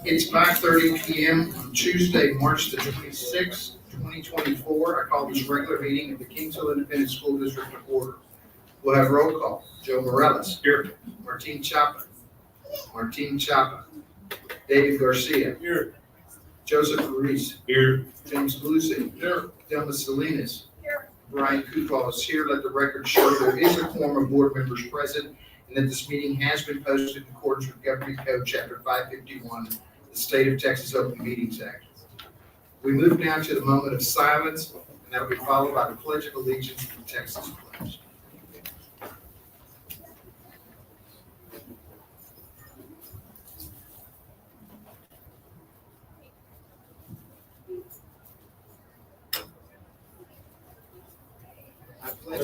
It's 5:30 PM on Tuesday, March the 26th, 2024. I call this regular meeting of the Kingsville Independent School District to order. We'll have roll call. Joe Morales. Here. Martin Chapa. David Garcia. Here. Joseph Ruiz. Here. James Lucy. Here. Delma Salinas. Here. Brian Kufal is here. Let the record show there is a quorum of board members present and that this meeting has been posted in accordance with Government Code Chapter 551, the State of Texas Open Meetings Act. We move now to the moment of silence, and that will be followed by the Pledge of Allegiance to the Texas Pledge. To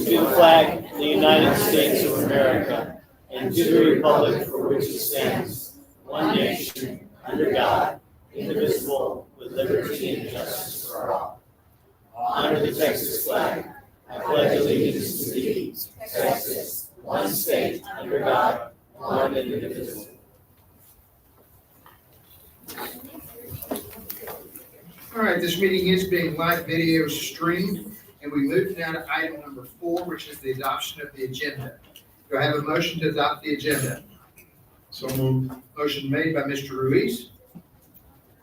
the flag of the United States of America and to the republic for which it stands, one nation, under God, indivisible, with liberty and justice for all. Honor the Texas flag. I pledge allegiance to thee, Texas, one state, under God, one and indivisible. All right, this meeting is being live video streamed, and we move now to item number 4, which is the adoption of the agenda. Do I have a motion to adopt the agenda? So moved. Motion made by Mr. Ruiz,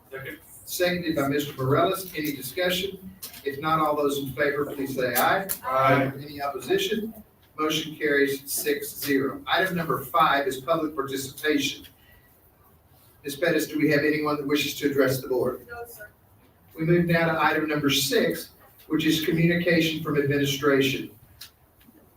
Second. seconded by Mr. Morales. Any discussion? If not, all those in favor, please say aye. Aye. Any opposition? Motion carries 6-0. Item number 5 is public participation. Ms. Pettis, do we have anyone that wishes to address the board? No, sir. We move now to item number 6, which is communication from administration.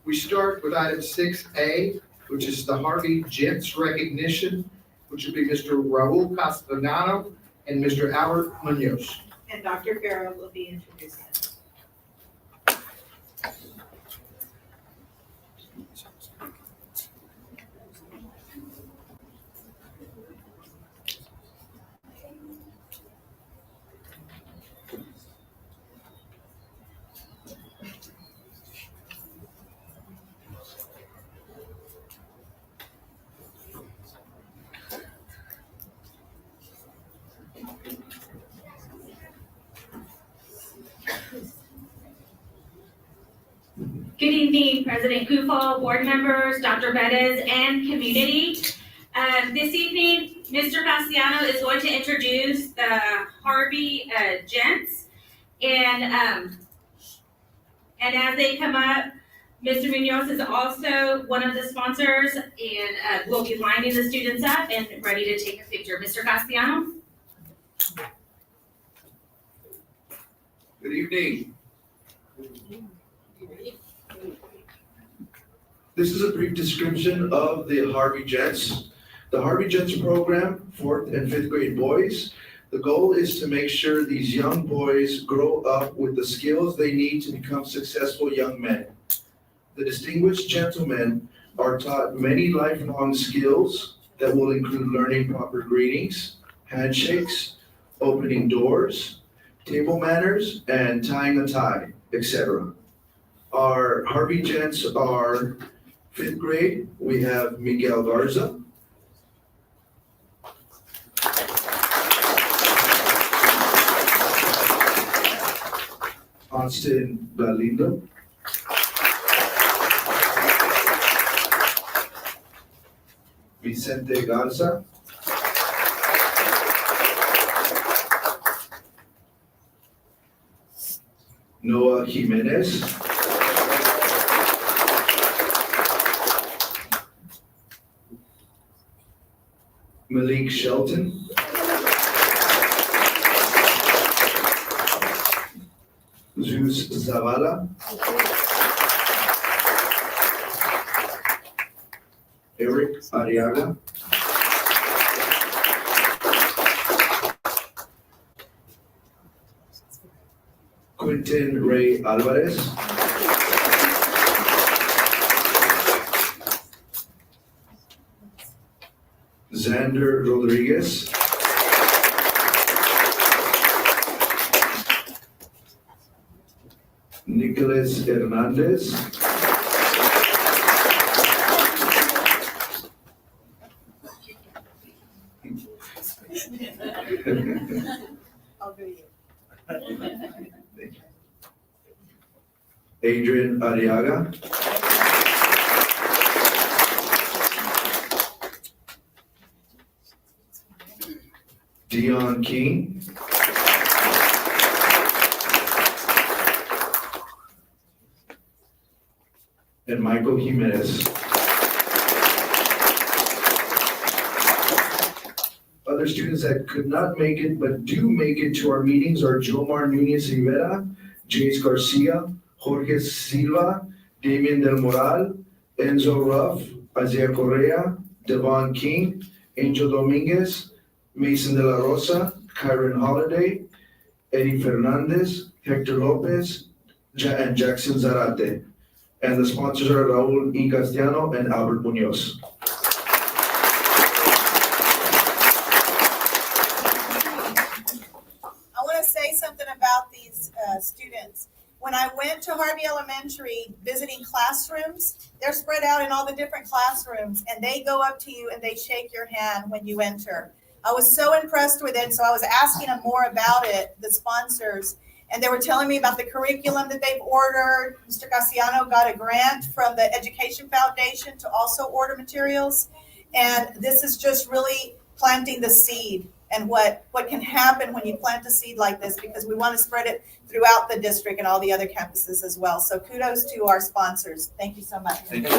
We start with item 6A, which is the Harvey Gents recognition, which would be Mr. Raul Castellano and Mr. Albert Munoz. And Dr. Farrow will be introducing us. Good evening, President Kufal, board members, Dr. Bettis, and community. This evening, Mr. Castellano is going to introduce the Harvey Gents. And as they come up, Mr. Munoz is also one of the sponsors and will be lining the students up and ready to take a picture. Mr. Castellano? Good evening. This is a brief description of the Harvey Gents. The Harvey Gents program, 4th and 5th grade boys. The goal is to make sure these young boys grow up with the skills they need to become successful young men. The distinguished gentlemen are taught many lifelong skills that will include learning proper greetings, handshakes, opening doors, table manners, and tying a tie, etc. Our Harvey Gents are 5th grade. We have Miguel Garza. Austin Galindo. Vicente Garza. Noah Jimenez. Malik Shelton. Zeus Zavala. Eric Ariaga. Quentin Ray Alvarez. Xander Rodriguez. Nicholas Hernandez. I'll do you. Adrian Arriaga. Dion King. And Michael Jimenez. Other students that could not make it but do make it to our meetings are Jomar Nunez Rivera, Jace Garcia, Jorge Silva, Damian Del Moral, Enzo Ruff, Isaiah Correa, Devon King, Angel Dominguez, Mason De La Rosa, Kyron Holiday, Eddie Fernandez, Hector Lopez, and Jackson Zarate. And the sponsors are Raul E. Castellano and Albert Munoz. I want to say something about these students. When I went to Harvey Elementary visiting classrooms, they're spread out in all the different classrooms, and they go up to you and they shake your hand when you enter. I was so impressed with it, so I was asking them more about it, the sponsors, and they were telling me about the curriculum that they've ordered. Mr. Cassiano got a grant from the Education Foundation to also order materials, and this is just really planting the seed and what can happen when you plant a seed like this, because we want to spread it throughout the district and all the other campuses as well. So kudos to our sponsors. Thank you so much. Thank you.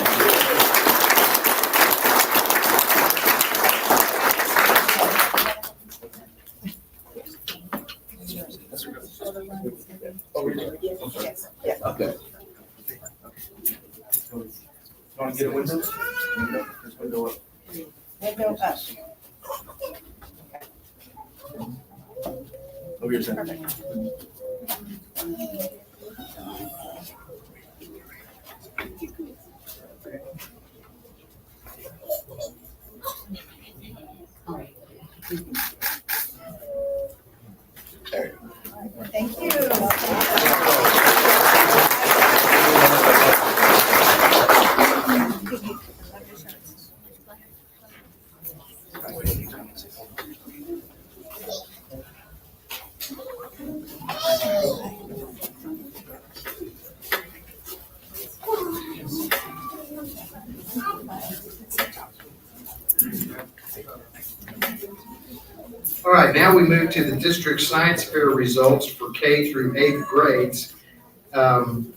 Yes, yes. Okay. Want to get a window? This window up. Window up. Over your center. Perfect. Thank All right, now we move to the district science fair results for K through 8th grades. Dr.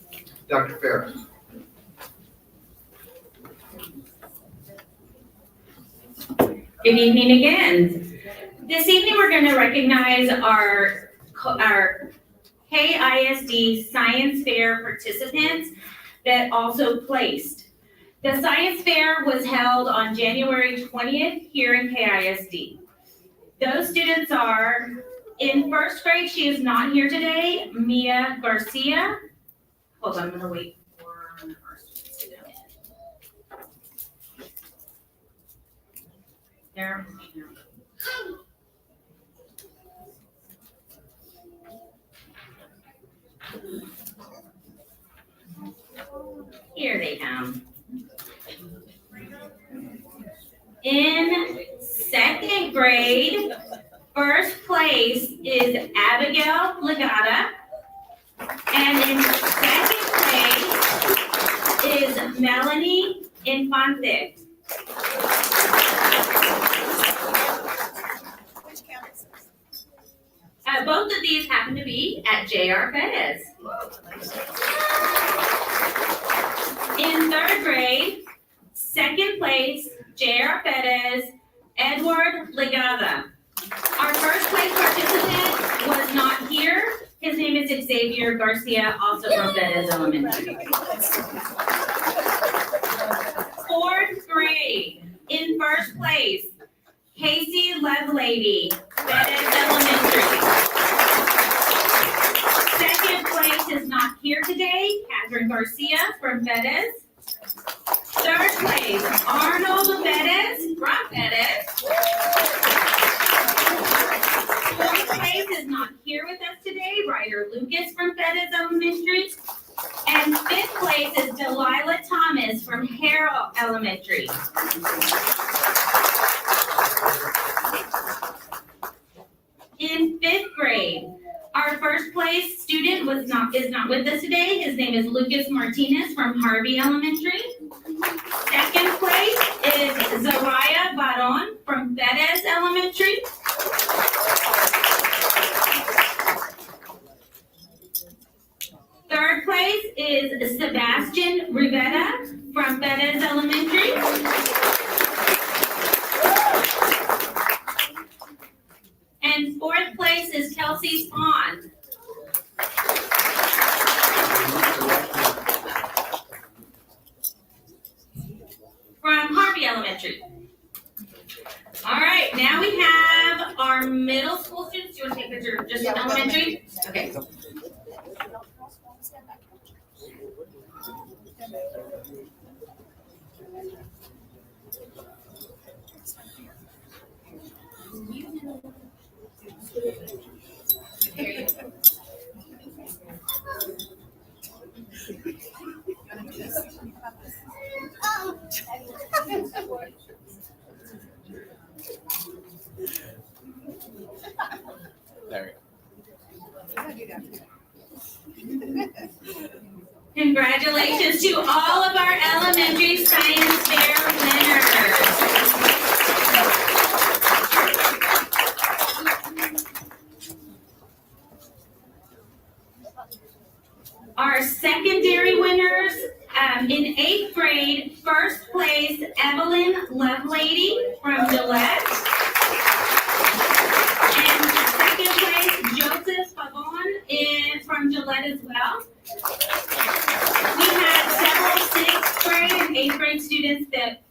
Farah. Good evening again. This evening, we're going to recognize our KISD Science Fair participants that also placed. The Science Fair was held on January 20th here in KISD. Those students are, in first grade, she is not here today, Mia Garcia. Hold on, I'm going to wait for our students to come in. There. Here they come. In second grade, first place is Abigail Legata. And in second place is Melanie Infante. Which campuses? Both of these happen to be at J.R. Perez. In third grade, second place, J.R. Perez, Edward Legada. Our first place participant was not here. His name is Xavier Garcia, also from Perez Elementary. Fourth grade, in first place, Casey Lovelady, Perez Elementary. Second place is not here today, Catherine Garcia from Perez. Third place, Arnold Perez from Perez. Fourth place is not here with us today, Ryder Lucas from Perez Elementary. And fifth place is Delilah Thomas from Harrell Elementary. In in 5th grade. Our first place student is not with us today. His name is Lucas Martinez from Harvey Elementary. Second place is Zariah Baron from Bettis Elementary. Third place is Sebastian Rivera from Bettis Elementary. And fourth place is Kelsey Pond. From Harvey Elementary. All right, now we have our middle school students. Do you want to take a picture of just from elementary? Okay. There Congratulations to all of our elementary science fair winners. Our secondary winners, in 8th grade, first place, Evelyn Lovelady from Gillette. And second place, Joseph Pavon from Gillette as well. We had several 6th grade and 8th grade students that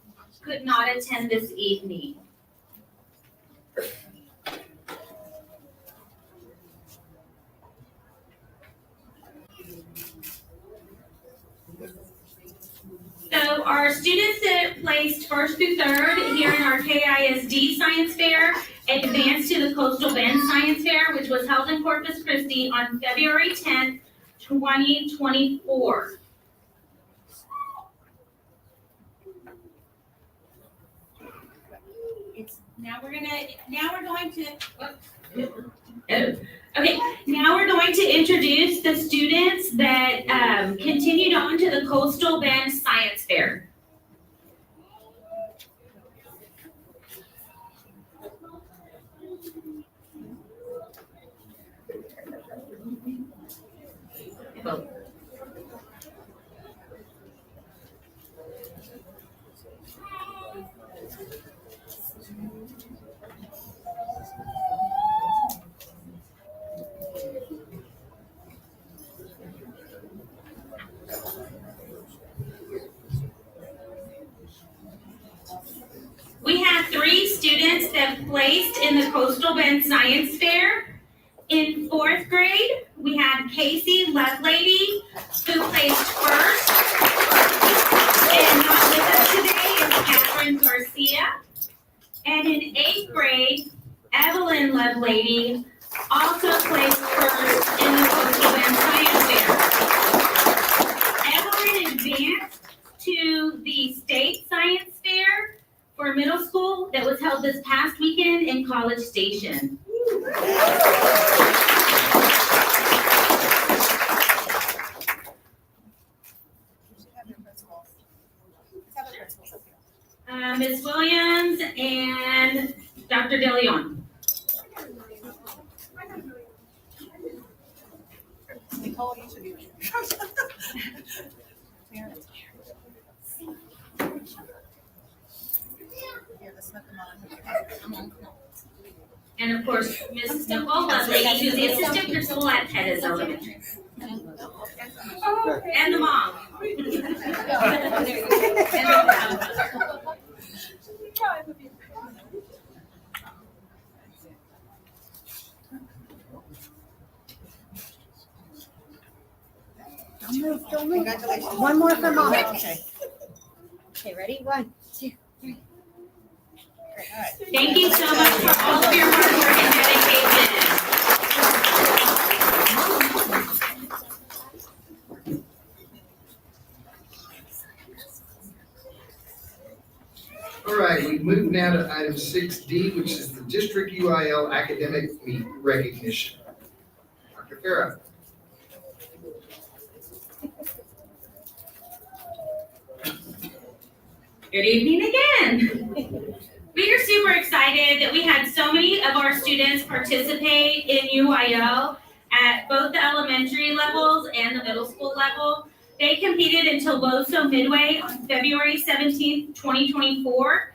could not attend this evening. So our students that placed 1st through 3rd here in our KISD Science Fair advanced to the Coastal Bend Science Fair, which was held in Corpus Christi on February 10th, 2024. Now we're going to introduce the students that continued on to the Coastal Bend Science Fair. We had 3 students that placed in the Coastal Bend Science Fair. In 4th grade, we had Casey Lovelady, who placed 1st. And not with us today is Catherine Garcia. And in 8th grade, Evelyn Lovelady also placed 1st in the Coastal Bend Science Fair. Evelyn advanced to the State Science Fair for middle school that was held this past weekend in College Station. Ms. Williams and Dr. DeLeon. Nicole, you should be. Here, let's let them on. And of course, Mrs. Nicole Lovelady, who's the assistant principal at Pettis Elementary. And the mom. Don't move. Congratulations. One more for mom. Okay. Okay, ready? 1, 2. Great, all right. Thank you so much for all of your hard work and dedication. All right, we move now to item 6D, which is the District UIL Academic Meet Recognition. Dr. Farah. Good evening again. We are super excited that we had so many of our students participate in UIL at both the elementary levels and the middle school level. They competed in Toloso Midway on February 17th, 2024.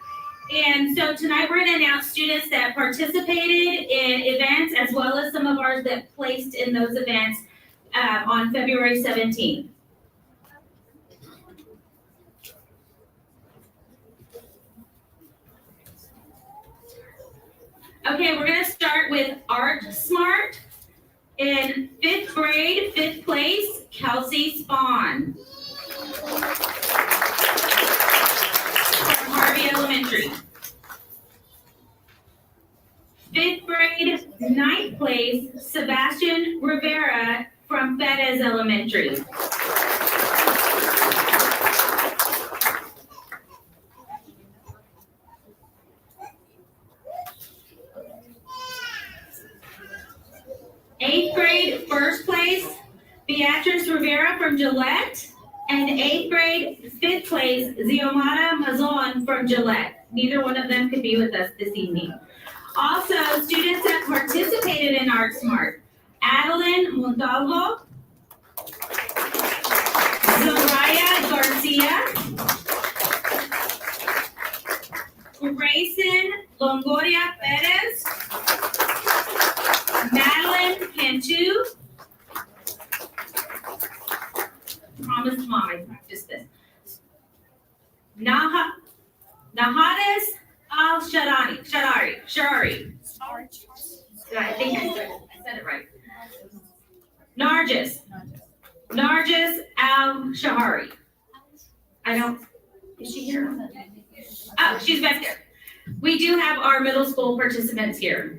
And so tonight we're going to announce students that participated in events as well as some of ours that placed in those events on February 17th. Okay, we're gonna start with Art Smart. In 5th grade, 5th place, Kelsey Spawn. From Harvey Elementary. 5th grade, 9th place, Sebastian Rivera from Bettis Elementary. Eighth grade, 1st place, Beatrice Rivera from Gillette. And 8th grade, 5th place, Ziomara Mazon from Gillette. Neither one of them could be with us this evening. Also, students that participated in Art Smart: Adeline Montalvo, Zoraya Garcia, Grayson Longoria Perez, Madeline Cantu. Promise Mom I practiced this. Nahades Al-Sharari. I think I said it right. Nargis Al-Shahari. Is she here? Oh, she's back there. We do have our middle school participants here.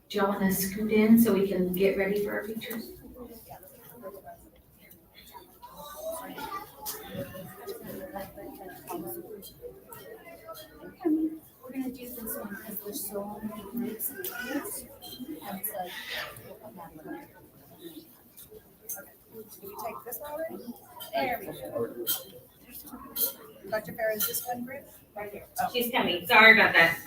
Do y'all want to scoot in so we can get ready for our pictures? We're gonna do this one because there's so many groups and kids. And so we'll come back with it. Did you take this one already? There we go. Dr. Farah, is this one group? Right here. She's coming. Sorry about that.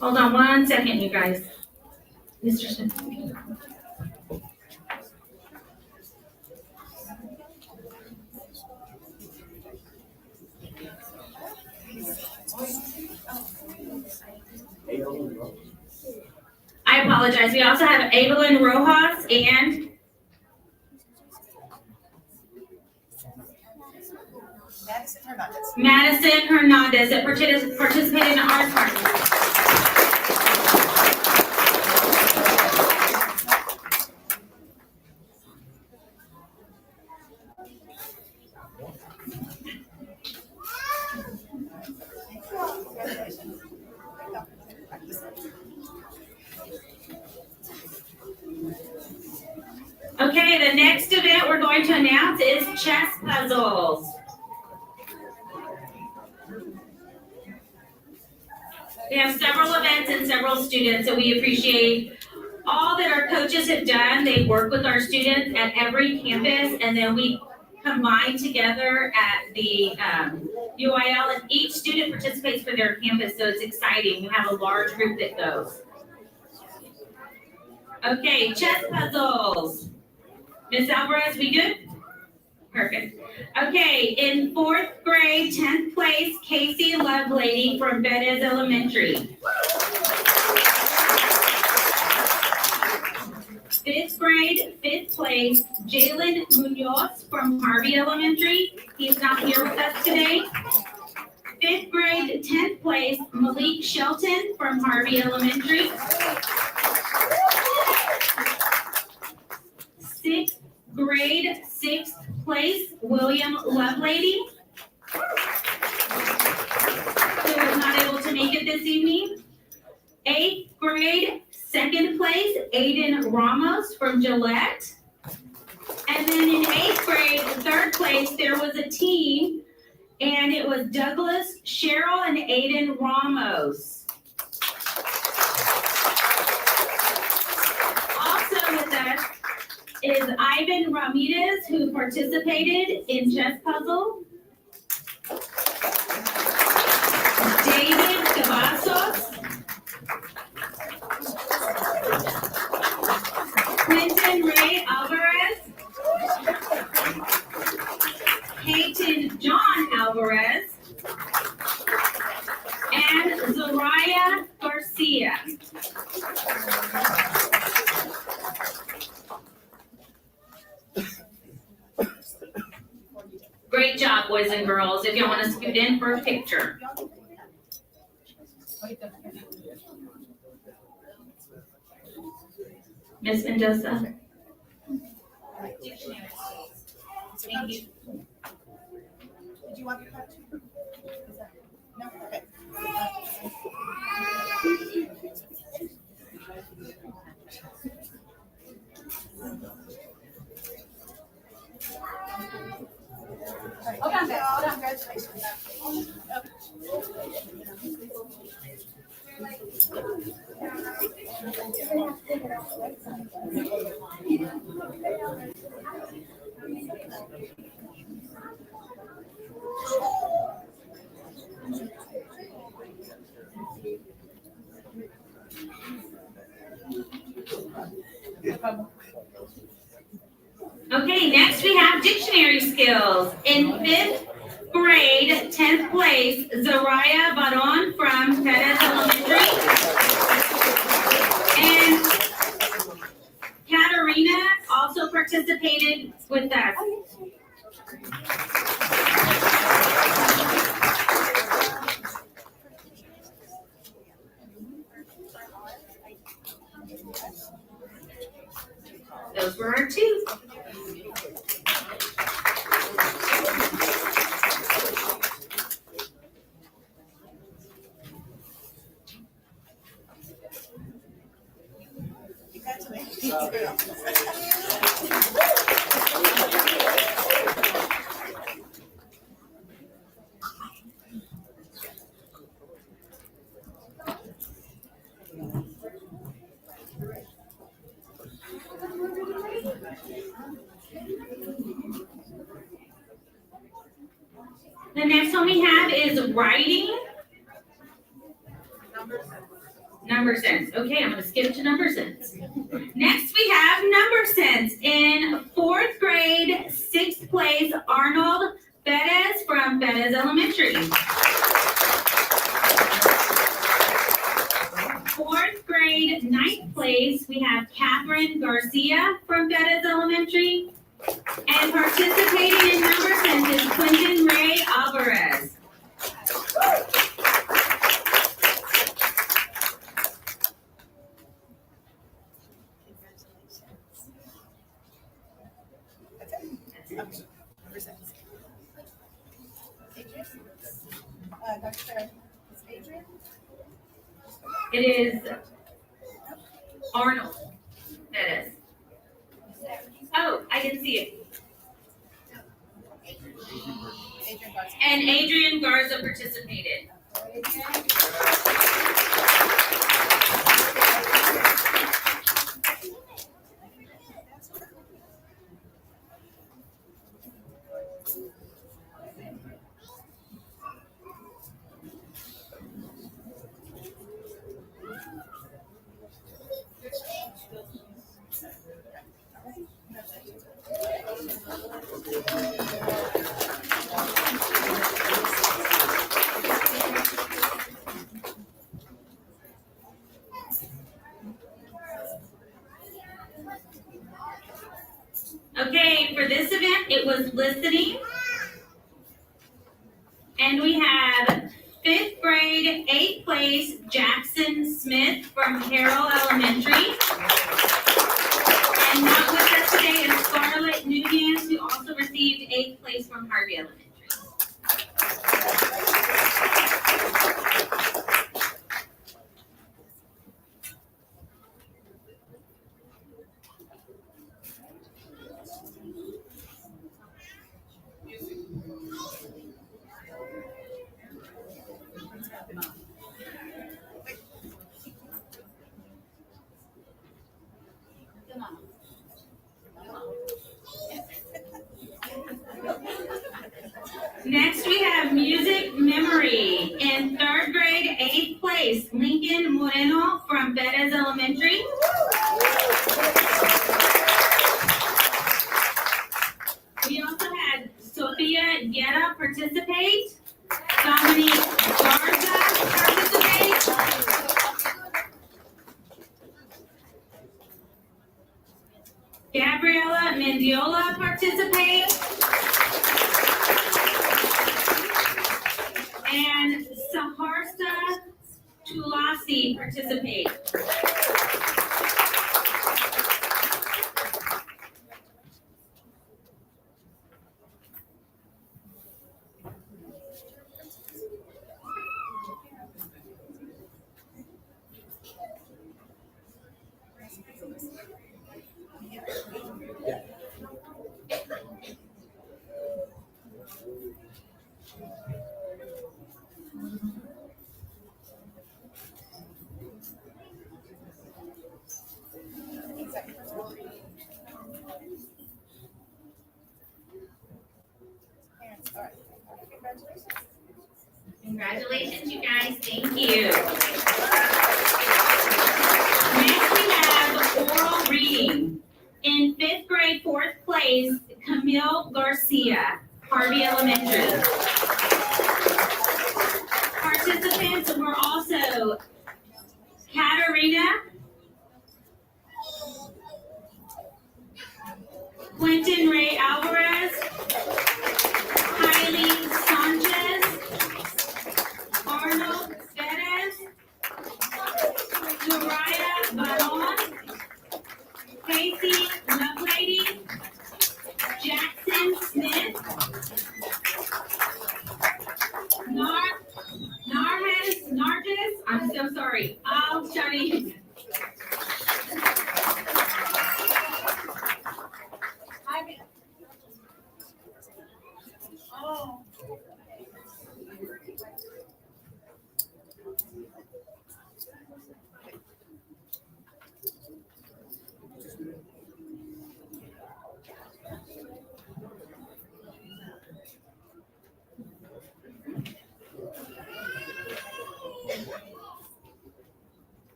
Hold on 1 second, you guys. Mr. Smith. I apologize. We also have Evelyn Rojas and Madison Hernandez that participated in Art Smart. Okay, the next event we're going to announce is chess puzzles. We have several events and several students, so we appreciate all that our coaches have done. They work with our students at every campus, and then we combine together at the UIL, and each student participates for their campus, so it's exciting. We have a large group that goes. Okay, chess puzzles. Ms. Alvarez, we good? Perfect. Okay, in 4th grade, 10th place, Casey Lovelady from Bettis Elementary. fifth grade, fifth place, Jalen Munoz from Harvey Elementary. He's not here with us today. Fifth grade, 10th place, Malik Shelton from Harvey Elementary. Sixth grade, 6th place, William Lovelady, who was not able to make it this evening. 8th grade, 2nd place, Aiden Ramos from Gillette. And then in 8th grade, 3rd place, there was a team, and it was Douglas, Cheryl, and Aiden Ramos. Also with us is Ivan Ramirez, who participated in chess puzzle. David Cavazos. Quentin Ray Alvarez. Peyton John Alvarez. And Zariah Garcia. Great job, boys and girls. If you want to scoot in for a picture. Miss Mendoza. Thank you. Did you want your cut? No? Okay. Hold on, congratulations. Okay, next we have dictionary skills. In 5th grade, 10th place, Zariah Baron from Perez Elementary. And Katarina also participated with us. Those were our two. The next one we have is writing. Number sense. Okay, I'm going to skip to number sense. Next we have number sense. In 4th grade, 6th place, Arnold Perez from Perez Elementary. 4th grade, 9th place, we have Catherine Garcia from Perez Elementary. And participating in number sense is Quentin Ray Alvarez. Dr. Farah, is Adrian? It is Arnold. That is. Oh, I didn't see it. Adrian Garza. And Adrian Garza participated. was listening. And we have 5th grade, 8th place, Jackson Smith from Harrell Elementary. And not with us today is Scarlett Nugent, who also received 8th place from Harvey Elementary. Next, we have music memory. In 3rd grade, 8th place, Lincoln Moreno from Bettis Elementary. We also had Sophia Guerra participate, Dominique Garza participate, Gabriela Mendiola participate, and Saharsa Tulasi participate. All right. Congratulations. Congratulations, you guys. Thank you. Next, we have oral reading. In 5th grade, 4th place, Camille Garcia, Harvey Elementary. Participants were also Katarina, Quentin Ray Alvarez, Kylie Sanchez, Arnold Perez, Soraya Baron, Casey Lovelady, Jackson Smith, Nargis, I'm so sorry, Al-Shani. Oh.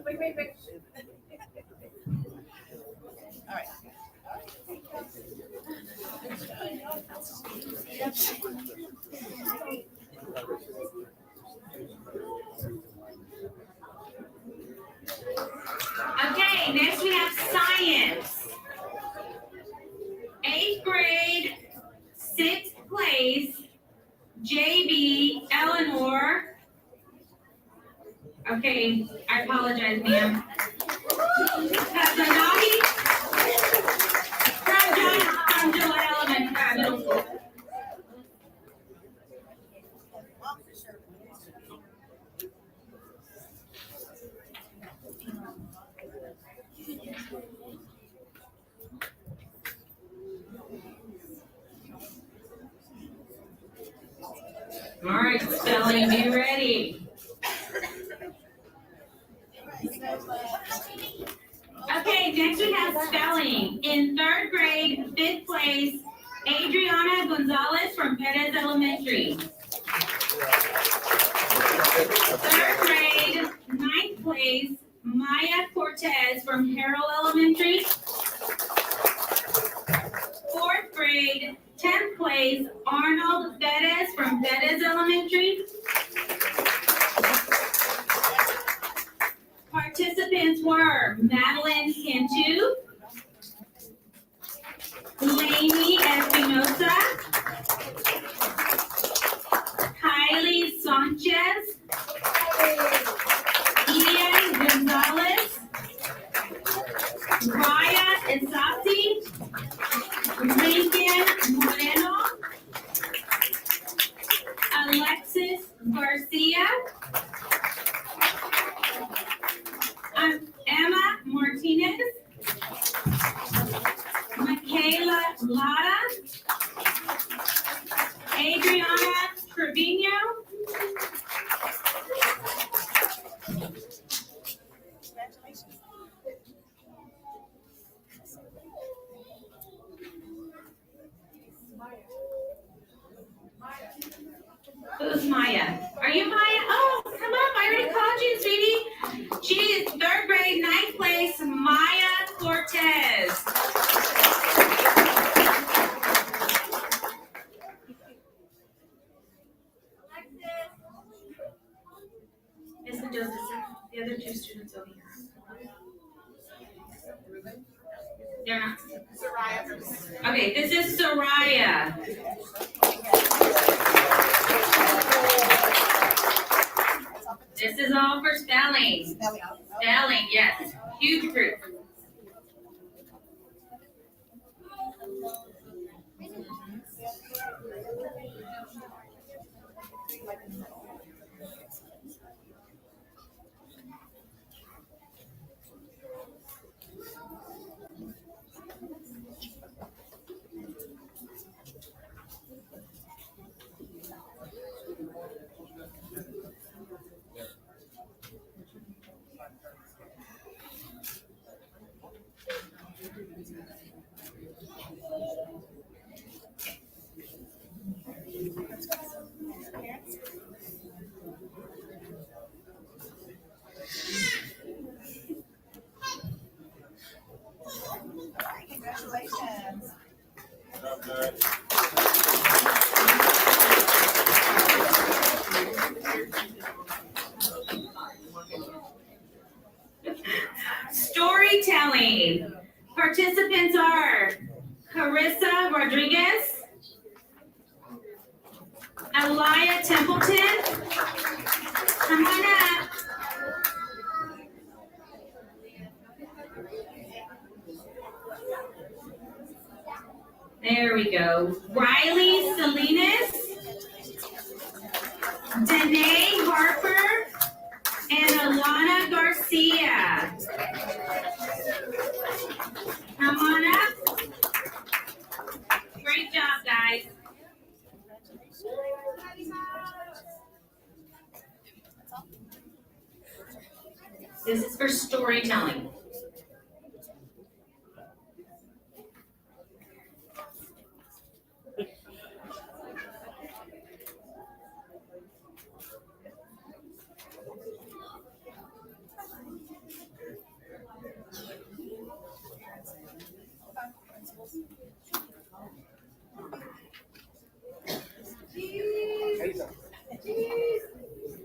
Wait. All right. Okay, next we have science. 8th grade, 6th place, JB Eleanor. Okay, I apologize, ma'am. Kazanahi from Gillette Elementary Middle School. All right, spelling, be ready. Okay, next we have spelling. In 3rd grade, 5th place, Adriana Gonzalez from Perez Elementary. 3rd grade, 9th place, Maya Cortez from Harrell Elementary. 4th grade, 10th place, Arnold Bettis from Bettis Elementary. were Madeline Cantu, Lainey Espinosa, Kylie Sanchez, Ian Gonzalez, Raya Isasi, Lincoln Moreno, Alexis Garcia, Emma Martinez, Michaela Lara, Adriana Trevino, Congratulations. who's Maya? Are you Maya? Oh, come up, I already called you, sweetie. She is third grade, ninth place, Maya Cortez. Miss Mendoza, the other two students over here. They're not. Okay, this is Soraya. This is all for spelling. Spelling, yes. Huge group. Congratulations. Storytelling. Participants are Carissa Rodriguez, Elia Templeton. Come on up. There we go. Riley Salinas, Danae Harper, and Alana Garcia. Come on up. Great job, guys. This is for storytelling.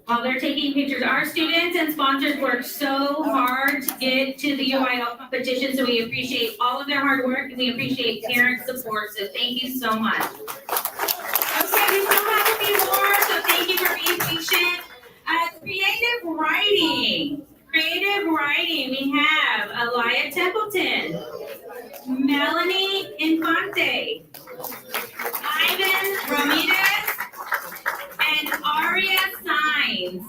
While they're taking pictures, our students and sponsors work so hard to get to the UIL competition, so we appreciate all of their hard work, and we appreciate parent support, so thank you so much. Okay, we still have a few more, so thank you for being patient. Creative writing. Creative writing, we have Elia Templeton, Melanie Infante, Ivan Ramirez, and Aria Signs.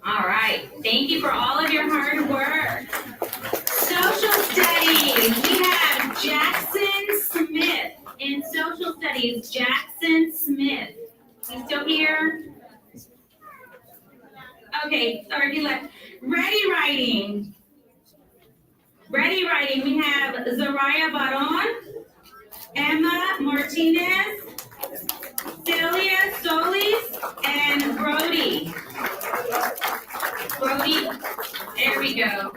All right, thank you for all of your hard work. Social studies, we have Jackson Smith in social studies. Jackson Smith, he's still here? Okay, sorry he left. Ready writing. Ready Writing, we have Zaraya Baron, Emma Martinez, Celia Solis, and Brody. Brody, there we go.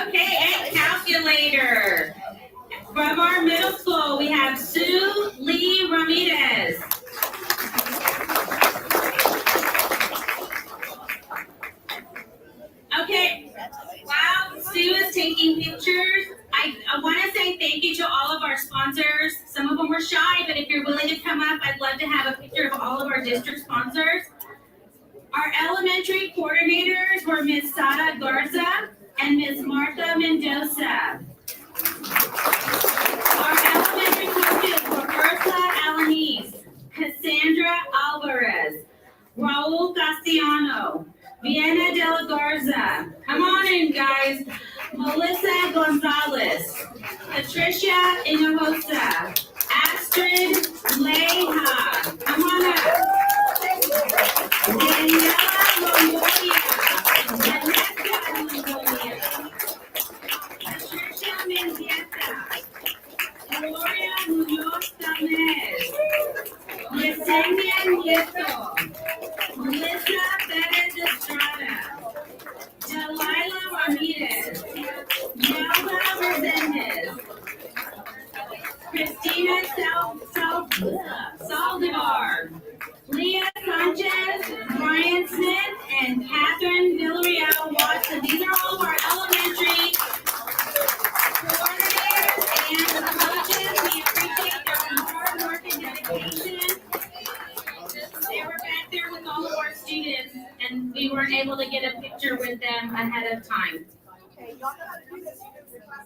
Okay, and calculator. From our middle school, we have Sue Lee Ramirez. Okay, while Sue is taking pictures, I want to say thank you to all of our sponsors. Some of them were shy, but if you're willing to come up, I'd love to have a picture of all of our district sponsors. Our elementary coordinators were Ms. Sara Garza and Ms. Martha Mendoza. Our elementary coaches were Ursula Alanis, Cassandra Alvarez, Raul Castellano, Vienna de la Garza, come on in guys, Melissa Gonzalez, Patricia Hinojosa, Astrid Leja, come on up. Daniela Longoria, Vanessa Longoria, Patricia Mendieta, Gloria Munoz Tamez, Yesenia Nieto, Melissa Perez Estrada, Delilah Ramirez, Melba Resendez, Christina Saldivar, Leah Sanchez, Brian Smith, and Catherine Villarreal Watson. These are all of our elementary coordinators and coaches. We appreciate their hard work and dedication. They were back there with all of our students, and we weren't able to get a picture with them ahead of time. Okay, y'all know how to do this. You do the class.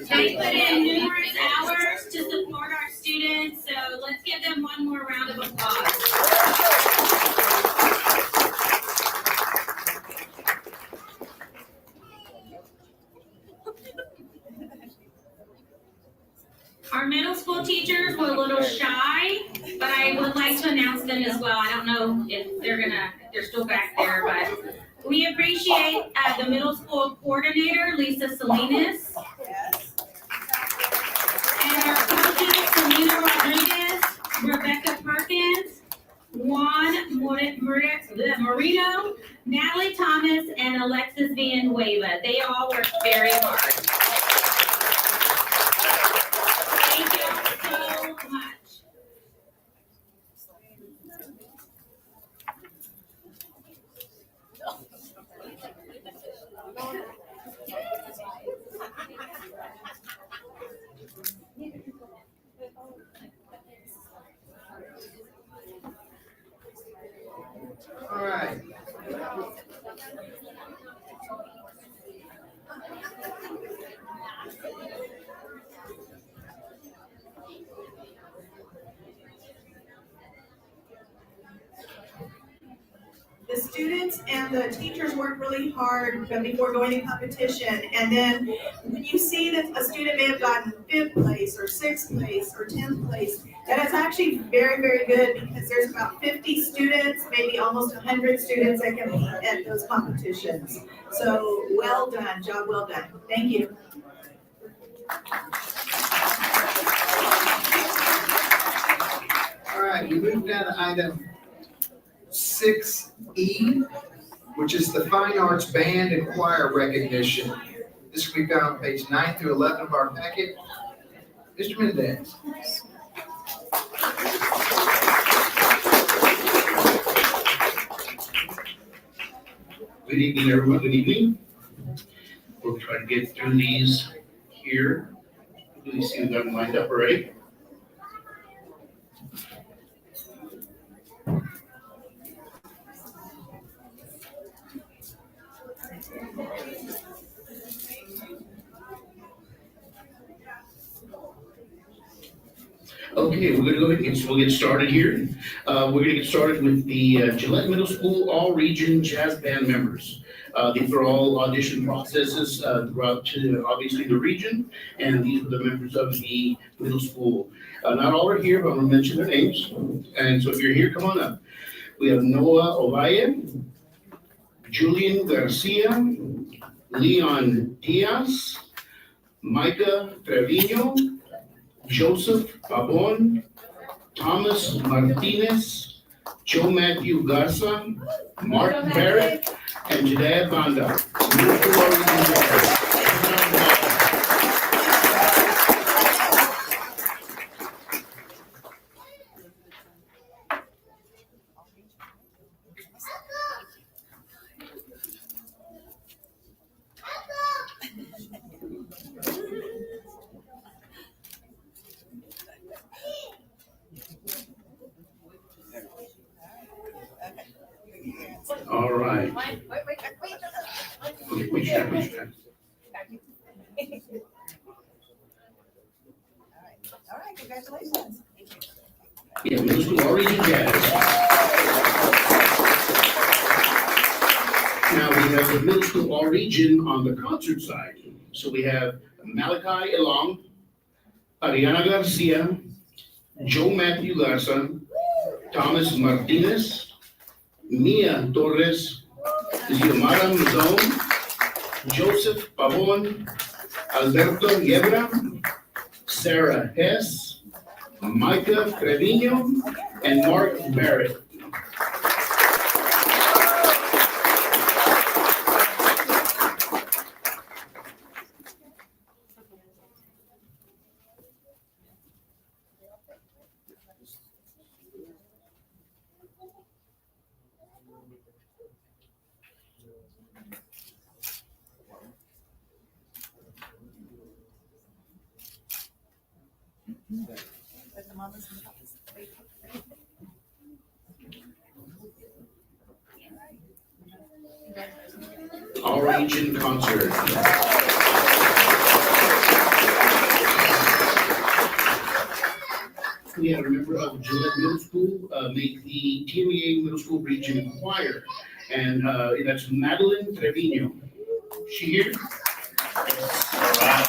They put in numerous hours to support our students, so let's give them one more round of applause. Our middle school teachers were a little shy, but I would like to announce them as well. I don't know if they're still back there, but we appreciate the middle school coordinator, Lisa Salinas. Yes. And our coaches, Selena Rodriguez, Rebecca Perkins, Juan Marino, Natalie Thomas, and Alexis Villanueva. They all worked very hard. Thank you so much. All right. The students and the teachers work really hard before going to competition. And then when you see that a student may have gotten 5th place or 6th place or 10th place, that is actually very, very good because there's about 50 students, maybe almost 100 students that compete at those competitions. So well done, job well done. Thank you. All right, we move down to item 6E, which is the Fine Arts Band and Choir recognition. This can be found on page 9 through 11 of our packet. Mr. Mendez. Good evening, everyone. Good evening. We'll try to get through these here. Do you see them lined up already? Okay, we're gonna go ahead and we'll get started here. We're gonna get started with the Gillette Middle School All-Region Jazz Band members. These are all audition processes throughout obviously the region, and these are the members of the middle school. Not all are here, but I'm gonna mention their names. And so if you're here, come on up. We have Noah Ovalle, Julian Garcia, Leon Diaz, Micah Trevino, Joseph Pabon, Thomas Martinez, Joe Matthew Garza, Mark Barrett, and Jediah Banda. All right. Okay, wait, Sharon, wait, Sharon. All right, congratulations. Yeah, middle school All-Region Jazz. Now we have the middle school All-Region on the concert side. So we have Malachi Elong, Ariana Garcia, Joe Matthew Garza, Thomas Martinez, Mia Torres, Xiomara Mazon, Joseph Pavon, Alberto Yebra, Sarah Hess, Micah Trevino, and Mark Barrett. Put them on this and papas. All-Region concert. We have a member of Gillette Middle School make the TMEA Middle School Region Choir, and that's Madeline Trevino. She here? All right.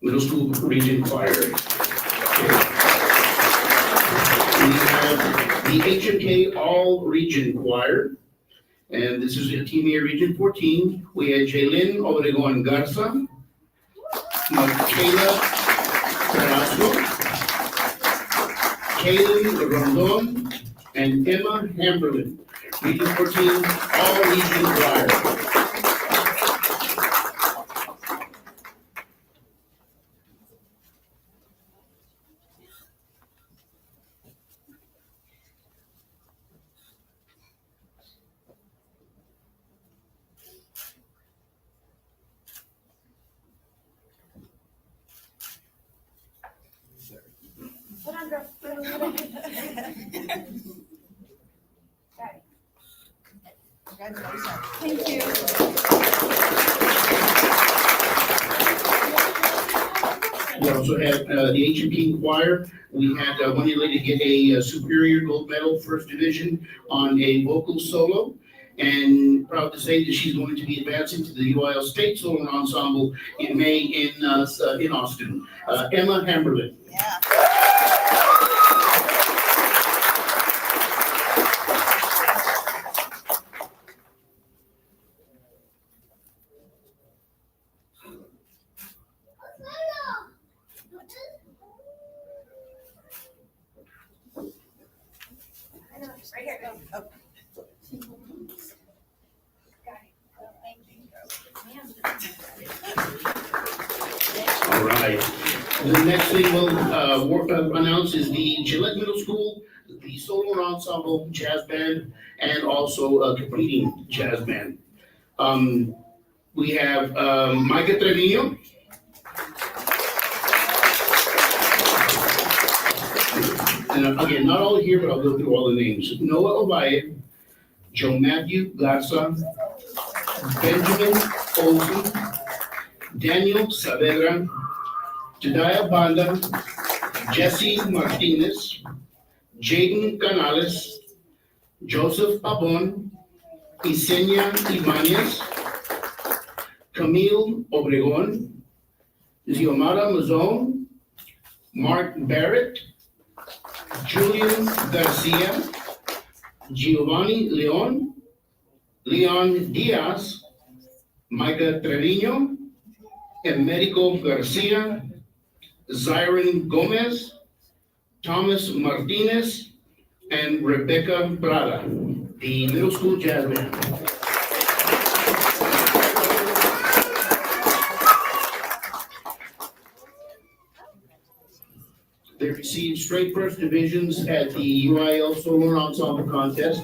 Middle School Region Choir. We have the HMK All-Region Choir, and this is TMEA Region 14. We had Jaylin Obregon Garza, Michaela Carrasco, Kaylin Rondon, and Emma Hamberlin. Region 14 All-Region Choir. Congratulations. Thank you. We also had the HMK Choir. We had one young lady get a Superior Gold Medal, First Division, on a vocal solo. And proud to say that she's going to be advancing to the UIL State Solo Ensemble in May in Austin. Emma Hamberlin. Yeah. All right. The next thing we'll announce is the Gillette Middle School, the solo ensemble jazz band, and also a competing jazz band. We have Micah Trevino. And again, not all here, but I'll go through all the names. Noah Ovalle, Joe Matthew Garza, Benjamin Olson, Daniel Saavedra, Jediah Banda, Jesse Martinez, Jaden Canales, Joseph Pabon, Isenia Ibanez, Camille Obregon, Xiomara Mazon, Mark Barrett, Julian Garcia, Giovanni Leon, Leon Diaz, Micah Trevino, Americo Garcia, Zyron Gomez, Thomas Martinez, and Rebecca Prada, the middle school jazz band. They received straight first divisions at the UIL Solo Ensemble Contest.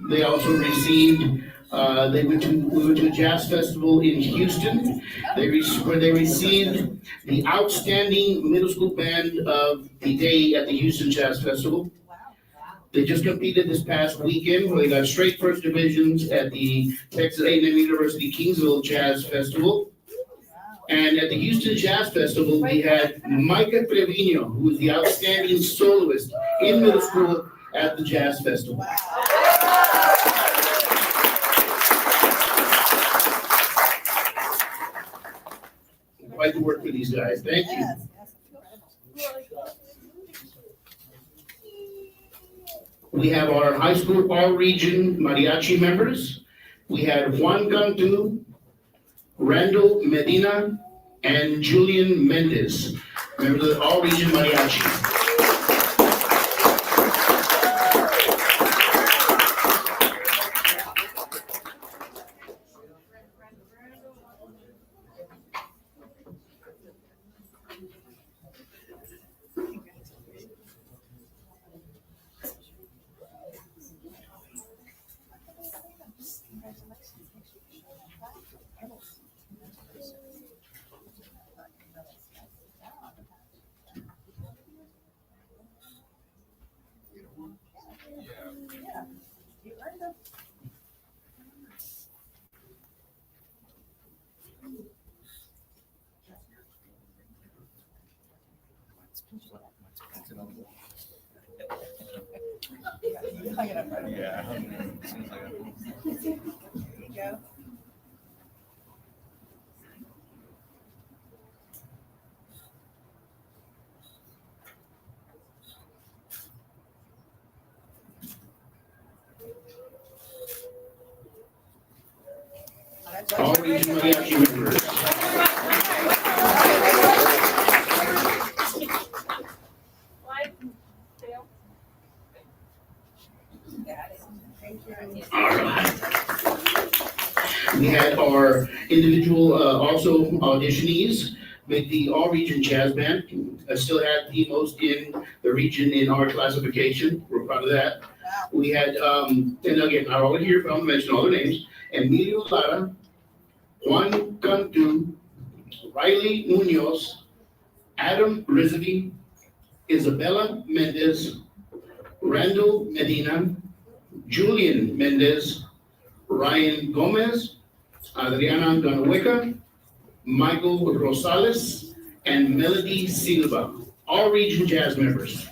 They also received, we went to a jazz festival in Houston. Where they received the outstanding middle school band of the day at the Houston Jazz Festival. They just competed this past weekend where they got straight first divisions at the Texas A&M University Kingsville Jazz Festival. And at the Houston Jazz Festival, we had Micah Trevino, who is the outstanding soloist in middle school at the Jazz Festival. Quite the work for these guys. Thank you. We have our high school all-region mariachi members. We had Juan Cantu, Randall Medina, and Julian Mendez, members of the all-region mariachi. All-region mariachi members. All right. We had our individual also auditionees with the all-region jazz band. I still had the most in the region in our classification. We're proud of that. We had, and again, not all here, but I'll mention all their names. Emilio Lara, Juan Cantu, Riley Munoz, Adam Rizvi, Isabella Mendez, Randall Medina, Julian Mendez, Ryan Gomez, Adriana Ganueca, Michael Rosales, and Melody Silva, all region jazz members.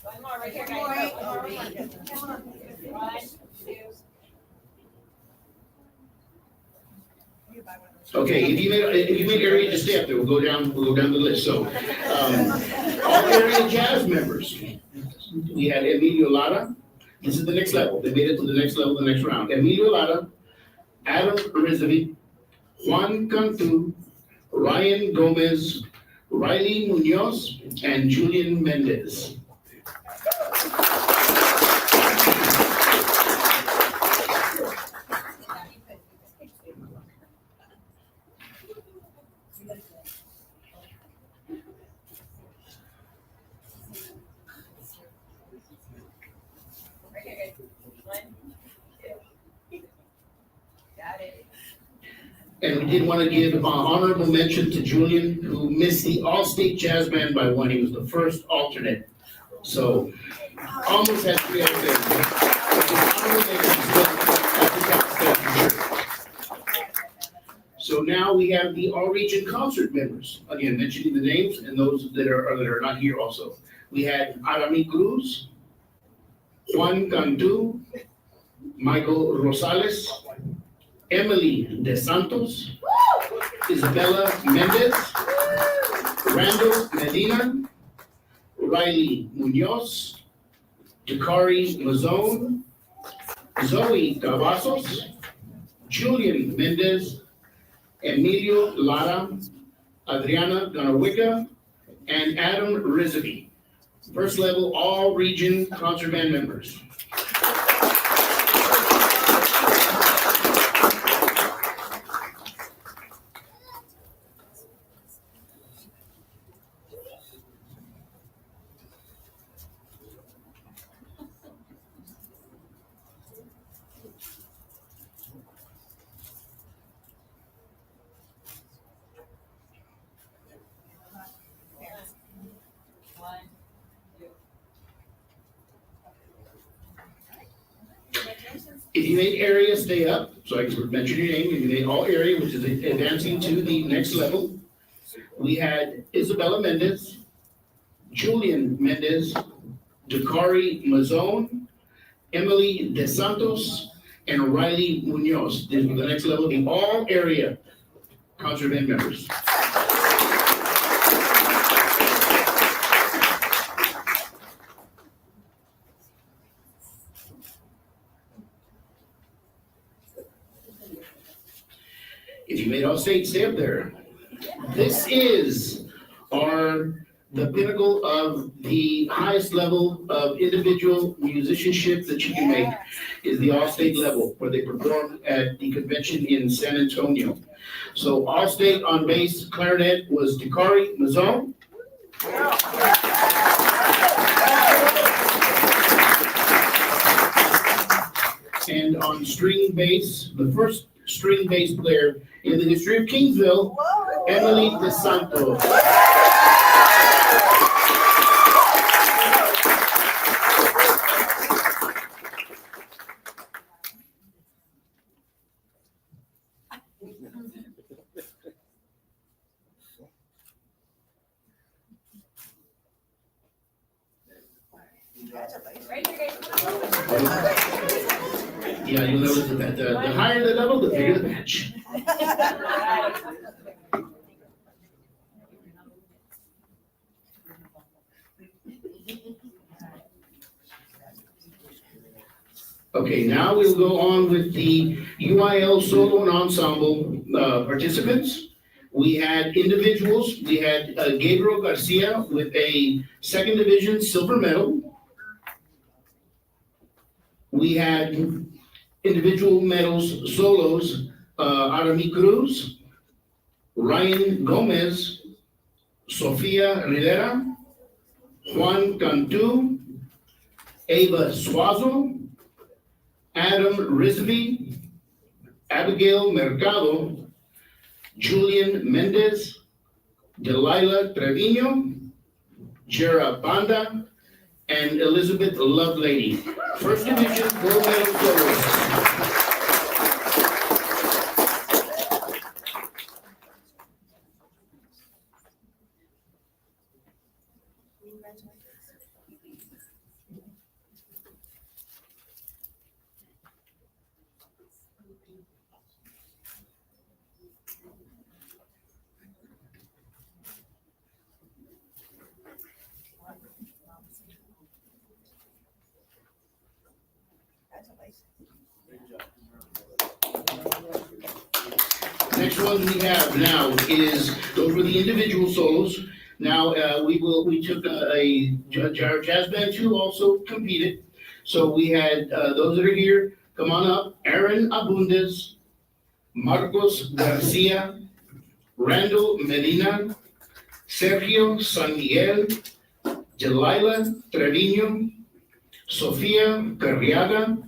One more right here, guys. One, two. You buy one of those. Okay, if you made area, just stay up there, we'll go down the list, so. All area jazz members. We had Emilio Lara, this is the next level, they made it to the next level, the next round. Emilio Lara, Adam Rizvi, Juan Cantu, Ryan Gomez, Riley Munoz, and Julian Mendez. Okay, guys. 1, 2. Got it. And we did want to give honorable mention to Julian, who missed the All-State Jazz Band by one. He was the first alternate. So almost had 3 out there. So now we have the All-Region Concert members. Again, mentioning the names and those that are not here also. We had Arami Cruz, Juan Cantu, Michael Rosales, Emily De Santos, Isabella Mendez, Randall Medina, Riley Munoz, Jakari Mazone, Zoe Cavazos, Julian Mendez, Emilio Lara, Adriana Ganawica, and Adam Rizvi. First level all region concert band members. If you made area, stay up. So I can mention your name. If you made all area, which is advancing to the next level. We had Isabella Mendez, Julian Mendez, Dakari Mazone, Emily De Santos, and Riley Munoz. These were the next level, the all area concert band members. If you made all state, stay up there. This is the pinnacle of the highest level of individual musicianship that you can make is the all-state level where they perform at the convention in San Antonio. So all-state on bass clarinet was Dakari Mazone. And on string bass, the first string bass player in the history of Kingsville, Emily De Santos. Right here, guys. Yeah, you'll notice that the higher the level, the bigger the match. Okay, now we'll go on with the UIL solo and ensemble participants. We had individuals, we had Gabriel Garcia with a second division silver medal. We had individual medals, solos, Arami Cruz, Ryan Gomez, Sofia Rivera, Juan Cantu, Ava Suazo, Adam Rizvi, Abigail Mercado, Julian Mendez, Delilah Trevino, Jera Banda, and Elizabeth Lovelady. First division gold medal soloists. Next one we have now is, those were the individual solos. Now, we took our jazz band two also competed. So we had, those that are here, come on up, Aaron Abundez, Marcos Garcia, Randall Medina, Sergio San Miguel, Delilah Trevino, Sofia Carriaga,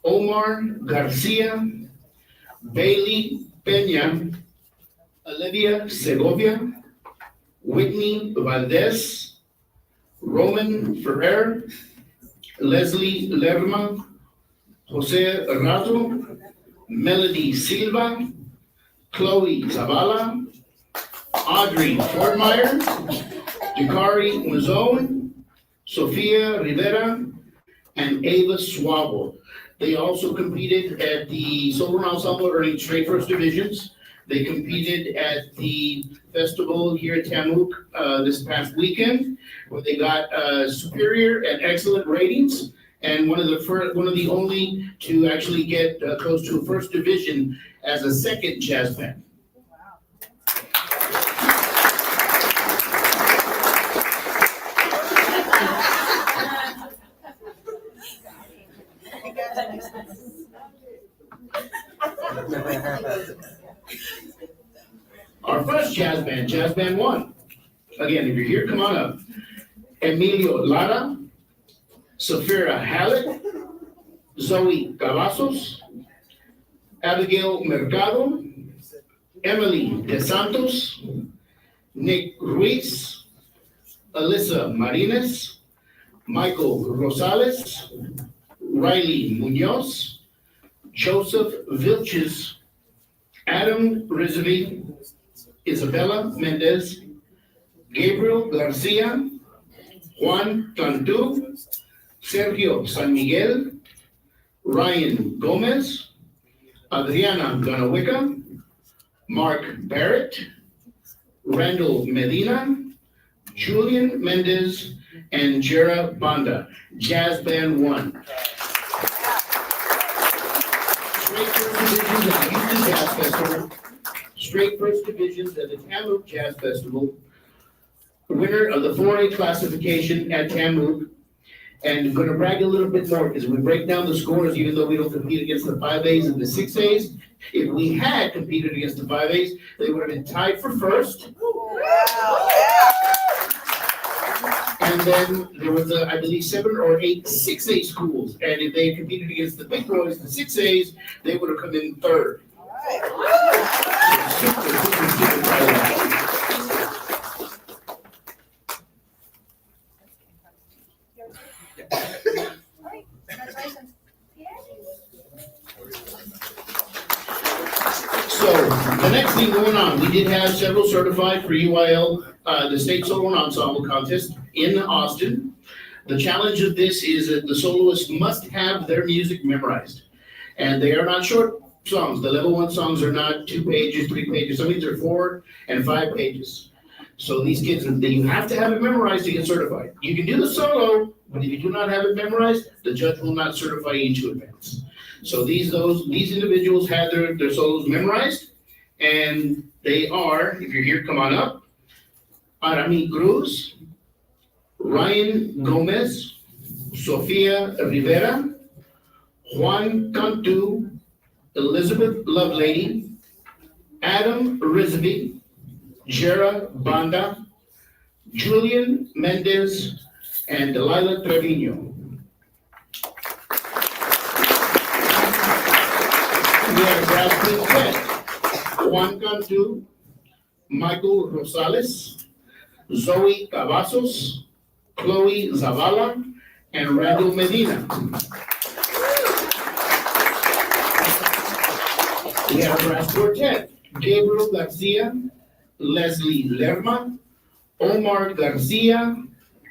Omar Garcia, Bailey Peña, Olivia Segovia, Whitney Valdez, Roman Ferrer, Leslie Lerma, Jose Rato, Melody Silva, Chloe Zavala, Audrey Fortmeyer, Jakari Mazone, Sofia Rivera, and Ava Swabble. They also competed at the Solo Ensemble earning straight first divisions. They competed at the festival here at Tamuk this past weekend, where they got superior and excellent ratings, and one of the only to actually get close to a first division as a second jazz band. Our first jazz band one. Again, if you're here, come on up. Emilio Lara, Safira Hallett, Zoe Cavazos, Abigail Mercado, Emily De Santos, Nick Ruiz, Alyssa Marines, Michael Rosales, Riley Munoz, Joseph Vilches, Adam Rizvi, Isabella Mendez, Gabriel Garcia, Juan Cantu, Sergio San Miguel, Ryan Gomez, Adriana Ganawica, Mark Barrett, Randall Medina, Julian Mendez, and Jera Banda, Jazz Band 1. Straight first divisions at the Houston Jazz Festival, straight first divisions at the Tamuk Jazz Festival, winner of the 4A classification at Tamuk, and I'm gonna brag a little bit more, because we break down the scores, even though we don't compete against the 5As and the 6As. If we had competed against the 5As, they would have been tied for first. And then there was, I believe, 7 or 8 6A schools, and if they competed against the big boys, the 6As, they would have come in third. Super proud of that. So, the next thing going on, we did have several certified for UIL, the State Solo Ensemble Contest in Austin. The challenge of this is that the soloists must have their music memorized. And they are not short songs. The level 1 songs are not 2 pages, 3 pages. Some of these are 4 and 5 pages. So these kids, you have to have it memorized to get certified. You can do the solo, but if you do not have it memorized, the judge will not certify you to advance. So these individuals had their solos memorized, and they are, if you're here, come on up. Arami Cruz, Ryan Gomez, Sofia Rivera, Juan Cantu, Elizabeth Lovelady, Adam Rizvi, Jera Banda, Julian Mendez, and Delilah Trevino. We have brass quintet, Juan Cantu, Michael Rosales, Zoe Cavazos, Chloe Zavala, and Randall Medina. We have brass quartet, Gabriel Garcia, Leslie Lerma, Omar Garcia,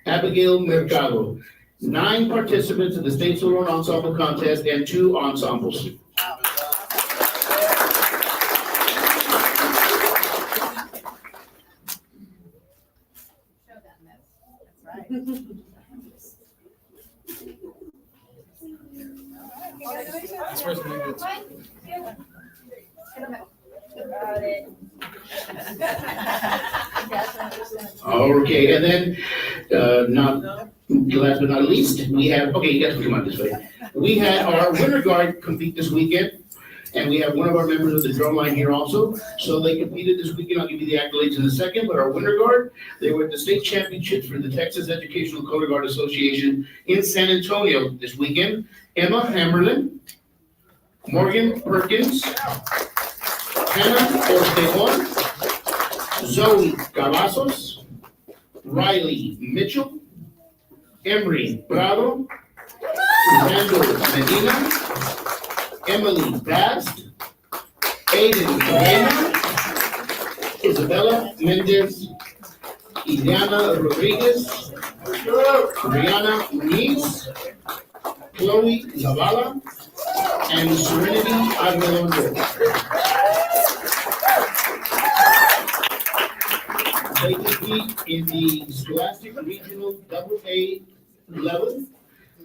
Abigail Mercado. 9 participants in the State Solo Ensemble Contest and 2 ensembles. Okay, and then, not, last but not least, we have, okay, you guys can come out this way. We had our winter guard compete this weekend, and we have one of our members of the drum line here also. So they competed this weekend, I'll give you the accolades in a second, but our winter guard, they were at the state championships for the Texas Educational Color Guard Association in San Antonio this weekend. Emma Hammerlin, Morgan Perkins, Hannah Ortegon, Zoe Cavazos, Riley Mitchell, Emery Prado, Randall Medina, Emily Bast, Aiden Reyna, Isabella Mendez, Ileana Rodriguez, Rihanna Muniz, Chloe Zavala, and Serenity Aguilar. They compete in the Scholastic Regional AA level.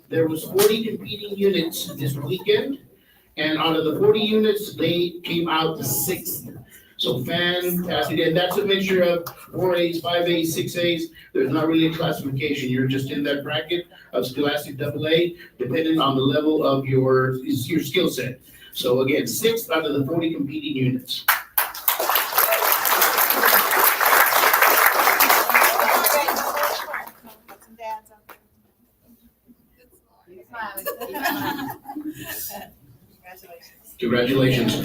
There was 40 competing units this weekend, and out of the 40 units, they came out sixth. So fantastic, and that's a mixture of 4As, 5As, 6As. There's not really a classification. You're just in that bracket of Scholastic AA, depending on the level of your skill set. So again, sixth out of the 40 competing units. Congratulations.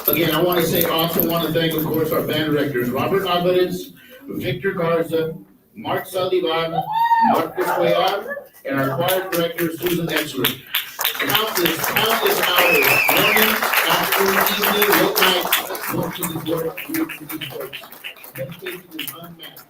Again, I want to say, also want to thank, of course, our band directors, Robert Alvarez, Victor Garza, Mark Sullivan, Marcus Cuellar, and our choir director, Susan Exler. Countless hours, morning, afternoon, evening, late night, work to the work, to these folks. Dedication is unmatched.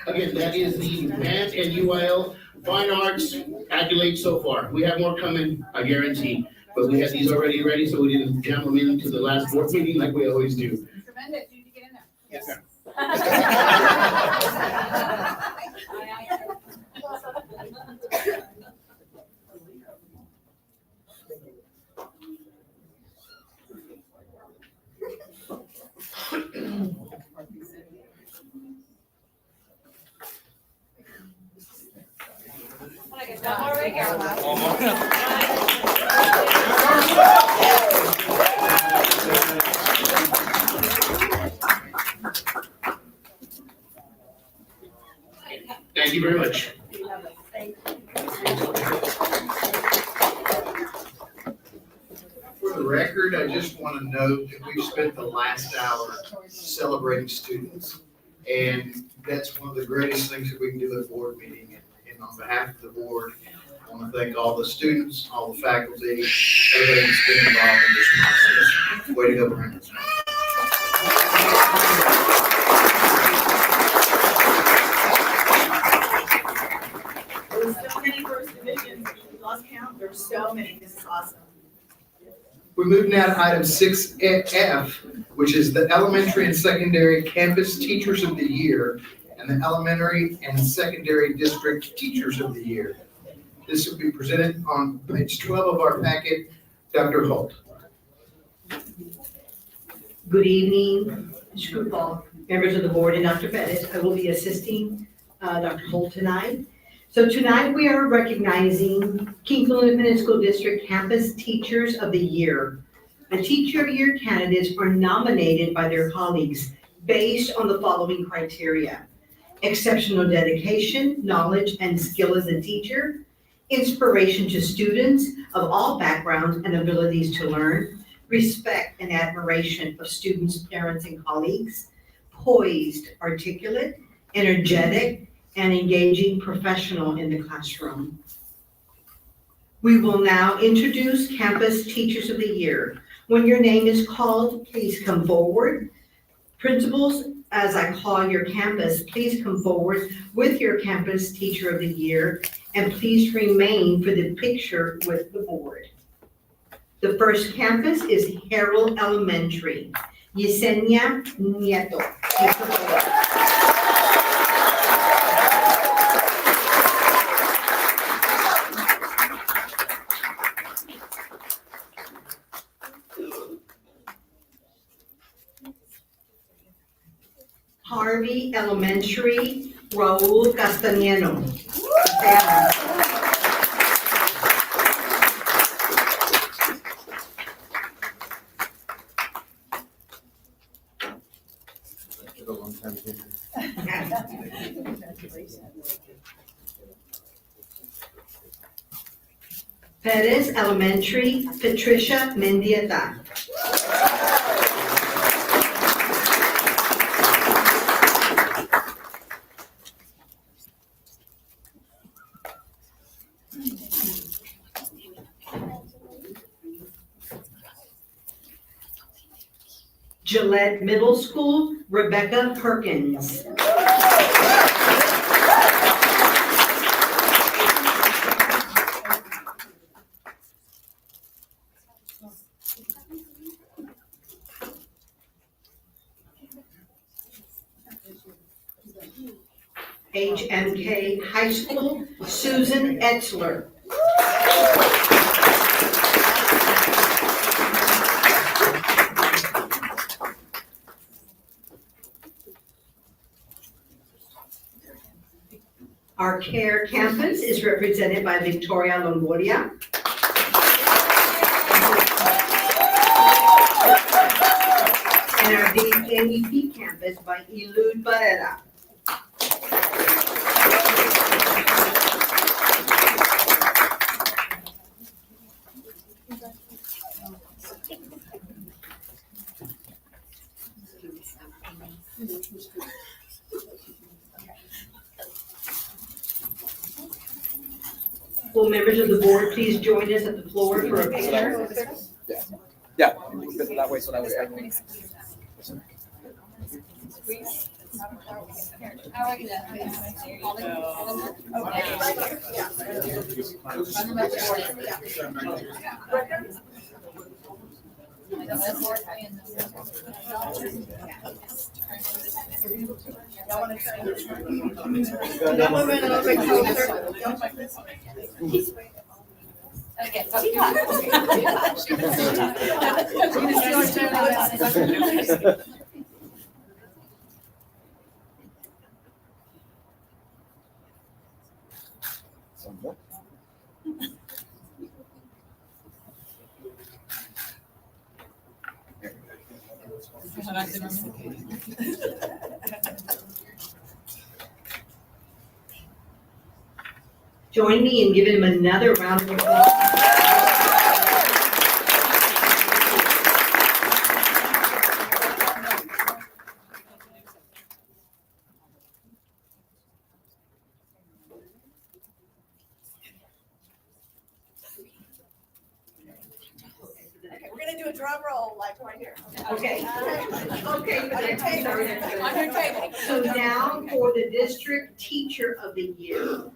Again, that is the band and UIL Fine Arts accolades so far. We have more coming, I guarantee. But we had these already ready, so we didn't jam them into the last board meeting like we always do. Tremendous, you need to get in there. Yes, ma'am. Thank you very much. For the record, I just want to note that we've spent the last hour celebrating students. And that's one of the greatest things that we can do at a board meeting. And on behalf of the board, I want to thank all the students, all the faculty, everybody that's been involved in this process. Way to go, Brandon. There's so many first divisions, we lost count, there's so many, this is awesome. We move now to item 6F, which is the Elementary and Secondary Campus Teachers of the Year and the Elementary and Secondary District Teachers of the Year. This will be presented on page 12 of our packet. Dr. Holt. Good evening, Mr. Kupal, members of the board, and Dr. Bettis. I will be assisting Dr. Holt tonight. So tonight we are recognizing Kingsville Independent School District Campus Teachers of the Year. The Teacher of the Year candidates are nominated by their colleagues based on the following criteria: exceptional dedication, knowledge, and skill as a teacher, inspiration to students of all backgrounds and abilities to learn, respect and admiration of students, parents, and colleagues, poised, articulate, energetic, and engaging professional in the classroom. We will now introduce Campus Teachers of the Year. When your name is called, please come forward. Principals, as I call your campus, please come forward with your Campus Teacher of the Year, and please remain for the picture with the board. The first campus is Harrell Elementary. Yesenia Nieto. Please come forward. Harvey Elementary, Raul Castañeno. Perez Elementary, Patricia Mendieta. Gillette Middle School, Rebecca Perkins. HMK High School, Susan Etzler. Our CARE campus is represented by Victoria Longoria. And our NEP campus by Elud Barrera. Will members of the board please join us at the floor for a picture? Yeah, that way, so that way. Okay. Join me in giving him another round of applause. We're gonna do a drum roll like right here. Okay. Okay. On your table. So now for the district teacher of the year.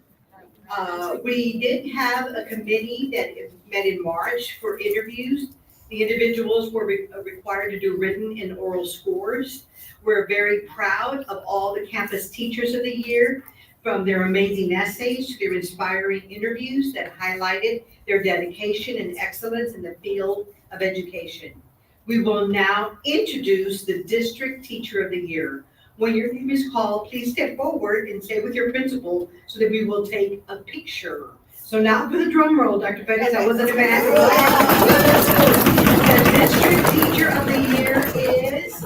We did have a committee that met in March for interviews. The individuals were required to do written and oral scores. We're very proud of all the campus teachers of the year, from their amazing essays to their inspiring interviews that highlighted their dedication and excellence in the field of education. We will now introduce the district teacher of the year. When your name is called, please step forward and stay with your principal so that we will take a picture. So now for the drum roll, Dr. Perez, I wasn't a bad. The district teacher of the year is,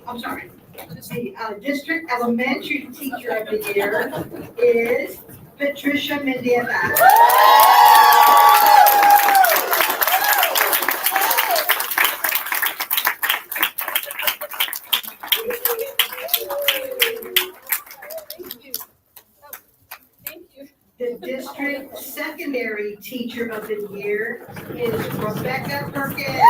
I'm sorry. The district elementary teacher of the year is Patricia Mendieta. The district secondary teacher of the year is Rebecca Perkins.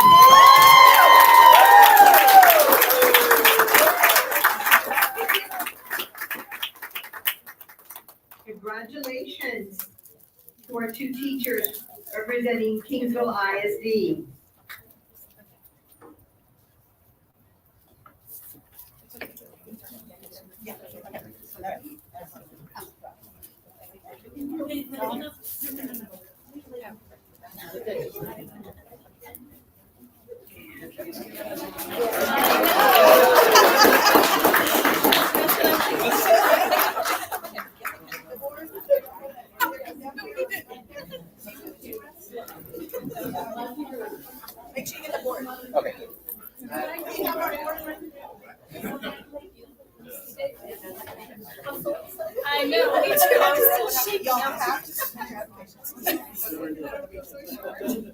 Congratulations to our two teachers representing Kingsville ISD. Make sure you get the board. Okay. I know, me too, I'm still shaking. Y'all have to submit your applications.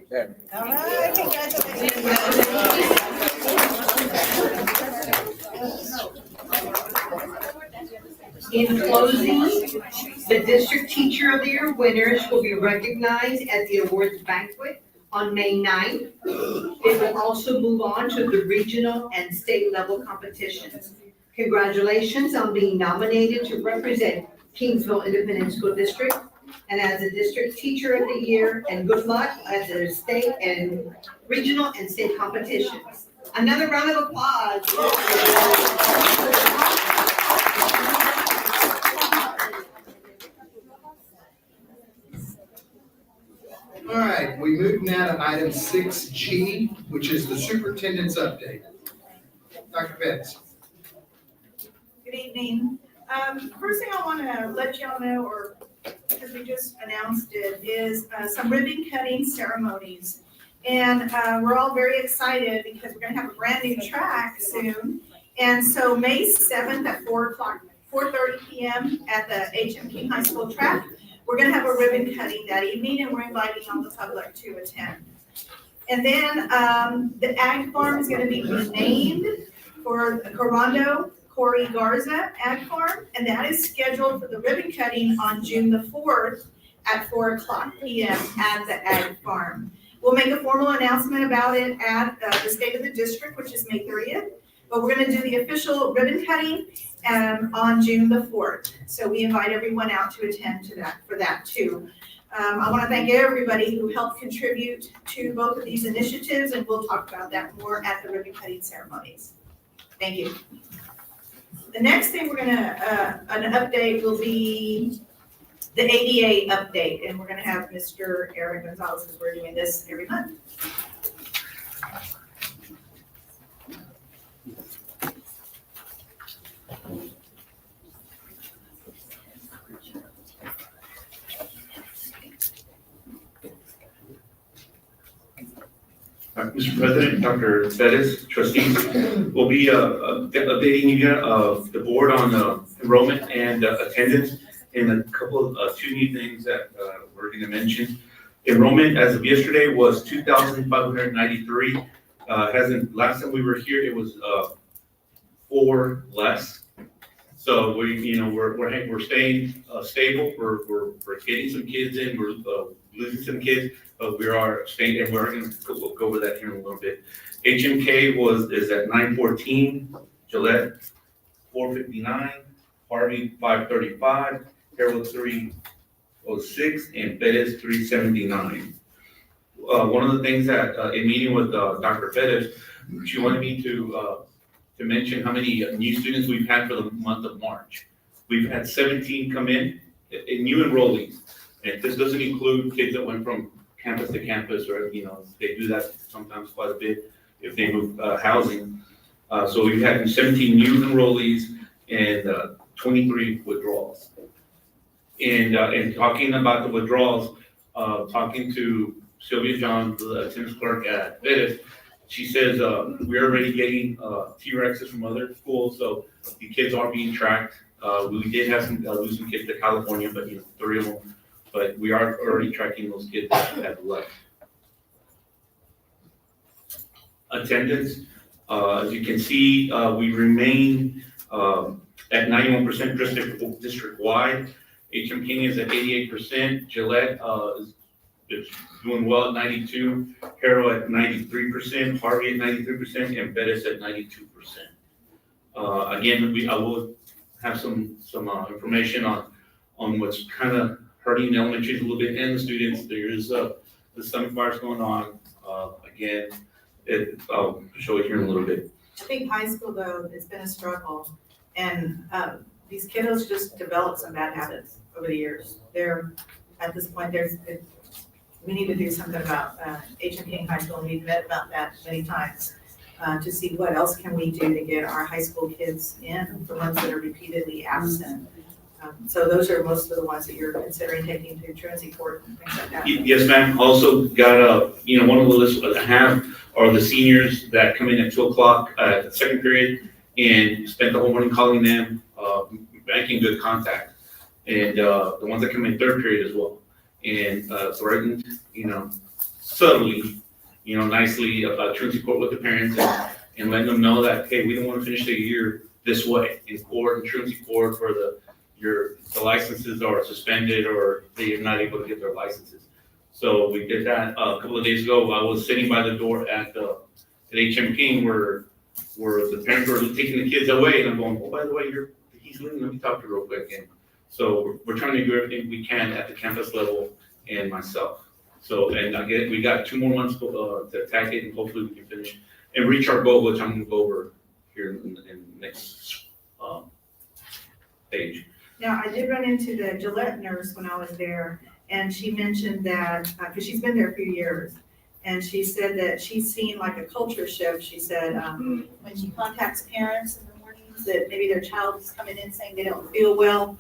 There. All right, congratulations. In closing, the District Teacher of the Year winners will be recognized at the awards banquet on May 9th. They will also move on to the regional and state level competitions. Congratulations on being nominated to represent Kingsville Independent School District and as a District Teacher of the Year, and good luck at the state and regional and state competitions. Another round of applause. All right, we move now to item 6G, which is the superintendent's update. Dr. Betts. Good evening. First thing I want to let y'all know, or because we just announced it, is some ribbon cutting ceremonies. And we're all very excited because we're going to have a brand new track soon. And so May 7th at 4:30 p.m. at the H.M. King High School track, we're going to have a ribbon cutting that evening, and we're inviting all the public to attend. And then the Ag Farm is going to be renamed for Corondo Corey Garza Ag Farm, and that is scheduled for the ribbon cutting on June the 4th at 4:00 p.m. at the Ag Farm. We'll make a formal announcement about it at the State of the District, which is May 30th, but we're going to do the official ribbon cutting on June the 4th. So we invite everyone out to attend to that, for that too. I want to thank everybody who helped contribute to both of these initiatives, and we'll talk about that more at the ribbon cutting ceremonies. Thank you. The next thing we're gonna, an update will be the ADA update, and we're gonna have Mr. Aaron Gonzalez, because we're doing this every month. Mr. President, Dr. Bettis, trustees, will be updating you of the board on enrollment and attendance, and a couple of two new things that we're going to mention. Enrollment as of yesterday was 2,593. Last time we were here, it was 4 less. So we're staying stable. We're getting some kids in. We're losing some kids, but we are staying, and we're going to go over that here in a little bit. HMK is at 914, Gillette 459, Harvey 535, Harold 306, and Bettis 379. One of the things that in meeting with Dr. Bettis, she wanted me to mention how many new students we've had for the month of March. We've had 17 come in new enrollees. And this doesn't include kids that went from campus to campus, or, they do that sometimes quite a bit if they move housing. So we've had 17 new enrollees and 23 withdrawals. And talking about the withdrawals, talking to Sylvia John, the attendance clerk at Bettis, she says we're already getting T-Rexes from other schools, so the kids are being tracked. We did have some lose some kids to California, but 3 of them. But we are already tracking those kids that have left. Attendance, as you can see, we remain at 91% district-wide. HM King is at 88%. Gillette is doing well at 92%. Harrow at 93%. Harvey at 93%, and Bettis at 92%. Again, I will have some information on what's kind of hurting the elementaries a little bit and the students. There is the stomach virus going on. Again, I'll show it here in a little bit. I think high school though, it's been a struggle and, these kiddos just develop some bad habits over the years. They're, at this point, we need to do something about, H.M. King High School, and we've met about that many times, to see what else can we do to get our high school kids in, the ones that are repeatedly absent. So those are most of the ones that you're considering taking to truancy court and things like that. Yes, ma'am. Also got one of the lists I have are the seniors that come in at 2:00 at the second period and spent the whole morning calling them, making good contact. And the ones that come in third period as well. And threatened, subtly, nicely about truancy court with the parents and letting them know that, hey, we don't want to finish the year this way in court and truancy court for the licenses are suspended or they are not able to get their licenses. So we did that a couple of days ago. I was sitting by the door at H.M. King where the parents were taking the kids away, and I'm going, oh, by the way, he's leaving. Let me talk to you real quick. And so we're trying to do everything we can at the campus level and myself. So, and again, we got 2 more months to attack it, and hopefully we can finish and reach our goal, which I'm going to go over here in the next page. Now, I did run into the Gillette nurse when I was there, and she mentioned that, because she's been there a few years, and she said that she's seen like a culture shift. She said when she contacts parents in the mornings that maybe their child is coming in saying they don't feel well.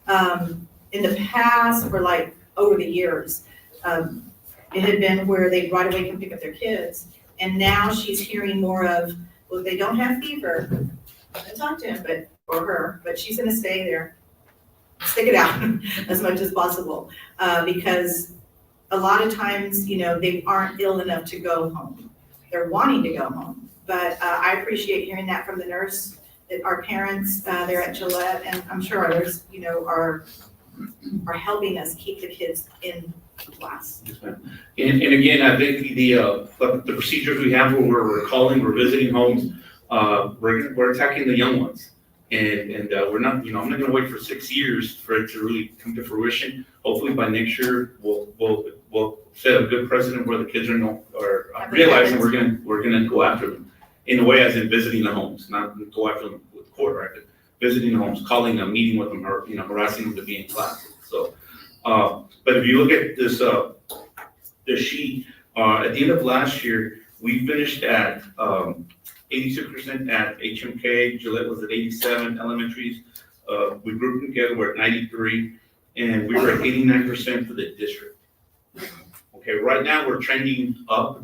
In the past, or like over the years, it had been where they right away can pick up their kids. And now she's hearing more of, well, they don't have fever. I'm gonna talk to him, or her, but she's gonna stay there. Stick it out as much as possible, because a lot of times, they aren't ill enough to go home. They're wanting to go home. But I appreciate hearing that from the nurse, that our parents there at Gillette, and I'm sure others, are helping us keep the kids in class. Yes, ma'am. And again, I think the procedures we have where we're calling, we're visiting homes, we're attacking the young ones. And we're not, I'm not gonna wait for 6 years for it to really come to fruition. Hopefully by next year, we'll set a good precedent where the kids are realizing we're gonna go after them. In a way, as in visiting the homes, not go after them with court, right? Visiting the homes, calling them, meeting with them, or harassing them to be in class. So, but if you look at this sheet, at the end of last year, we finished at 86% at HMK, Gillette was at 87, elementaries. We grouped them together, we're at 93, and we were at 89% for the district. Okay, right now we're trending up.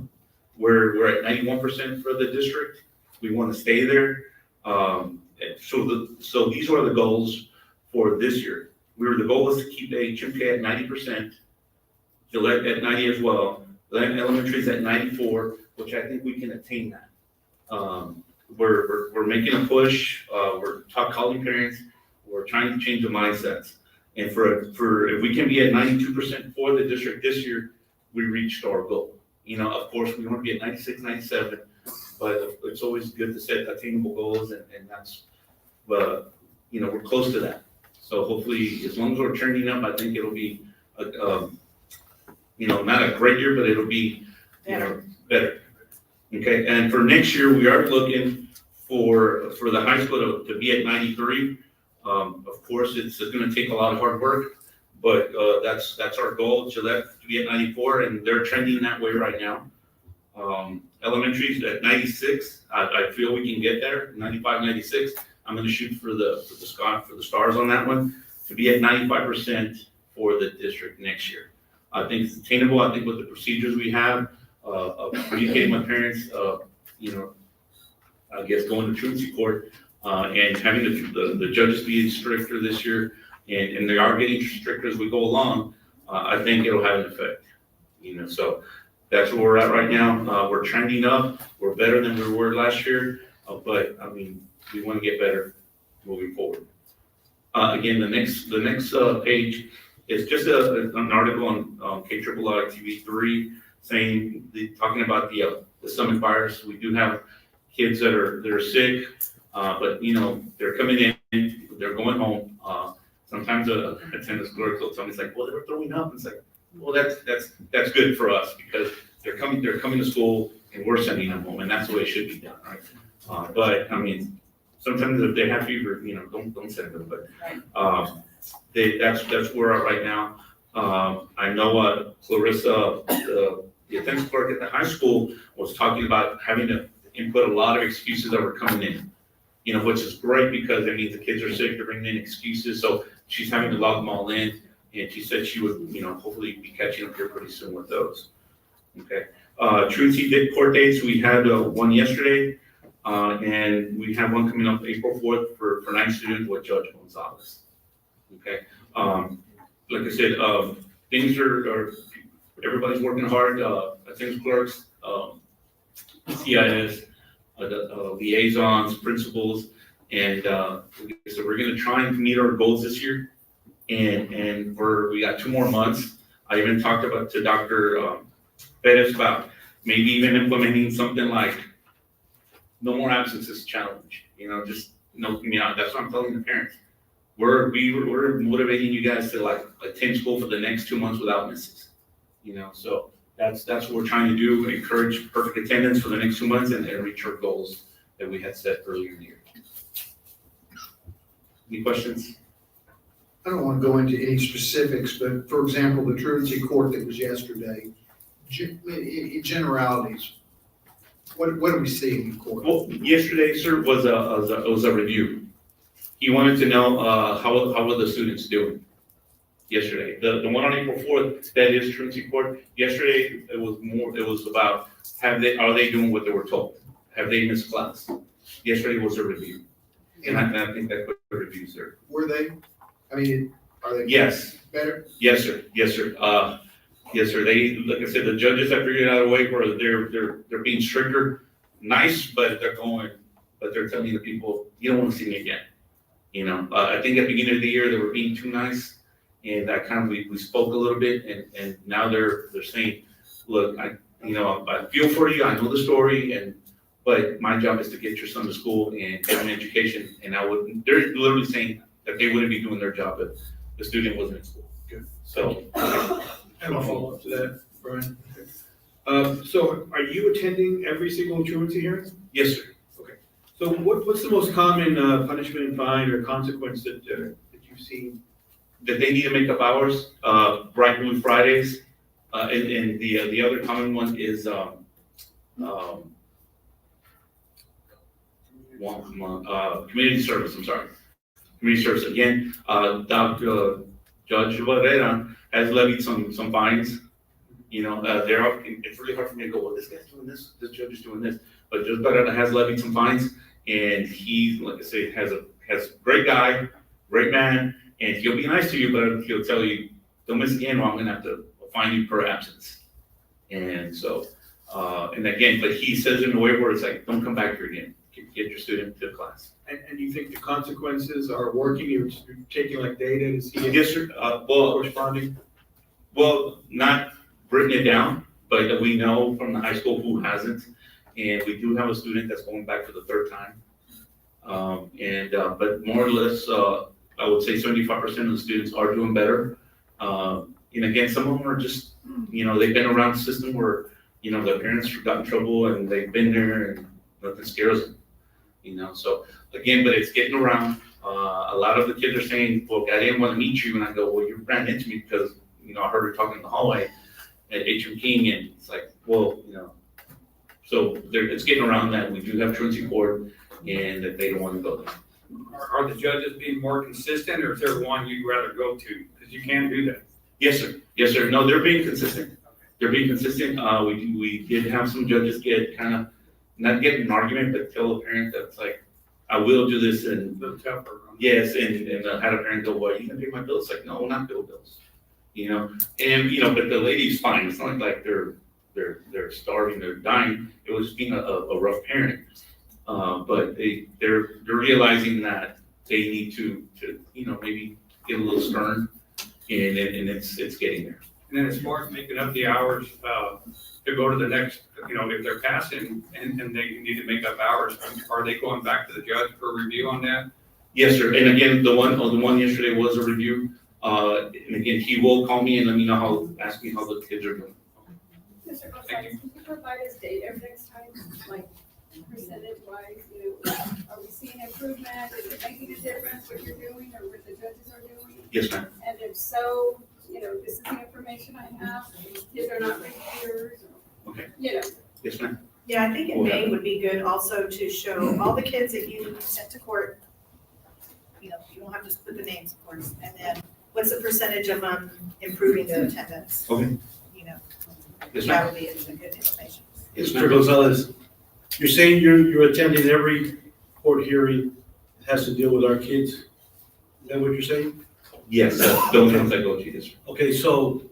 We're at 91% for the district. We want to stay there. So these are the goals for this year. The goal was to keep HMK at 90%, Gillette at 90 as well, elementaries at 94, which I think we can attain that. We're making a push. We're calling parents. We're trying to change the mindsets. And for if we can be at 92% for the district this year, we reached our goal. Of course, we want to be at 96, 97, but it's always good to set attainable goals, and that's, we're close to that. So hopefully, as long as we're turning up, I think it'll be, not a great year, but it'll be, better. Okay, and for next year, we are looking for the high school to be at 93. Of course, it's going to take a lot of hard work, but that's our goal. Gillette to be at 94, and they're trending that way right now. Elementary's at 96. I feel we can get there. 95, 96. I'm going to shoot for the stars on that one to be at 95% for the district next year. I think it's attainable. I think with the procedures we have, communicating with parents, I guess going to truancy court, and having the judges be stricter this year, and they are getting stricter as we go along, I think it'll have an effect. So that's where we're at right now. We're trending up. We're better than we were last year, but I mean, we want to get better moving forward. Again, the next page is just an article on KIII TV3 talking about the stomach virus. We do have kids that are sick, but they're coming in, they're going home. Sometimes sometimes a attendance clerk will tell me, it's like, well, they were throwing up. It's like, well, that's good for us because they're coming to school and we're sending them home, and that's the way it should be done, right? But I mean, sometimes if they have fever, don't send them, but, that's where we're at right now. I know, Clarissa, the attendance clerk at the high school was talking about having to input a lot of excuses that were coming in, which is great because that means the kids are sick, they're bringing in excuses, so she's having to log them all in, and she said she would, hopefully be catching up here pretty soon with those. Okay, truancy court dates, we had one yesterday, and we have one coming up April 4th for 9 students with Judge Gonzalez. Okay, like I said, things are everybody's working hard, attendance clerks, CIS, liaisons, principals, and so we're gonna try and meet our goals this year. And we got 2 more months. I even talked to Dr. Perez about maybe even implementing something like no more absences challenge. Just that's what I'm telling the parents. We're motivating you guys to like attend school for the next 2 months without misses. So that's what we're trying to do, encourage perfect attendance for the next 2 months and reach our goals that we had set earlier in the year. Any questions? I don't want to go into any specifics, but for example, the truancy court that was yesterday, in generalities, what do we see in the court? Well, yesterday, sir, was a review. He wanted to know how were the students doing yesterday. The one on April 4th, that is truancy court. Yesterday, it was about are they doing what they were told? Have they missed class? Yesterday was a review. And I think that was a review, sir. Were they? I mean, are they? Yes. Better? Yes, sir. Yes, sir. Yes, sir. They, like I said, the judges have figured out a way where they're being stricter, nice, but they're telling the people, you don't want to see me again. I think at the beginning of the year, they were being too nice, and that kind of, we spoke a little bit, and now they're saying, look, I feel for you, I know the story, but my job is to get your son to school and get an education, and they're literally saying that they wouldn't be doing their job if the student wasn't in school. Good. So. I have a follow-up to that, Brian. So are you attending every single truancy hearing? Yes, sir. So what's the most common punishment and fine or consequence that you've seen? That they need to make up hours, Bright Blue Fridays, and the other common one is community service. I'm sorry, community service again. Dr. Judge Barrera has levied some fines. It's really hard for me to go, well, this guy's doing this judge is doing this, but Judge Barrera has levied some fines, and he, like I say, has a great guy, great man, and he'll be nice to you, but he'll tell you, don't miss again, or I'm gonna have to fine you per absence. And so, and again, but he says in a way where it's like, don't come back here again, get your student to class. And you think the consequences are working? You're taking like data to see Yes, sir. corresponding? Well, not written it down, but we know from the high school who hasn't. And we do have a student that's going back for the 3rd time. But more or less, I would say 75% of the students are doing better. And again, some of them are just, they've been around the system where, their parents got in trouble and they've been there and nothing scares them. So again, but it's getting around. A lot of the kids are saying, well, I didn't want to meet you. And I go, well, you ran into me because, I heard her talking in the hallway at H.M. King, and it's like, well, so it's getting around that. We do have truancy court, and that they don't want to go there. Are the judges being more consistent, or is there one you'd rather go to? Because you can do that. Yes, sir. Yes, sir. No, they're being consistent. They're being consistent. We did have some judges get kind of, not get in an argument, but tell a parent that it's like, I will do this, and A little tougher. yes, and had a parent go, well, you can pay my bills. Like, no, not bill bills. And but the lady's fine. It's not like they're starving, they're dying. It was just being a rough parent. But they're realizing that they need to maybe get a little stern, and it's getting there. And then as far as making up the hours to go to the next, if they're passing and they need to make up hours, are they going back to the judge for review on that? Yes, sir. And again, the one yesterday was a review. And again, he will call me and let me know ask me how the kids are doing. Mr. Gonzalez, can you provide us data next time, like percentage wise, are we seeing improvement? Is it making a difference what you're doing or what the judges are doing? Yes, ma'am. And if so, this is the information I have, kids are not repeaters, Okay. Yes, ma'am. Yeah, I think in May would be good also to show all the kids that you sent to court. You don't have to just put the names, of course, and then what's the percentage of them improving their attendance? Okay. Yes, That ma'am. would be a good information. Yes, Mr. ma'am. Gonzalez, you're saying you're attending every court hearing that has to deal with our kids? Is that what you're saying? Yes, those ones I go to, yes, sir. Okay, so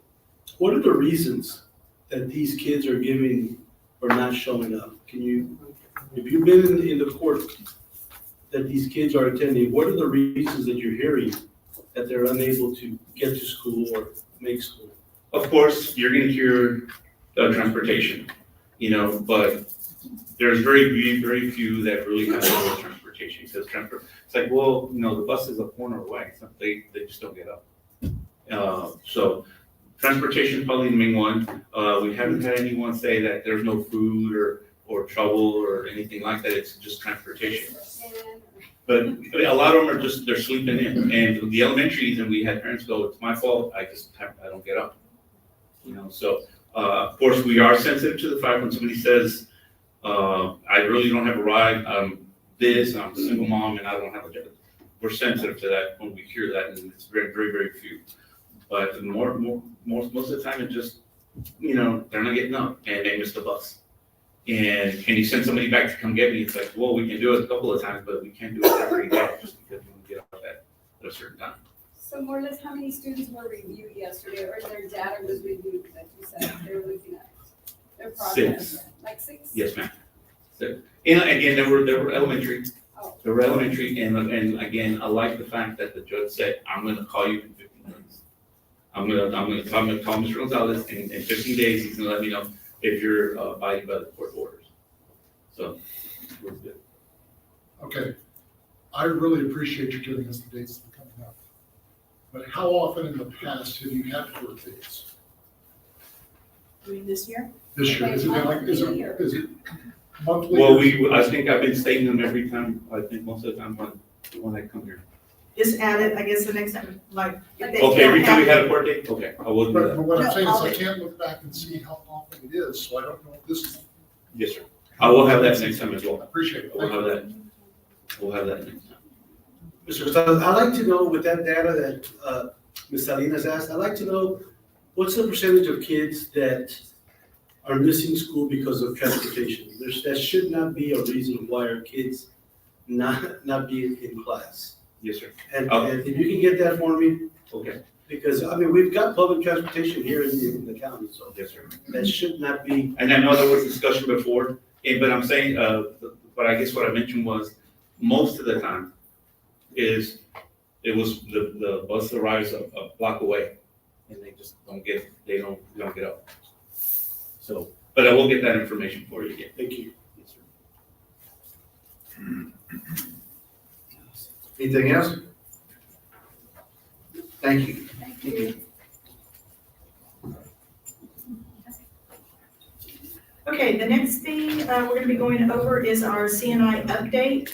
what are the reasons that these kids are giving or not showing up? If you've been in the court that these kids are attending, what are the reasons that you're hearing that they're unable to get to school or make school? Of course, you're gonna hear transportation, but there's very few that really have no transportation. It says it's like, well, the bus is a corner away, so they just don't get up. So transportation is probably the main one. We haven't had anyone say that there's no food or trouble or anything like that. It's just transportation. But a lot of them they're sleeping in. And the elementaries, and we had parents go, it's my fault, I don't get up. So of course we are sensitive to the fact when somebody says, I really don't have a ride, I'm a single mom and I don't have a job. We're sensitive to that when we hear that, and it's very few. But most of the time it just, they're not getting up and they miss the bus. And can you send somebody back to come get me? It's like, well, we can do it a couple of times, but we can't do it every day just because we don't get up at a certain time. So more or less, how many students were reviewed yesterday, or their data was reviewed, that you said they were looking at? Their progress? 6. Like 6? Yes, ma'am. So, and again, they were elementary. Oh. They were elementary, and again, I like the fact that the judge said, I'm gonna call you in 15 days. I'm gonna call Mr. Gonzalez, and in 15 days, he's gonna let me know if you're abiding by the court orders. So, we're good. Okay, I really appreciate you giving us the dates that are coming up. But how often in the past have you had court dates? During this year? This year, is it monthly? Well, I think I've been stating them every time, I think most of the time when I come here. Just add it, I guess, the next time, like. if they Okay, every can't time we have had a court date, okay, I will do But that. what I'm No, saying is I'll- I can't look back and see how often it is, so I don't know if this is, Yes, sir. I will have that next time as I well. appreciate it. We'll have that. We'll have that next time. Mr. Gonzalez, I'd like to know with that data that Ms. Salinas asked, I'd like to know what's the percentage of kids that are missing school because of transportation? That should not be a reason why our kids not be in class. Yes, sir. And if you can get that for me, Okay. because, we've got public transportation here in the county, so Yes, sir. that should not be. And I know there was discussion before, but I'm saying, but I guess what I mentioned was, most of the time it was the bus arrives a block away and they just don't get up. So, but I will get that information for you again. Thank you. Yes, sir. Anything else? Thank you. Thank you. Okay, the next thing we're gonna be going over is our CNI update.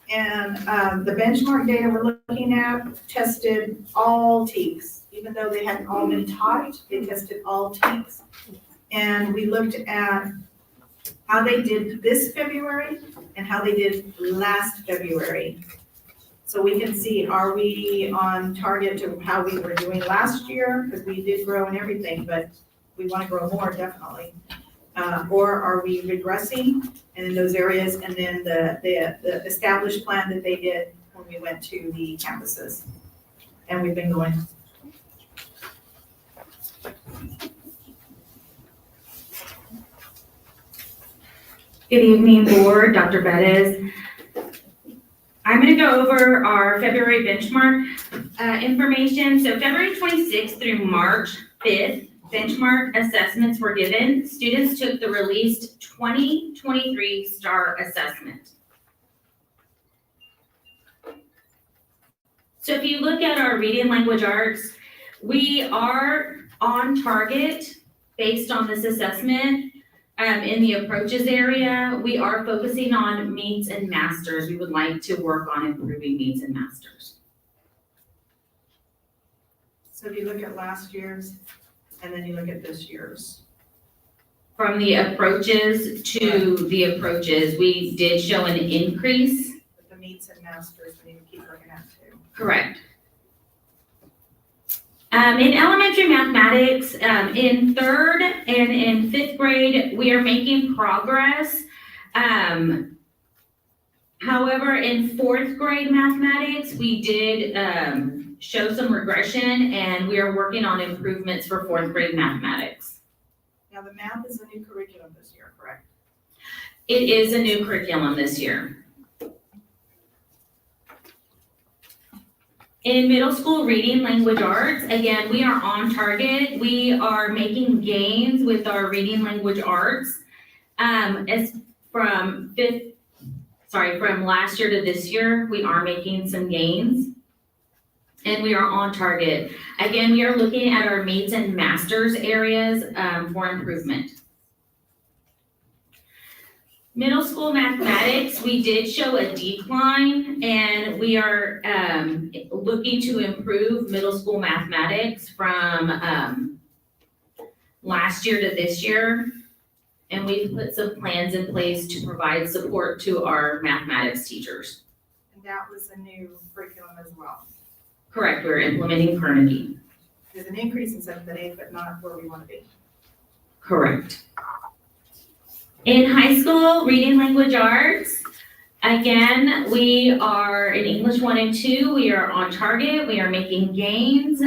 And the benchmark data we're looking at tested all TEKS, even though they hadn't all been taught, they tested all TEKS. And we looked at how they did this February and how they did last February. So we can see, are we on target to how we were doing last year? Because we did grow and everything, but we want to grow more, definitely. Or are we regressing in those areas? And then the established plan that they did when we went to the campuses. And we've been going. Good evening, board, Dr. Bettis. I'm going to go over our February benchmark information. So February 26th through March 5th, benchmark assessments were given. Students took the released 2023 STAR assessment. So if you look at our reading language arts, we are on target based on this assessment. In the approaches area, we are focusing on meets and masters. We would like to work on improving meets and masters. So if you look at last year's and then you look at this year's. From the approaches to the approaches, we did show an increase. With the meets and masters, we need to keep looking at too. Correct. In elementary mathematics, in 3rd and in 5th grade, we are making progress. However, in 4th grade mathematics, we did show some regression, and we are working on improvements for 4th grade mathematics. Now, the math is a new curriculum this year, correct? It is a new curriculum this year. In middle school reading language arts, again, we are on target. We are making gains with our reading language arts. As from last year to this year, we are making some gains. And we are on target. Again, we are looking at our meets and masters areas for improvement. Middle school mathematics, we did show a decline, and we are looking to improve middle school mathematics from last year to this year. And we've put some plans in place to provide support to our mathematics teachers. And that was a new curriculum as well. Correct, we're implementing Carnegie. There's an increase in 7th and 8th, but not where we want to be. Correct. In high school, reading language arts, again, we are in English 1 and 2, we are on target, we are making gains.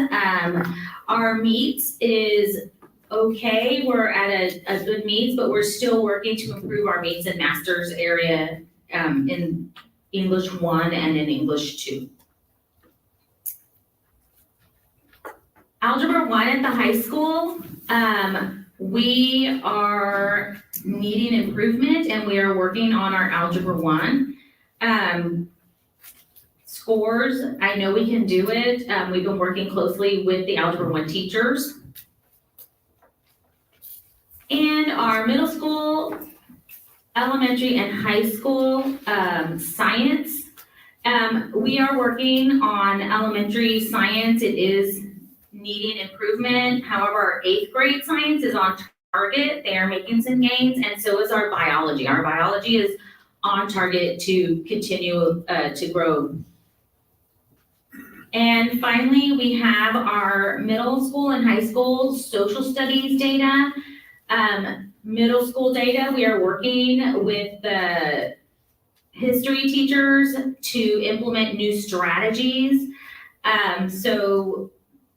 Our meets is okay, we're at a good meets, but we're still working to improve our meets and masters area in English 1 and in English 2. Algebra 1 at the high school, we are needing improvement, and we are working on our Algebra 1. Scores, I know we can do it. We've been working closely with the Algebra 1 teachers. And our middle school, elementary, and high school science, we are working on elementary science. It is needing improvement. However, our 8th grade science is on target. They are making some gains, and so is our biology. Our biology is on target to continue to grow. And finally, we have our middle school and high school social studies data. Middle school data, we are working with the history teachers to implement new strategies. So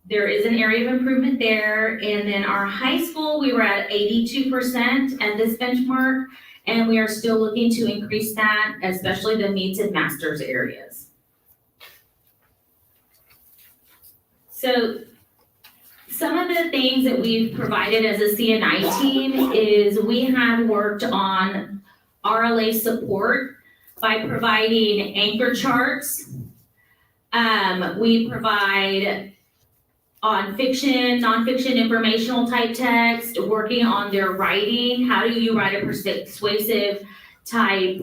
there is an area of improvement there. And then our high school, we were at 82% at this benchmark, and we are still looking to increase that, especially the meets and masters areas. So some of the things that we've provided as a CNI team is we have worked on RLA support by providing anchor charts. We provide on fiction, nonfiction, informational type text, working on their writing. How do you write a persuasive type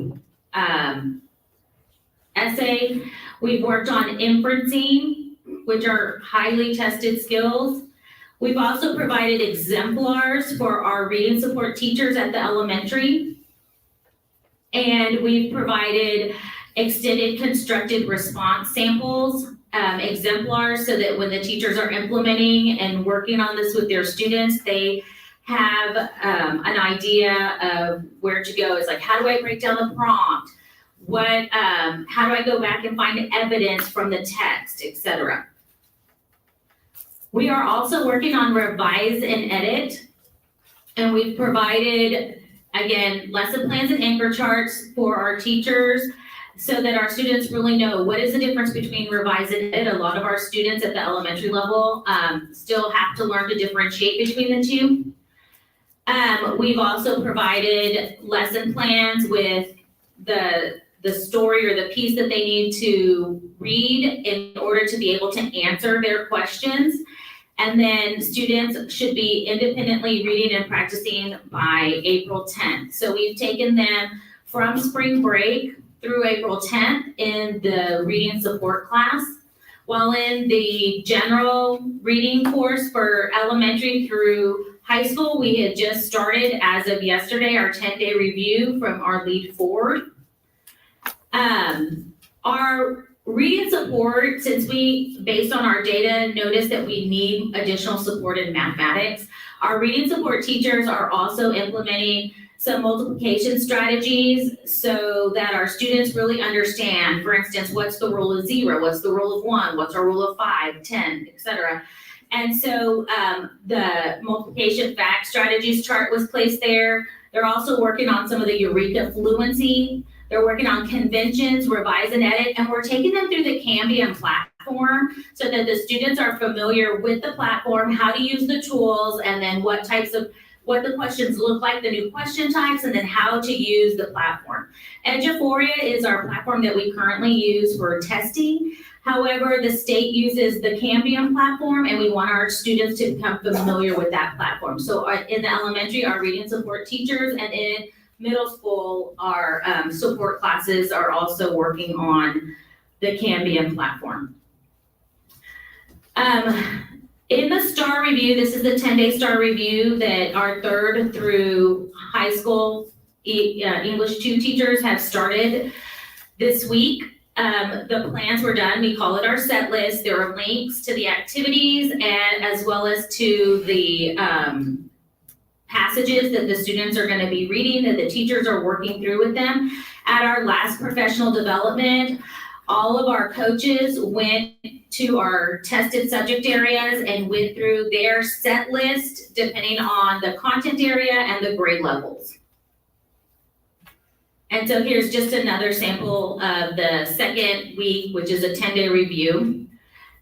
essay? We've worked on inferencing, which are highly tested skills. We've also provided exemplars for our reading support teachers at the elementary. And we've provided extended constructed response samples, exemplars, so that when the teachers are implementing and working on this with their students, they have an idea of where to go. It's like, how do I break down the prompt? How do I go back and find evidence from the text, etc. We are also working on revise and edit, and we've provided, again, lesson plans and anchor charts for our teachers so that our students really know what is the difference between revise and edit. A lot of our students at the elementary level still have to learn to differentiate between the two. We've also provided lesson plans with the the story or the piece that they need to read in order to be able to answer their questions. And then students should be independently reading and practicing by April 10th. So we've taken them from spring break through April 10th in the reading support class. While in the general reading course for elementary through high school, we had just started as of yesterday our 10-day review from our lead forward. Our reading support, since we, based on our data, noticed that we need additional support in mathematics, our reading support teachers are also implementing some multiplication strategies so that our students really understand, for instance, what's the rule of 0, what's the rule of 1, what's our rule of 5, 10, etc. And so the multiplication fact strategies chart was placed there. They're also working on some of the Eureka fluency. They're working on conventions, revise and edit, and we're taking them through the Cambium platform so that the students are familiar with the platform, how to use the tools, and then what the questions look like, the new question types, and then how to use the platform. Eduphoria is our platform that we currently use for testing. However, the state uses the Cambium platform, and we want our students to become familiar with that platform. So in the elementary, our reading support teachers, and in middle school, our support classes are also working on the Cambium platform. In the STAR review, this is the 10-day STAR review that our 3rd through high school English 2 teachers have started this week. The plans were done. We call it our set list. There are links to the activities and as well as to the passages that the students are going to be reading that the teachers are working through with them. At our last professional development, all of our coaches went to our tested subject areas and went through their set list depending on the content area and the grade levels. And so here's just another sample of the second week, which is a 10-day review.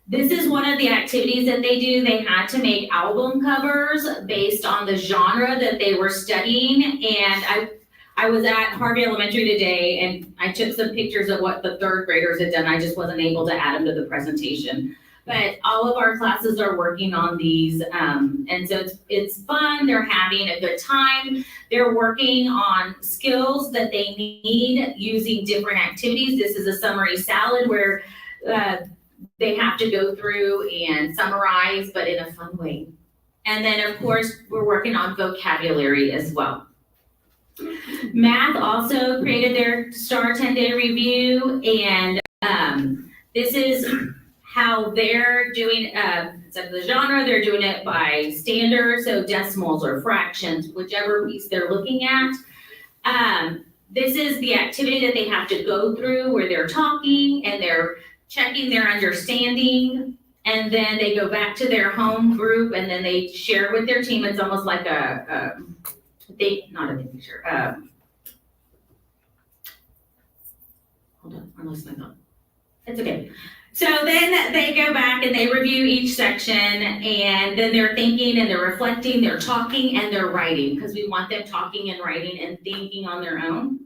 This is one of the activities that they do. They had to make album covers based on the genre that they were studying. And I was at Harvey Elementary today and I took some pictures of what the 3rd graders had done. I just wasn't able to add them to the presentation. But all of our classes are working on these. And so it's fun. They're having a good time. They're working on skills that they need using different activities. This is a summary salad where they have to go through and summarize, but in a fun way. And then, of course, we're working on vocabulary as well. Math also created their STAR 10-day review, and this is how they're doing, instead of the genre, they're doing it by standard, so decimals or fractions, whichever piece they're looking at. This is the activity that they have to go through where they're talking and they're checking their understanding, and then they go back to their home group and then they share with their team. It's almost like not a picture. Hold on, I lost my thought. It's okay. So then they go back and they review each section, and then they're thinking and they're reflecting, they're talking and they're writing, because we want them talking and writing and thinking on their own.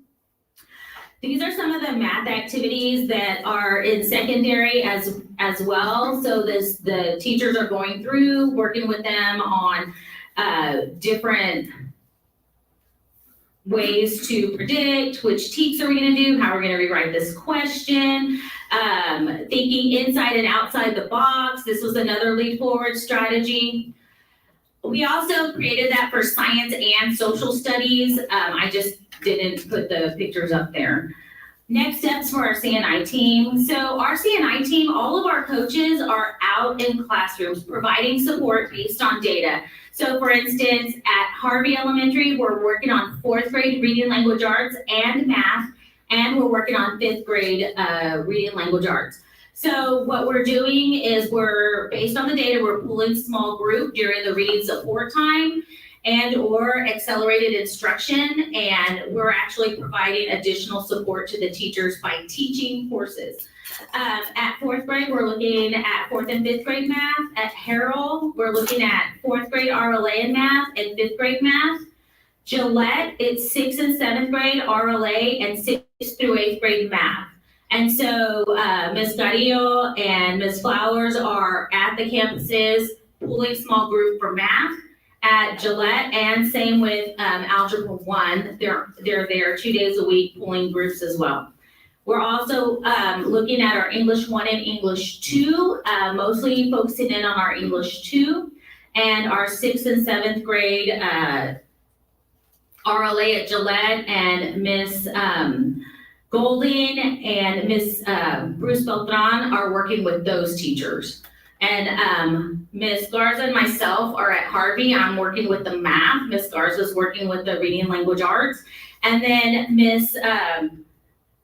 These are some of the math activities that are in secondary as well. So the teachers are going through, working with them on different ways to predict which teaks are we going to do, how we're going to rewrite this question, thinking inside and outside the box. This was another lead forward strategy. We also created that for science and social studies. I just didn't put the pictures up there. Next steps for our CNI team. So our CNI team, all of our coaches are out in classrooms providing support based on data. So for instance, at Harvey Elementary, we're working on 4th grade reading language arts and math, and we're working on 5th grade reading language arts. So what we're doing is based on the data, we're pulling small group during the reading support time and or accelerated instruction, and we're actually providing additional support to the teachers by teaching courses. At 4th grade, we're looking at 4th and 5th grade math. At Harrell, we're looking at 4th grade RLA in math and 5th grade math. Gillette, it's 6th and 7th grade RLA and 6th through 8th grade math. And so Ms. Garillo and Ms. Flowers are at the campuses pulling small group for math at Gillette, and same with Algebra 1. They're there 2 days a week pulling groups as well. We're also looking at our English 1 and English 2, mostly focusing in on our English 2 and our 6th and 7th grade RLA at Gillette, and Miss Golding and Miss Bruce Beltran are working with those teachers. And Miss Garza and myself are at Harvey. I'm working with the math. Miss Garza's working with the reading and language arts. And then Miss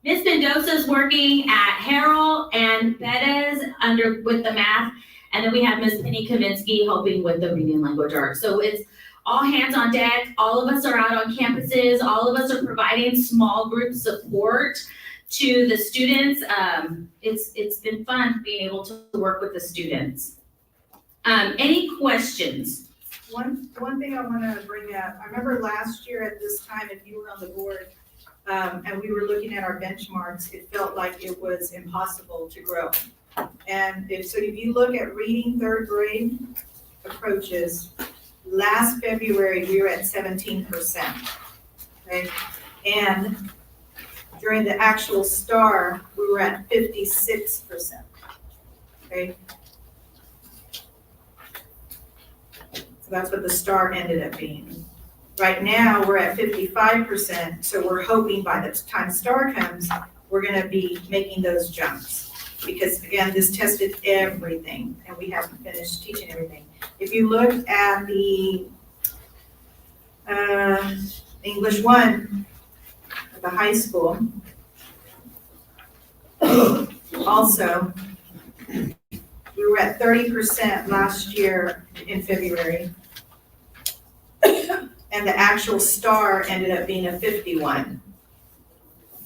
Mendoza's working at Harrell and Bettis with the math. And then we have Miss Penny Kaminsky helping with the reading and language arts. So it's all hands on deck. All of us are out on campuses. All of us are providing small group support to the students. It's been fun being able to work with the students. Any questions? One thing I want to bring up, I remember last year at this time, if you were on the board, and we were looking at our benchmarks, it felt like it was impossible to grow. And if you look at reading 3rd grade approaches, last February, we were at 17%, okay? And during the actual STAR, we were at 56%, okay? So that's what the STAR ended up being. Right now, we're at 55%, so we're hoping by the time STAR comes, we're gonna be making those jumps. Because again, this tested everything, and we haven't finished teaching everything. If you look at the English 1 at the high school, also, we were at 30% last year in February. And the actual STAR ended up being a 51.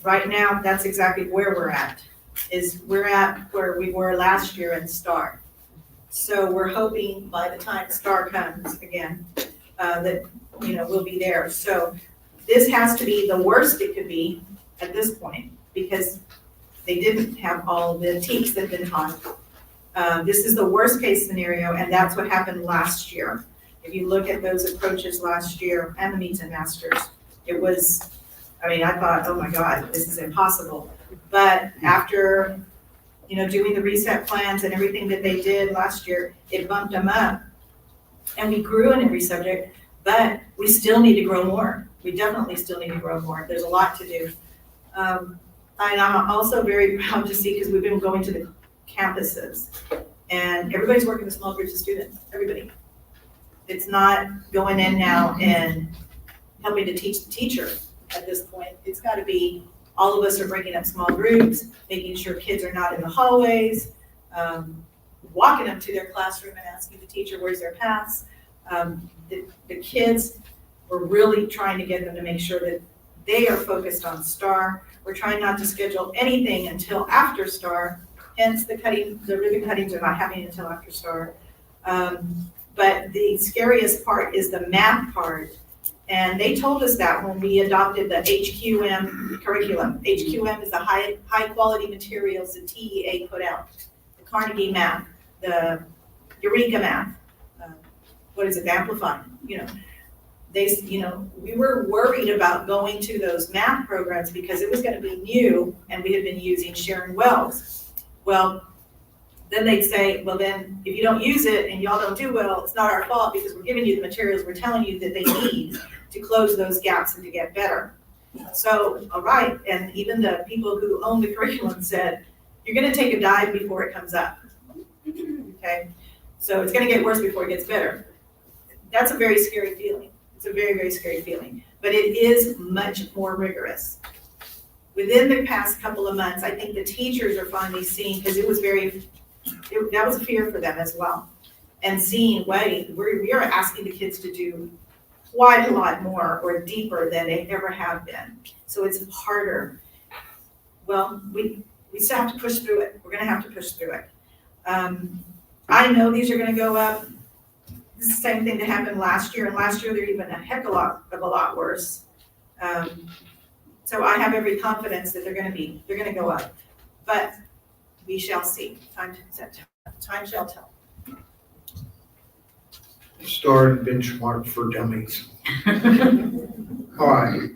Right now, that's exactly where we're at. We're at where we were last year in STAR. So we're hoping by the time STAR comes again, that, we'll be there. So this has to be the worst it could be at this point, because they didn't have all the teams that have been taught. This is the worst case scenario, and that's what happened last year. If you look at those approaches last year and the Meets and Masters, it was, I thought, oh my God, this is impossible. But after, doing the reset plans and everything that they did last year, it bumped them up. And we grew in every subject, but we still need to grow more. We definitely still need to grow more. There's a lot to do. And I'm also very proud to see, because we've been going to the campuses, and everybody's working with small groups of students, everybody. It's not going in now and helping to teach the teacher at this point. It's got to be, all of us are breaking up small groups, making sure kids are not in the hallways, walking up to their classroom and asking the teacher, where's their paths? The kids, we're really trying to get them to make sure that they are focused on STAR. We're trying not to schedule anything until after STAR, hence the ribbon cuttings are not happening until after STAR. But the scariest part is the math part. And they told us that when we adopted the HQM curriculum. HQM is the high quality materials the TEA put out. The Carnegie math, the Eureka math, the Amplify, we were worried about going to those math programs because it was going to be new, and we had been using Sharon Wells. Well, then they'd say, well, then if you don't use it and y'all don't do well, it's not our fault, because we're giving you the materials we're telling you that they need to close those gaps and to get better. So, all right, and even the people who own the curriculum said, you're going to take a dive before it comes up. Okay, so it's going to get worse before it gets better. That's a very scary feeling. It's a very, very scary feeling, but it is much more rigorous. Within the past couple of months, I think the teachers are finally seeing, because that was a fear for them as well. And seeing, wait, we are asking the kids to do quite a lot more or deeper than they ever have been. So it's harder. Well, we still have to push through it. We're gonna have to push through it. I know these are gonna go up. This is the same thing that happened last year, and last year they're even a heck of a lot worse. So I have every confidence that they're gonna go up. But we shall see. Time shall tell. Star and benchmark for dummies. All right.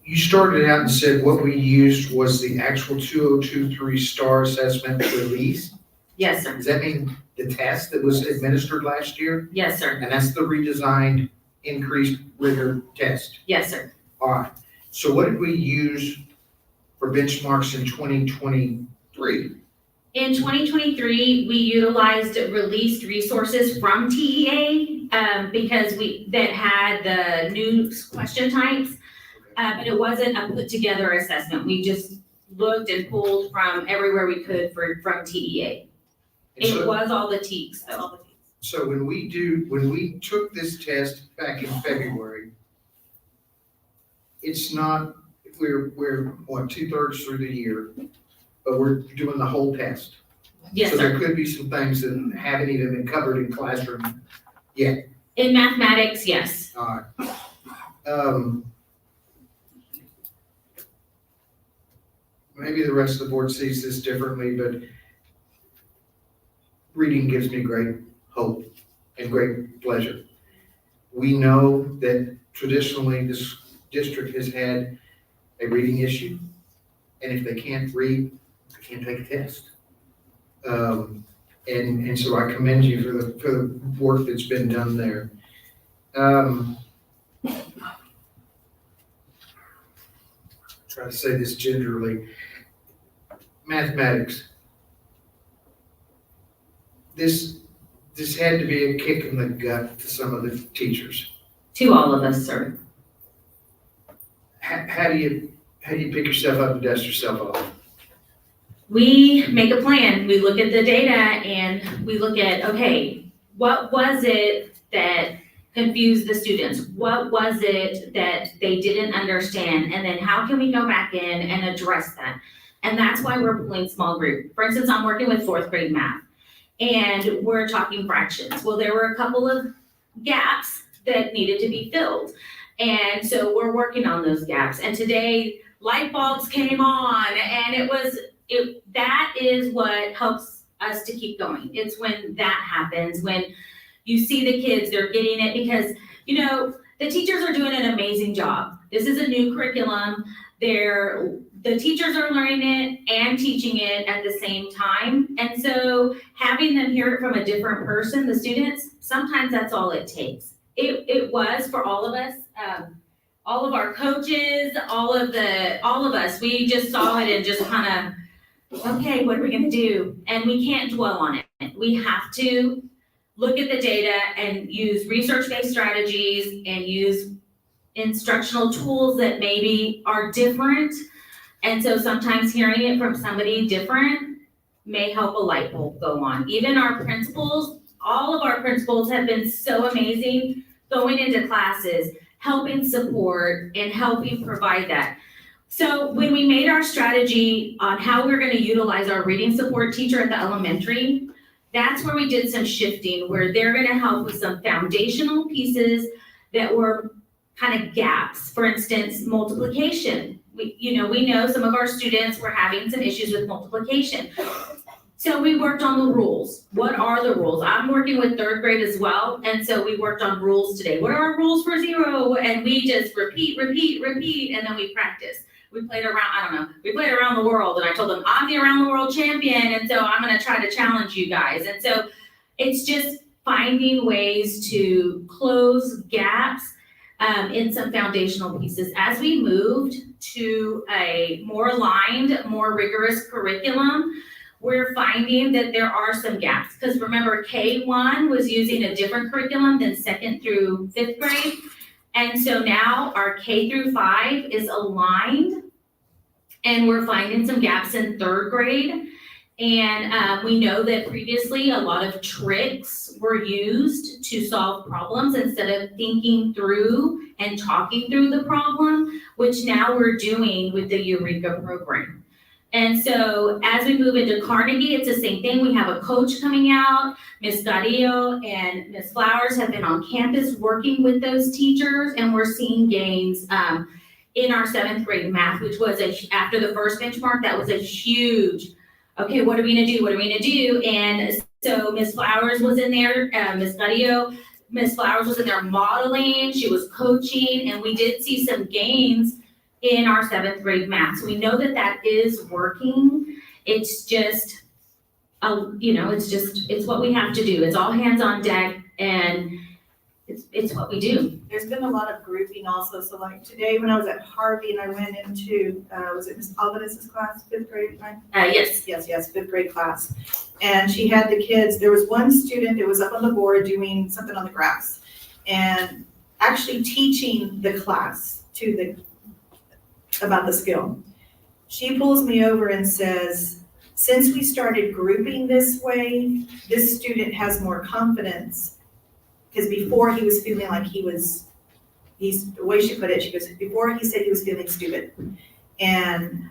You started out and said what we used was the actual 2023 STAR assessment release. Yes, sir. Does that mean the test that was administered last year? Yes, sir. And that's the redesigned, increased rigor test? Yes, sir. All right. So what did we use for benchmarks in 2023? In 2023, we utilized released resources from TEA because that had the new question types, but it wasn't a put together assessment. We just looked and pulled from everywhere we could from TEA. And so- It was all the TEKS though. So when we took this test back in February, it's not, we're what, 2/3 through the year, but we're doing the whole test. Yes, So sir. there could be some things that haven't even been covered in classroom. In mathematics, yes. All right. Maybe the rest of the board sees this differently, but reading gives me great hope and great pleasure. We know that traditionally this district has had a reading issue, and if they can't read, they can't take a test. And so I commend you for the work that's been done there. Try to say this gingerly. Mathematics. This had to be a kick in the gut to some of the teachers. To all of us, sir. How do you pick yourself up and dust yourself off? We make a plan. We look at the data and we look at, okay, what was it that confused the students? What was it that they didn't understand? And then how can we go back in and address that? And that's why we're pulling small group. For instance, I'm working with 4th grade math and we're talking fractions. Well, there were a couple of gaps that needed to be filled. And so we're working on those gaps. And today light bulbs came on and that is what helps us to keep going. It's when that happens, when you see the kids, they're getting it because, the teachers are doing an amazing job. This is a new curriculum. The teachers are learning it and teaching it at the same time. And so having them hear it from a different person, the students, sometimes that's all it takes. It was for all of us, all of our coaches, all of us, we just saw it and just kind of, okay, what are we gonna do? And we can't dwell on it. We have to look at the data and use research-based strategies and use instructional tools that maybe are different. And so sometimes hearing it from somebody different may help a light bulb go on. Even our principals, all of our principals have been so amazing going into classes, helping support and helping provide that. So when we made our strategy on how we're gonna utilize our reading support teacher at the elementary, that's where we did some shifting, where they're gonna help with some foundational pieces that were kind of gaps. For instance, multiplication. We know some of our students were having some issues with multiplication. So we worked on the rules. What are the rules? I'm working with 3rd grade as well, and so we worked on rules today. What are our rules for 0? And we just repeat, and then we practice. We played around the world, and I told them, I'm the around the world champion, and so I'm gonna try to challenge you guys. And so it's just finding ways to close gaps in some foundational pieces. As we moved to a more aligned, more rigorous curriculum, we're finding that there are some gaps. Because remember, K1 was using a different curriculum than 2nd through 5th grade. And so now our K through 5 is aligned, and we're finding some gaps in 3rd grade. And we know that previously a lot of tricks were used to solve problems instead of thinking through and talking through the problem, which now we're doing with the Eureka program. And so as we move into Carnegie, it's the same thing. We have a coach coming out. Ms. Garillo and Ms. Flowers have been on campus working with those teachers, and we're seeing gains in our 7th grade math, which was after the first benchmark, that was a huge, okay, what are we gonna do? What are we gonna do? And so Ms. Flowers was in there, Ms. Gaudio, Ms. Flowers was in there modeling, she was coaching, and we did see some gains in our 7th grade math. So we know that that is working. It's just, it's what we have to do. It's all hands on deck, and it's what we do. There's been a lot of grouping also, so like today when I was at Harvey and I went into, was it Ms. Albanez's class, 5th grade, right? Yes. Yes, 5th grade class. And she had the kids, there was one student that was up on the board doing something on the grass and actually teaching the class about the skill. She pulls me over and says, since we started grouping this way, this student has more confidence. Because before he was feeling like the way she put it, she goes, before he said he was feeling stupid. And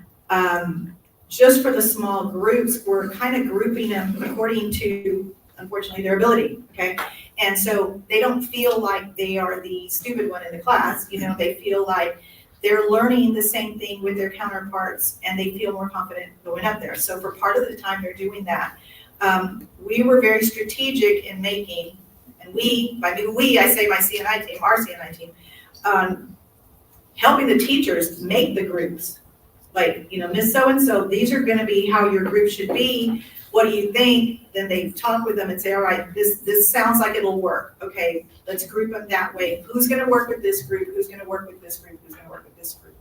just for the small groups, we're kind of grouping them according to, unfortunately, their ability, okay? And so they don't feel like they are the stupid one in the class, they feel like they're learning the same thing with their counterparts and they feel more confident going up there. So for part of the time they're doing that, we were very strategic in making, and I say my CNI team, our CNI team, helping the teachers make the groups. Like, Miss So-and-so, these are gonna be how your group should be. What do you think? Then they talk with them and say, all right, this sounds like it'll work. Okay, let's group them that way. Who's gonna work with this group? Who's gonna work with this group? Who's gonna work with this group?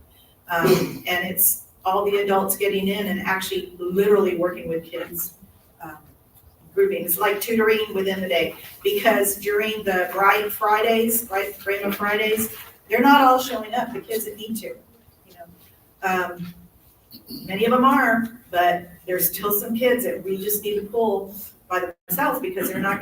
And it's all the adults getting in and actually literally working with kids. Grouping, it's like tutoring within the day. Because during the Bright Fridays, Rainbow Fridays, they're not all showing up, the kids that need to. Many of them are, but there's still some kids that we just need to pull by themselves because they're not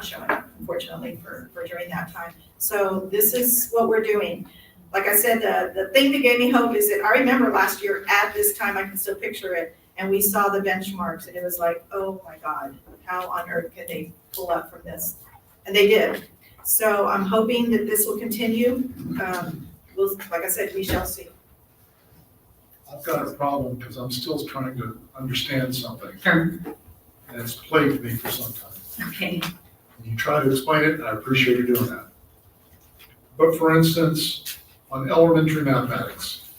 showing up, unfortunately, for during that time. So this is what we're doing. Like I said, the thing that gave me hope is that I remember last year at this time, I can still picture it, and we saw the benchmarks, and it was like, oh my God, how on earth can they pull up from this? And they did. So I'm hoping that this will continue. Like I said, we shall see. I've got a problem because I'm still trying to understand something. Sure. And it's plagued me for some time. Okay. And you try to explain it, and I appreciate you doing that. But for instance, on elementary mathematics,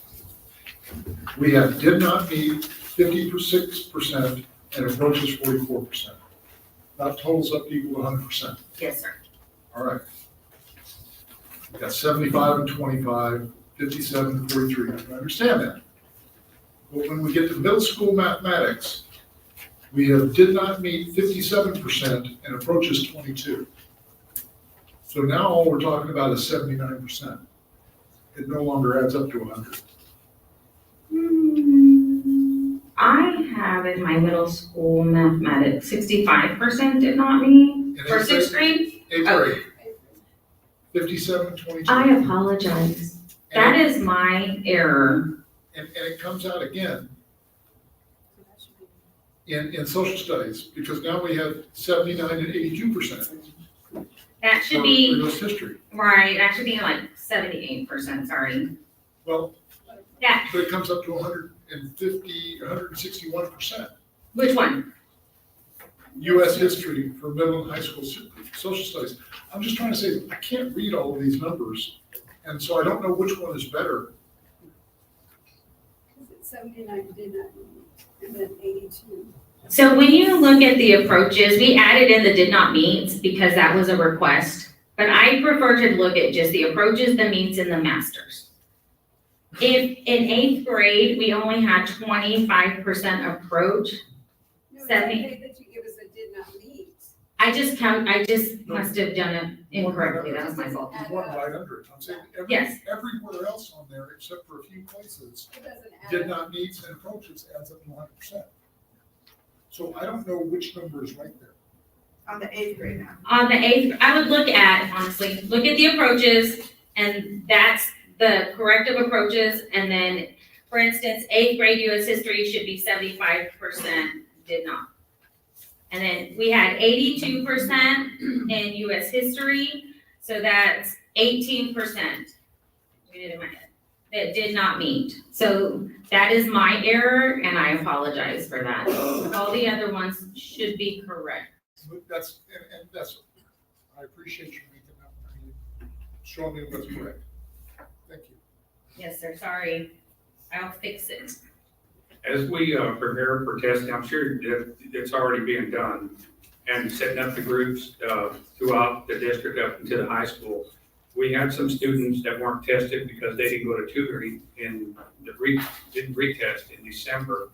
we did not meet 56% and approaches 44%. That totals up to equal 100%. Yes, sir. All right. We got 75 and 25, 57 and 43. I understand that. But when we get to middle school mathematics, we did not meet 57% and approaches 22. So now all we're talking about is 79%. It no longer adds up to 100. I have in my middle school mathematics, 65% did not meet for 6th grade. 8th grade. 57 and 22. I apologize. That is my error. And it comes out again in social studies, because now we have 79 and 82%. That should be, English history. right, that should be like 78%, sorry. Well, Yeah, but it comes up to 150, 161%. which one? US history for middle and high school social studies. I'm just trying to say, I can't read all of these numbers, and so I don't know which one is better. 79 did not meet, and then 82. So when you look at the approaches, we added in the did not meet because that was a request. But I prefer to look at just the approaches, the meets, and the masters. If in 8th grade, we only had 25% approach, No, 70. that you give us a did not meet. I just must have done it incorrectly, that was my fault. There's one right under it. I'm saying Yes. everywhere else on there, except for a few places, It doesn't add did up. not meet and approaches adds up to 100%. So I don't know which number is right there. On the 8th grade now. On the 8th, I would look at the approaches, and that's the corrective approaches, and then, for instance, 8th grade US history should be 75%, did not. And then we had 82% in US history, so that's 18%. We did it in my head. that did not meet. So that is my error, and I apologize for that. All the other ones should be correct. But that's, and that's, I appreciate you making that, showing me what's correct. Thank you. Yes, sir, sorry. I'll fix it. As we prepare for testing, I'm sure that it's already being done, and setting up the groups throughout the district up into the high school. We had some students that weren't tested because they didn't go to tutoring and didn't retest in December.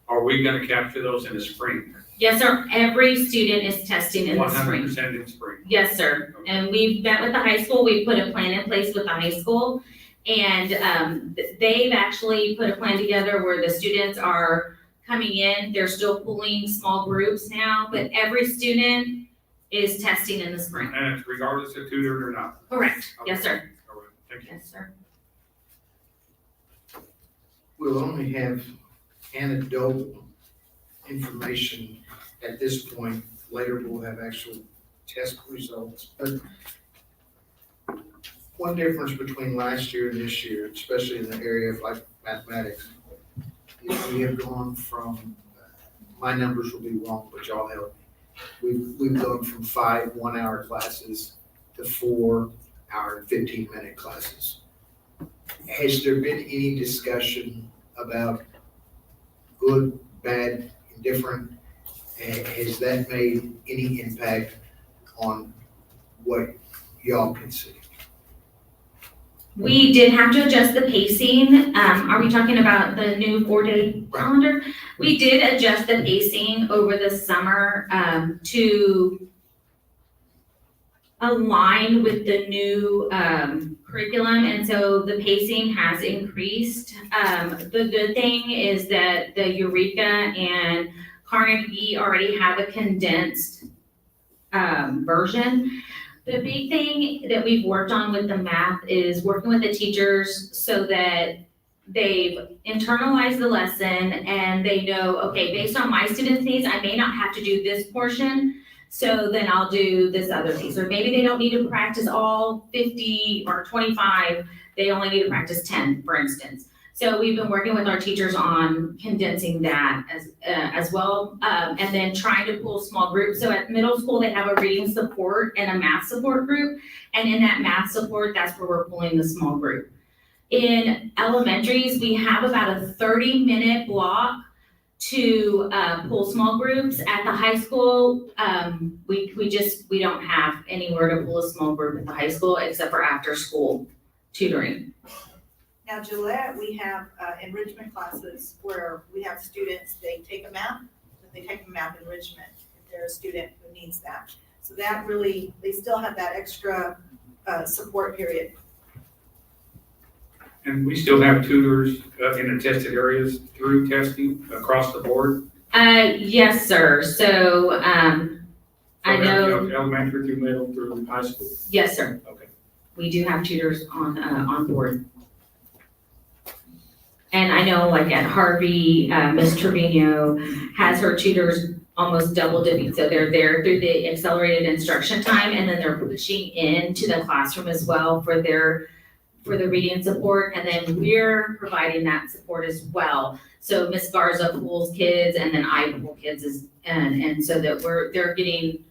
Are we gonna capture those in the spring? Yes, sir, every student is testing in the spring. 100% in spring? Yes, sir. And we've met with the high school, we put a plan in place with the high school. And they've actually put a plan together where the students are coming in, they're still pulling small groups now, but every student is testing in the spring. And it's regardless of tutored or not? Correct, yes, sir. All right, thank you. Yes, sir. We'll only have anecdotal information at this point. Later, we'll have actual test results. But one difference between last year and this year, especially in the area of like mathematics, is we have gone from, my numbers will be wrong, but y'all help me. We've gone from 5 1-hour classes to 4-hour and 15-minute classes. Has there been any discussion about good, bad, indifferent? Has that made any impact on what y'all consider? We did have to adjust the pacing. Are we talking about the new 4-day calendar? We did adjust the pacing over the summer to align with the new curriculum, and so the pacing has increased. The good thing is that the Eureka and Carnegie already have a condensed version. The big thing that we've worked on with the math is working with the teachers so that they've internalized the lesson and they know, okay, based on my students' needs, I may not have to do this portion, so then I'll do this other piece. Or maybe they don't need to practice all 50 or 25, they only need to practice 10, for instance. So we've been working with our teachers on condensing that as well, and then trying to pull small groups. So at middle school, they have a reading support and a math support group. And in that math support, that's where we're pulling the small group. In elementaries, we have about a 30-minute block to pull small groups. At the high school, we don't have anywhere to pull a small group at the high school except for after school tutoring. Now Gillette, we have enrichment classes where we have students, they take a math, then they take a math enrichment if they're a student who needs that. So that really, they still have that extra support period. And we still have tutors in the tested areas through testing across the board? Yes, sir. So I know. Elementary through middle through high school? Yes, sir. Okay. We do have tutors on board. And I know like at Harvey, Ms. Trevino has her tutors almost double dipping. So they're there through the accelerated instruction time, and then they're pushing into the classroom as well for the reading support. And then we're providing that support as well. So Ms. Garza pulls kids and then I pull kids and so that they're getting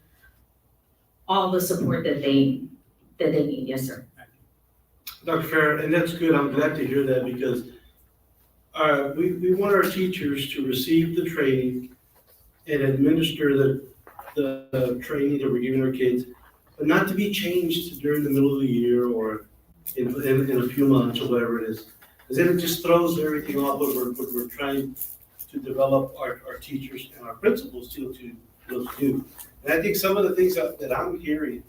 all the support that they need. Yes, sir. Dr. Farrer, and that's good. I'm glad to hear that because we want our teachers to receive the training and administer the training that we're giving our kids, but not to be changed during the middle of the year or in a few months or whatever it is. Because then it just throws everything off what we're trying to develop our teachers and our principals still to do. And I think some of the things that I'm hearing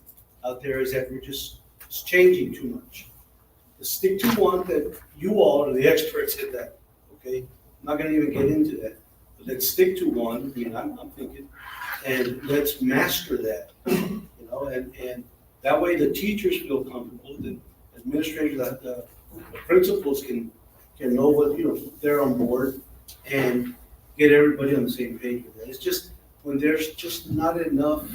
out there is that it's changing too much. Stick to one that you all are the experts in that. Okay, I'm not gonna even get into that, but let's stick to one, I'm thinking, and let's master that, and that way the teachers feel comfortable, the administrators, the principals can know what, they're on board and get everybody on the same page with that. It's just, when there's just not enough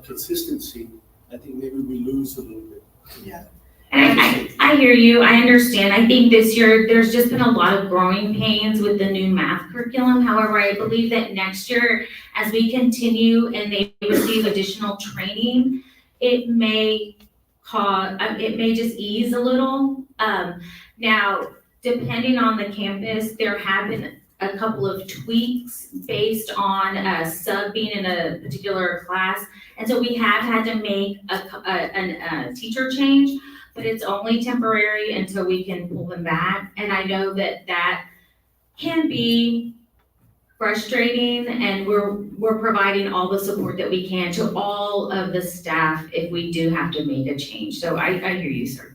consistency, I think maybe we lose a little bit. Yeah. And I hear you, I understand. I think this year, there's just been a lot of growing pains with the new math curriculum. However, I believe that next year, as we continue and they receive additional training, it may just ease a little. Now, depending on the campus, there have been a couple of tweaks based on a sub being in a particular class. And so we have had to make a teacher change, but it's only temporary until we can pull them back. And I know that can be frustrating, and we're providing all the support that we can to all of the staff if we do have to make a change. So I hear you, sir.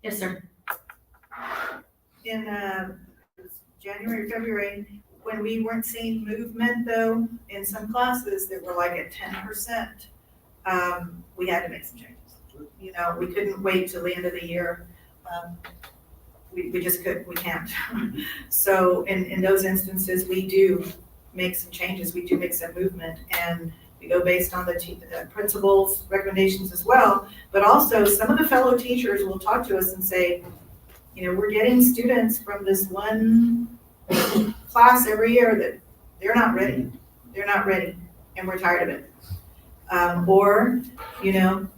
Yes, sir. In January, February, when we weren't seeing movement though, in some classes that were like at 10%, we had to make some changes. You know, we couldn't wait till the end of the year. We just we can't. So in those instances, we do make some changes, we do make some movement, and we go based on the principal's recommendations as well. But also, some of the fellow teachers will talk to us and say, you know, we're getting students from this one class every year that they're not ready. They're not ready, and we're tired of it. Or, you know,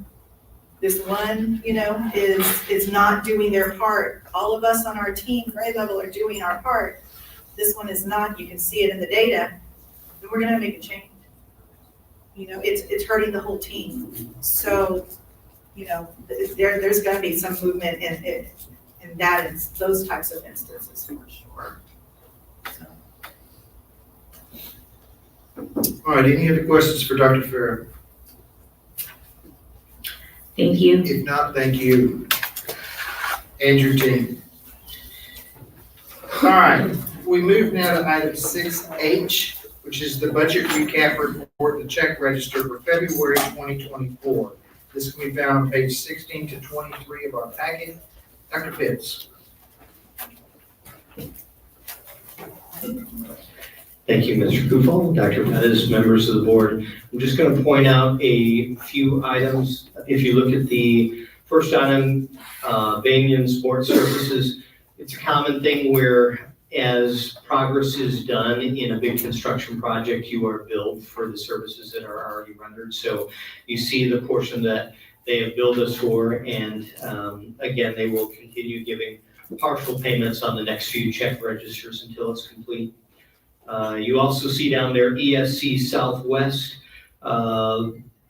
this one, you know, is not doing their part. All of us on our team, grade level, are doing our part. This one is not. You can see it in the data. Then we're gonna make a change. You know, it's hurting the whole team. So, you know, there's gonna be some movement in that and those types of instances for sure. All right, any other questions for Dr. Farah? Thank you. If not, thank you. And your team. All right, we move now to item 6H, which is the budget recap report and check register for February 2024. This can be found on page 16 to 23 of our packet. Dr. Pitts. Thank you, Mr. Kufal, Dr. Pettis, members of the board. I'm just going to point out a few items. If you look at the first item, Banyan Sports Services, it's a common thing where as progress is done in a big construction project, you are billed for the services that are already rendered. So you see the portion that they have billed us for, and again, they will continue giving partial payments on the next few check registers until it's complete. You also see down there ESC Southwest,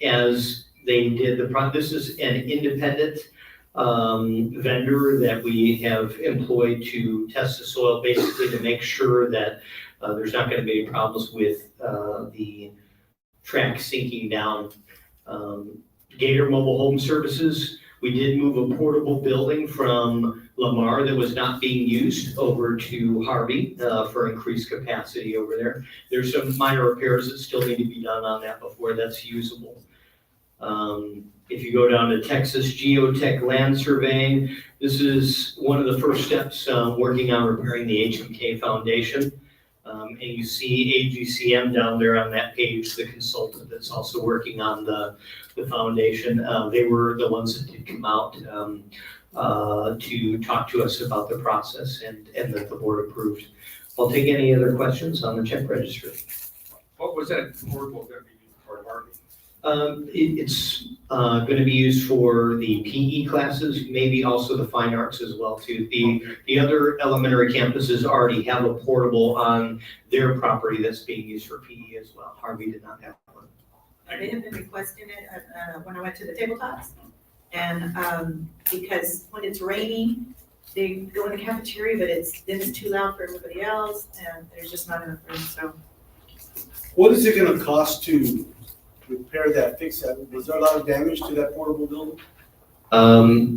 as they did this is an independent vendor that we have employed to test the soil, basically to make sure that there's not going to be any problems with the track sinking down. Gator Mobile Home Services, we did move a portable building from Lamar that was not being used over to Harvey for increased capacity over there. There's some minor repairs that still need to be done on that before that's usable. If you go down to Texas Geotech Land Surveying, this is one of the first steps working on repairing the HMK Foundation. And you see AGCM down there on that page, the consultant that's also working on the foundation. They were the ones that did come out to talk to us about the process and that the board approved. I'll take any other questions on the check register. What was that portable going to be used for, Harvey? It's going to be used for the PE classes, maybe also the fine arts as well too. The other elementary campuses already have a portable on their property that's being used for PE as well. Harvey did not have one. They have been requesting it when I went to the tabletops. And because when it's raining, they go in the cafeteria, but it's too loud for everybody else, and there's just not enough room. So, what is it going to cost to repair that, fix that? Was there a lot of damage to that portable building?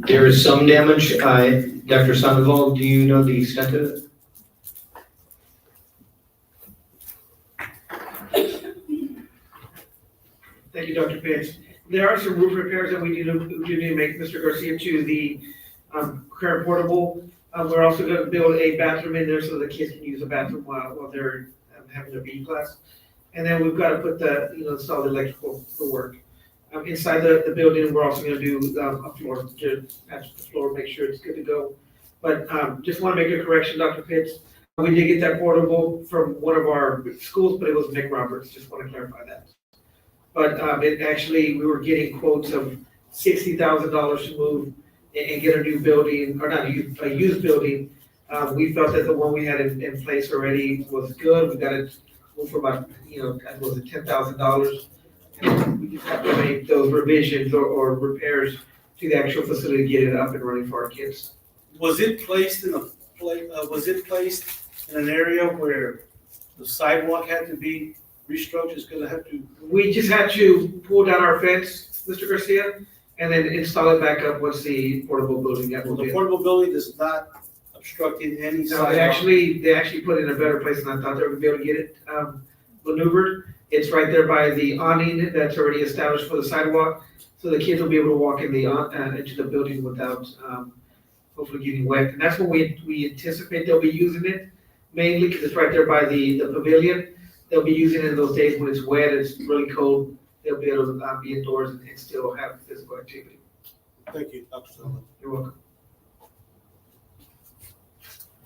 There is some damage. Dr. Sandoval, do you know the extent of it? Thank you, Dr. Pitts. There are some roof repairs that we need to make, Mr. Garcia, to the current portable. We're also going to build a bathroom in there so the kids can use the bathroom while they're having their PE class. And then we've got to put install the electrical for work. inside the building. We're also gonna do, a floor, to patch the floor, make sure it's good to go. But, just wanna make a correction, Dr. Pitts. We did get that portable from one of our schools, but it was Nick Roberts, just wanna clarify that. But, it actually, we were getting quotes of $60,000 to move and get a new building, or not a used building. We felt that the one we had in place already was good. We got it moved for about, was it $10,000? And we just have to make those revisions or repairs to the actual facility to get it up and running for our kids. Was it placed in an area where the sidewalk had to be restructured? It's gonna have to. We just had to pull down our fence, Mr. Garcia, and then install it back up once the portable building got moved The in. portable building is not obstructing any No, sidewalk. they actually put it in a better place than I thought they would be able to get it, maneuvered. It's right there by the awning that's already established for the sidewalk, so the kids will be able to walk in into the building without, hopefully getting wet. And that's when we anticipate they'll be using it, mainly because it's right there by the pavilion. They'll be using it in those days when it's wet, it's really cold, they'll be able to, be indoors and still have physical activity. Thank you, Dr. Sullivan. You're welcome.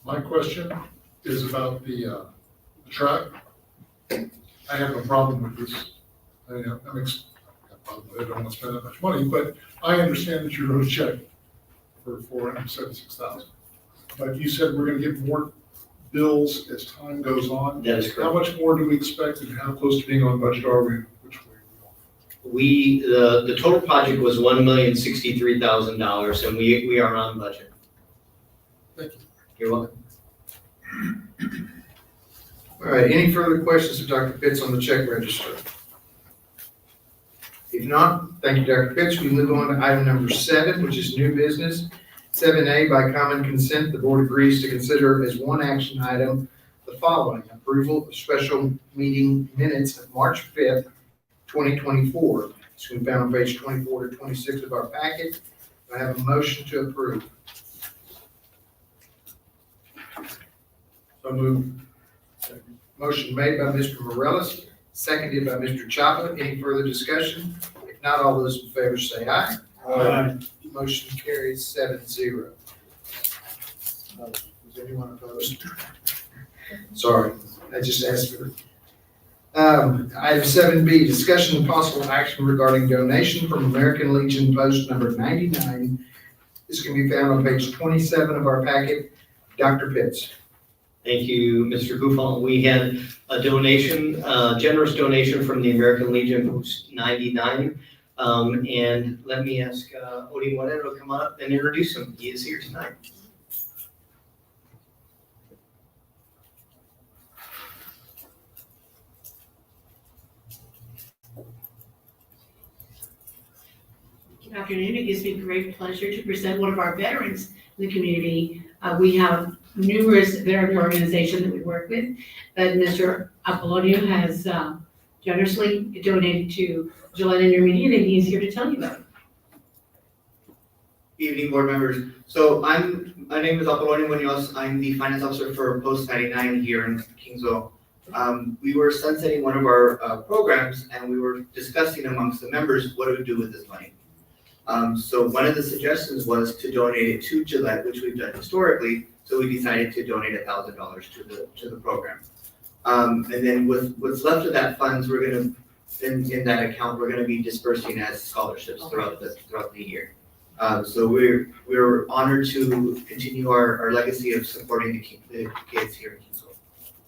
My question is about the track. I have no problem with this. I don't want to spend that much money, but I understand that you wrote a check for $476,000. But you said we're gonna get more bills as time goes on. That is How correct. much more do we expect and how close to being on budget are we? Which way are The total project was $1,063,000 and we are on budget. Thank you. You're welcome. All right, any further questions of Dr. Pitts on the check register? If not, thank you, Dr. Pitts. We move on to item number 7, which is new business. 7A, by common consent, the board agrees to consider as one action item the following: approval of special meeting minutes of March 5th, 2024. It's can be found on page 24 to 26 of our packet. I have a motion to approve. So moved. Motion made by Mr. Morales, seconded by Mr. Chapa. Any further discussion? If not, all those in favor say aye. Aye. Motion carries 7-0. Is anyone opposed? Sorry, I just asked for. Item 7B, discussion and possible action regarding donation from American Legion Post number 99. This can be found on page 27 of our packet. Dr. Pitts. Thank you, Mr. Gufon. We had a donation, generous donation from the American Legion Post 99. And let me ask Odie Moreno to come up and introduce him. He is here tonight. Good afternoon. It gives me great pleasure to present one of our veterans in the community. We have numerous veteran organizations that we work with, but Mr. Apollonio has generously donated to Gillette Intermediate, and he's here to tell you about it. Evening, board members. So my name is Apollonio Munoz. I'm the finance officer for Post 99 here in Kingsville. We were sunsetting one of our programs, and we were discussing amongst the members what do we do with this money. So one of the suggestions was to donate it to Gillette, which we've done historically. So we decided to donate $1,000 to the program. And then with what's left of that funds, we're gonna in that account we're gonna be dispersing as scholarships throughout the year. So we're honored to continue our legacy of supporting the kids here in Kingsville.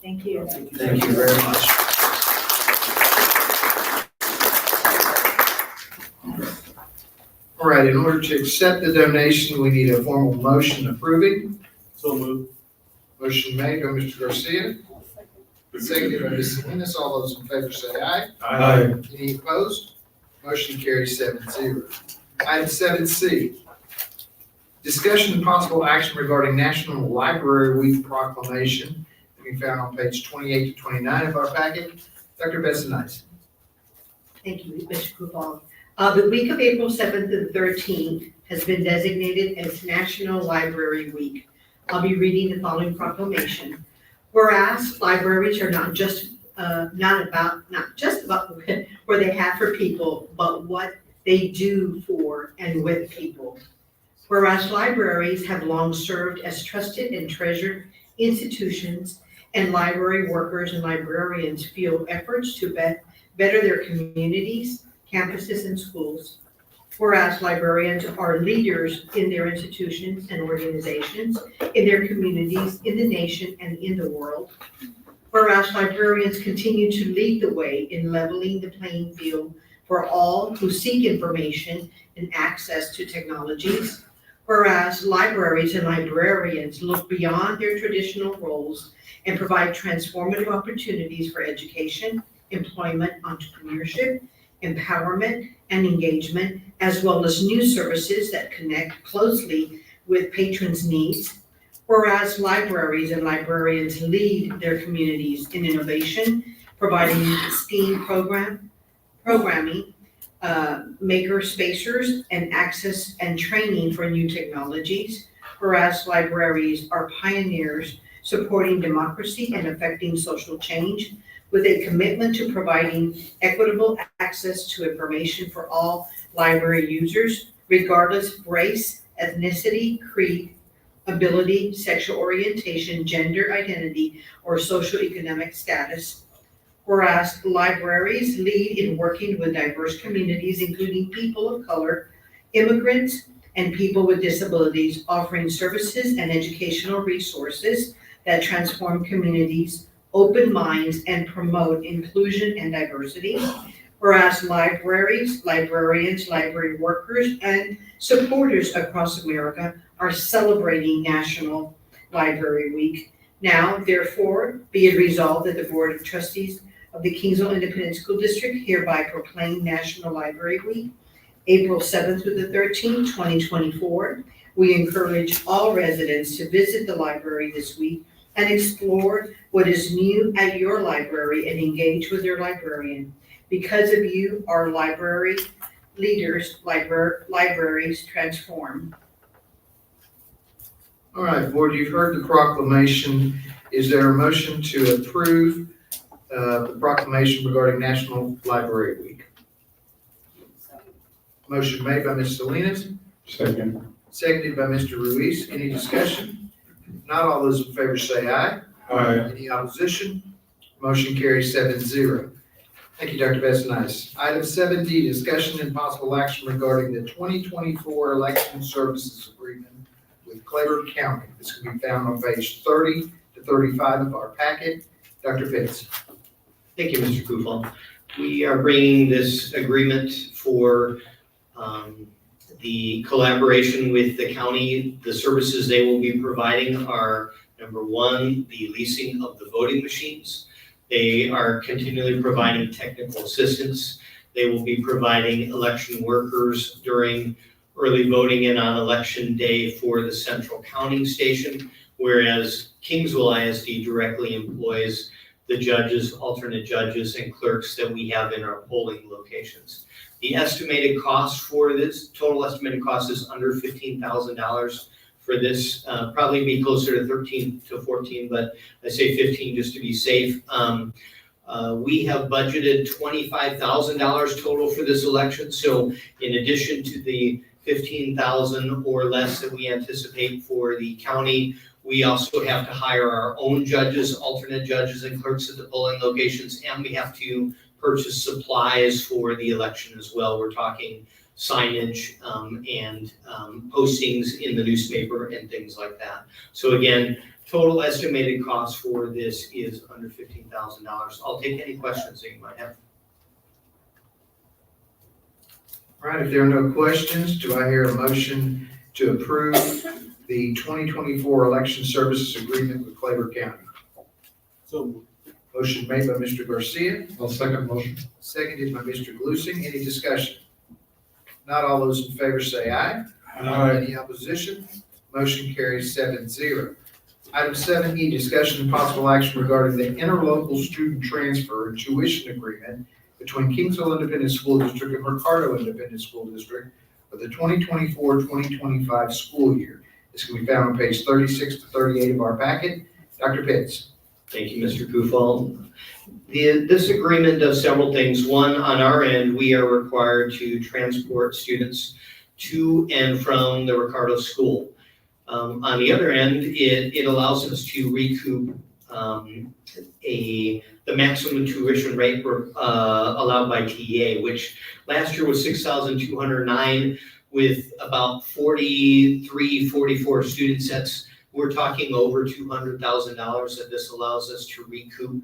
Thank you. Thank you very much. All right, in order to accept the donation, we need a formal motion approving. So moved. Motion made by Mr. Garcia, seconded by Ms. Salinas. All those in favor say aye. Aye. Any opposed? Motion carries 7-0. Item 7C, discussion and possible action regarding National Library Week proclamation, to be found on page 28 to 29 of our packet. Dr. Bessanice. Thank you, Mr. Kupal. The week of April 7th and 13th has been designated as National Library Week. I'll be reading the following proclamation. Whereas libraries are not just about what they have for people, but what they do for and with people. Whereas libraries have long served as trusted and treasured institutions, and library workers and librarians feel efforts to better their communities, campuses, and schools. Whereas librarians are leaders in their institutions and organizations, in their communities, in the nation, and in the world. Whereas librarians continue to lead the way in leveling the playing field for all who seek information and access to technologies. Whereas libraries and librarians look beyond their traditional roles and provide transformative opportunities for education, employment, entrepreneurship, empowerment, and engagement, as well as new services that connect closely with patrons' needs. Whereas libraries and librarians lead their communities in innovation, providing STEAM programming, maker spacers, and access and training for new technologies. Whereas libraries are pioneers supporting democracy and affecting social change with a commitment to providing equitable access to information for all library users, regardless of race, ethnicity, creed, ability, sexual orientation, gender identity, or socioeconomic status. Whereas libraries lead in working with diverse communities, including people of color, immigrants, and people with disabilities, offering services and educational resources that transform communities, open minds, and promote inclusion and diversity. Whereas libraries, librarians, library workers, and supporters across America are celebrating National Library Week. Now, therefore, be it resolved that the Board of Trustees of the Kingsville Independent School District hereby proclaim National Library Week, April 7th through the 13th, 2024. We encourage all residents to visit the library this week and explore what is new at your library and engage with your librarian. Because of you, our library leaders, libraries transform. All right, Board, you've heard the proclamation. Is there a motion to approve the proclamation regarding National Library Week? Motion made by Ms. Salinas, Second. seconded by Mr. Ruiz. Any discussion? Not all those in favor say aye. Aye. Any opposition? Motion carries 7-0. Thank you, Dr. Bessanice. Item 7D, discussion and possible action regarding the 2024 Election Services Agreement with Claiborne County. This can be found on page 30 to 35 of our packet. Dr. Pitts. Thank you, Mr. Kufal. We are bringing this agreement for the collaboration with the county. The services they will be providing are, number one, the leasing of the voting machines. They are continually providing technical assistance. They will be providing election workers during early voting and on election day for the central counting station, whereas Kingsville ISD directly employs the judges, alternate judges, and clerks that we have in our polling locations. The estimated cost for this, total estimated cost is under $15,000 for this, probably be closer to 13 to 14, but I say 15 just to be safe. We have budgeted $25,000 total for this election. So in addition to the 15,000 or less that we anticipate for the county, we also have to hire our own judges, alternate judges, and clerks at the polling locations, and we have to purchase supplies for the election as well. We're talking signage and postings in the newspaper and things like that. So again, total estimated cost for this is under $15,000. I'll take any questions that you might have. All right, if there are no questions, do I hear a motion to approve the 2024 Election Services Agreement with Claiborne County? So Motion made by Mr. Garcia, I'll second motion. seconded by Mr. Glusing. Any discussion? Not all those in favor say aye. Aye. Any opposition? Motion carries 7-0. Item 7E, discussion and possible action regarding the interlocal student transfer and tuition agreement between Kingsville Independent School District and Ricardo Independent School District for the 2024-2025 school year. This can be found on page 36 to 38 of our packet. Dr. Pitts. Thank you, Mr. Kufal. This agreement does several things. One, on our end, we are required to transport students to and from the Ricardo School. On the other end, it allows us to recoup the maximum tuition rate allowed by TEA, which last year was $6,209 with about 44 student sets. We're talking over $200,000 that this allows us to recoup.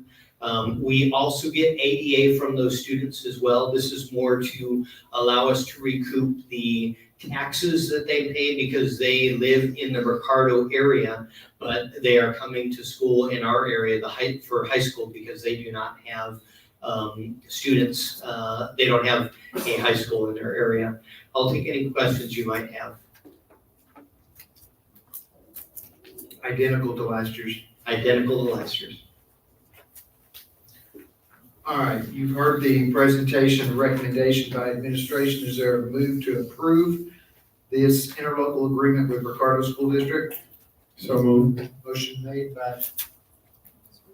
We also get ADA from those students as well. This is more to allow us to recoup the taxes that they pay because they live in the Ricardo area, but they are coming to school in our area, for high school, because they do not have students. They don't have a high school in their area. I'll take any questions you might have. Identical to last year's. Identical to last year's. All right, you've heard the presentation and recommendation by administration. Is there a move to approve this interlocal agreement with Ricardo School District? So moved. Motion made by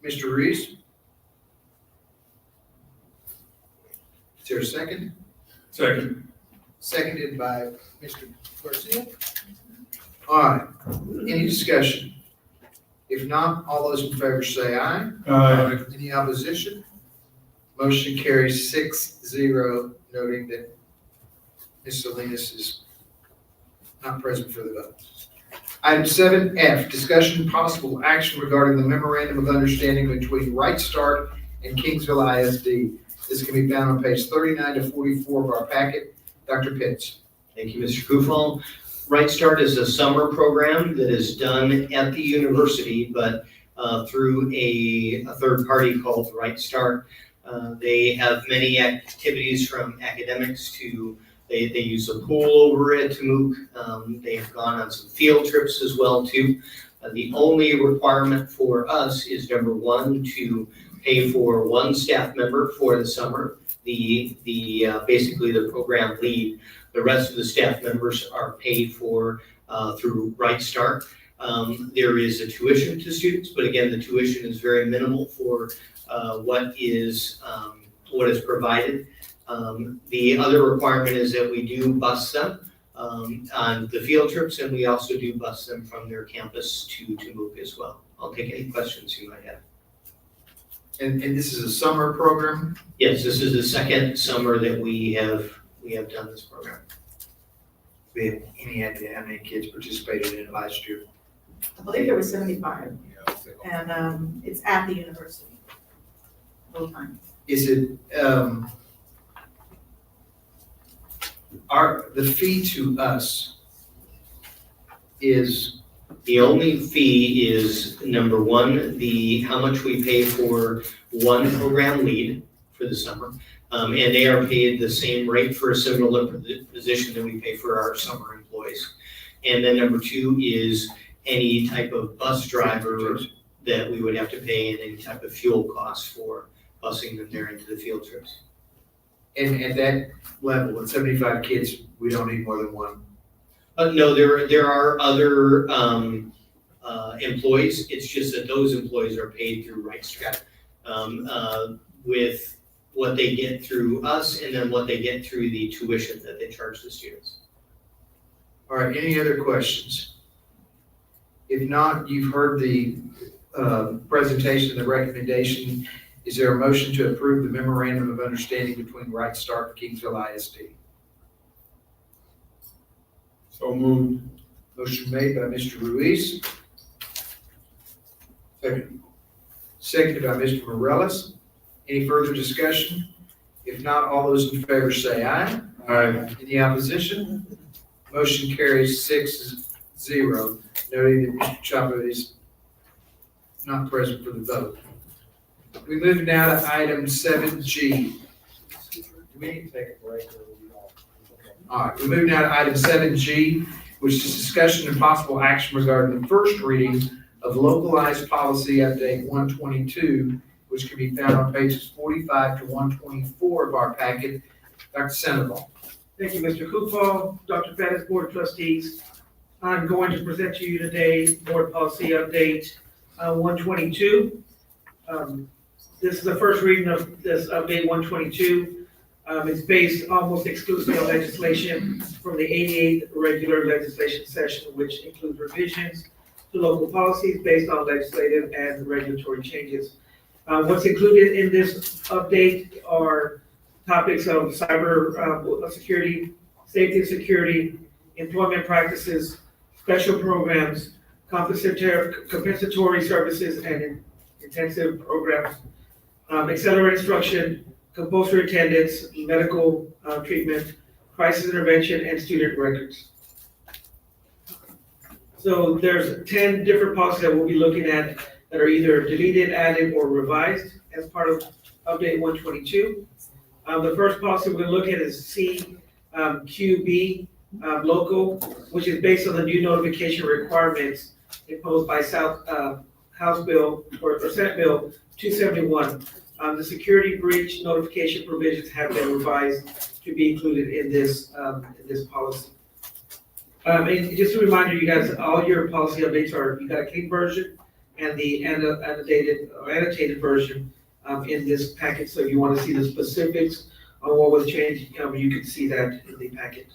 Mr. Reese. Is there a second? Second. Seconded by Mr. Garcia. All right, any discussion? If not, all those in favor say aye. Aye. Any opposition? Motion carries 6-0, noting that Ms. Salinas is not present for the vote. Item 7F, discussion and possible action regarding the memorandum of understanding between Right Start and Kingsville ISD. This can be found on page 39 to 44 of our packet. Dr. Pitts. Thank you, Mr. Kufal. Right Start is a summer program that is done at the university, but through a third party called Right Start. They have many activities from academics to, they use a pool over at Tamook. They have gone on some field trips as well too. The only requirement for us is number one, to pay for one staff member for the summer. Basically the program lead. The rest of the staff members are paid for through Right Start. There is a tuition to students, but again, the tuition is very minimal for what is provided. The other requirement is that we do bus them on the field trips, and we also do bus them from their campus to Tamook as well. I'll take any questions you might have. And this is a summer program? Yes, this is the second summer that we have done this program. Do we have any idea how many kids participated in it last year? I believe there was 75, and it's at the university. Full time. Is it, the fee to us is? The only fee is, number one, how much we pay for one program lead for the summer. And they are paid the same rate for a similar position that we pay for our summer employees. And then number two is any type of bus driver that we would have to pay and any type of fuel costs for busing them there into the field trips. And at that level, with 75 kids, we don't need more than one? No, there are other employees. It's just that those employees are paid through Right Start with what they get through us and then what they get through the tuition that they charge the students. All right, any other questions? If not, you've heard the presentation and the recommendation. Is there a motion to approve the memorandum of understanding between Right Start and Kingsville ISD? So moved. Motion made by Mr. Ruiz. Second. Seconded by Mr. Morales. Any further discussion? If not, all those in favor say aye. Aye. Any opposition? Motion carries 6-0, noting that Mr. Chapa is not present for the vote. We move now to item 7G. Do we need to take a break? All right, we move now to item 7G, which is discussion and possible action regarding the first reading of localized policy update 122, which can be found on pages 45 to 124 of our packet. Dr. Sandoval. Thank you, Mr. Kufal, Dr. Bettis, Board of Trustees. I'm going to present to you today Board Policy Update 122. This is the first reading of this update 122. It's based almost exclusively on legislation from the 88th regular legislation session, which includes revisions to local policies based on legislative and regulatory changes. What's included in this update are topics of cyber security, safety and security, employment practices, special programs, compensatory services and intensive programs, accelerated instruction, compulsory attendance, medical treatment, crisis intervention, and student records. So there's 10 different policies that we'll be looking at that are either deleted, added, or revised as part of update 122. The first policy we're gonna look at is CQB local, which is based on the new notification requirements imposed by House Bill or Senate Bill 271. The security breach notification provisions have been revised to be included in this policy. And just a reminder, you guys, all your policy updates you got a clean version and the annotated version in this packet. So if you want to see the specifics on what was changed, you can see that in the packet.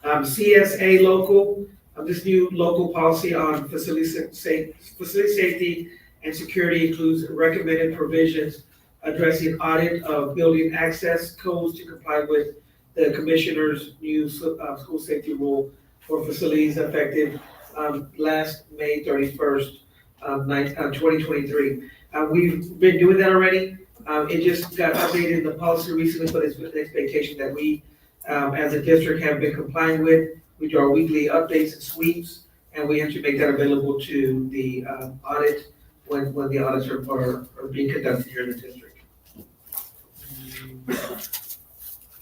CSA local, this new local policy on facility safety and security includes recommended provisions addressing audit of building access codes to comply with the commissioner's new school safety rule for facilities effective last May 31st, 2023. We've been doing that already. It just got updated in the policy recently, but it's with the expectation that we, as a district, have been complying with. We do our weekly updates and sweeps, and we have to make that available to the audit when the audits are being conducted here in the district.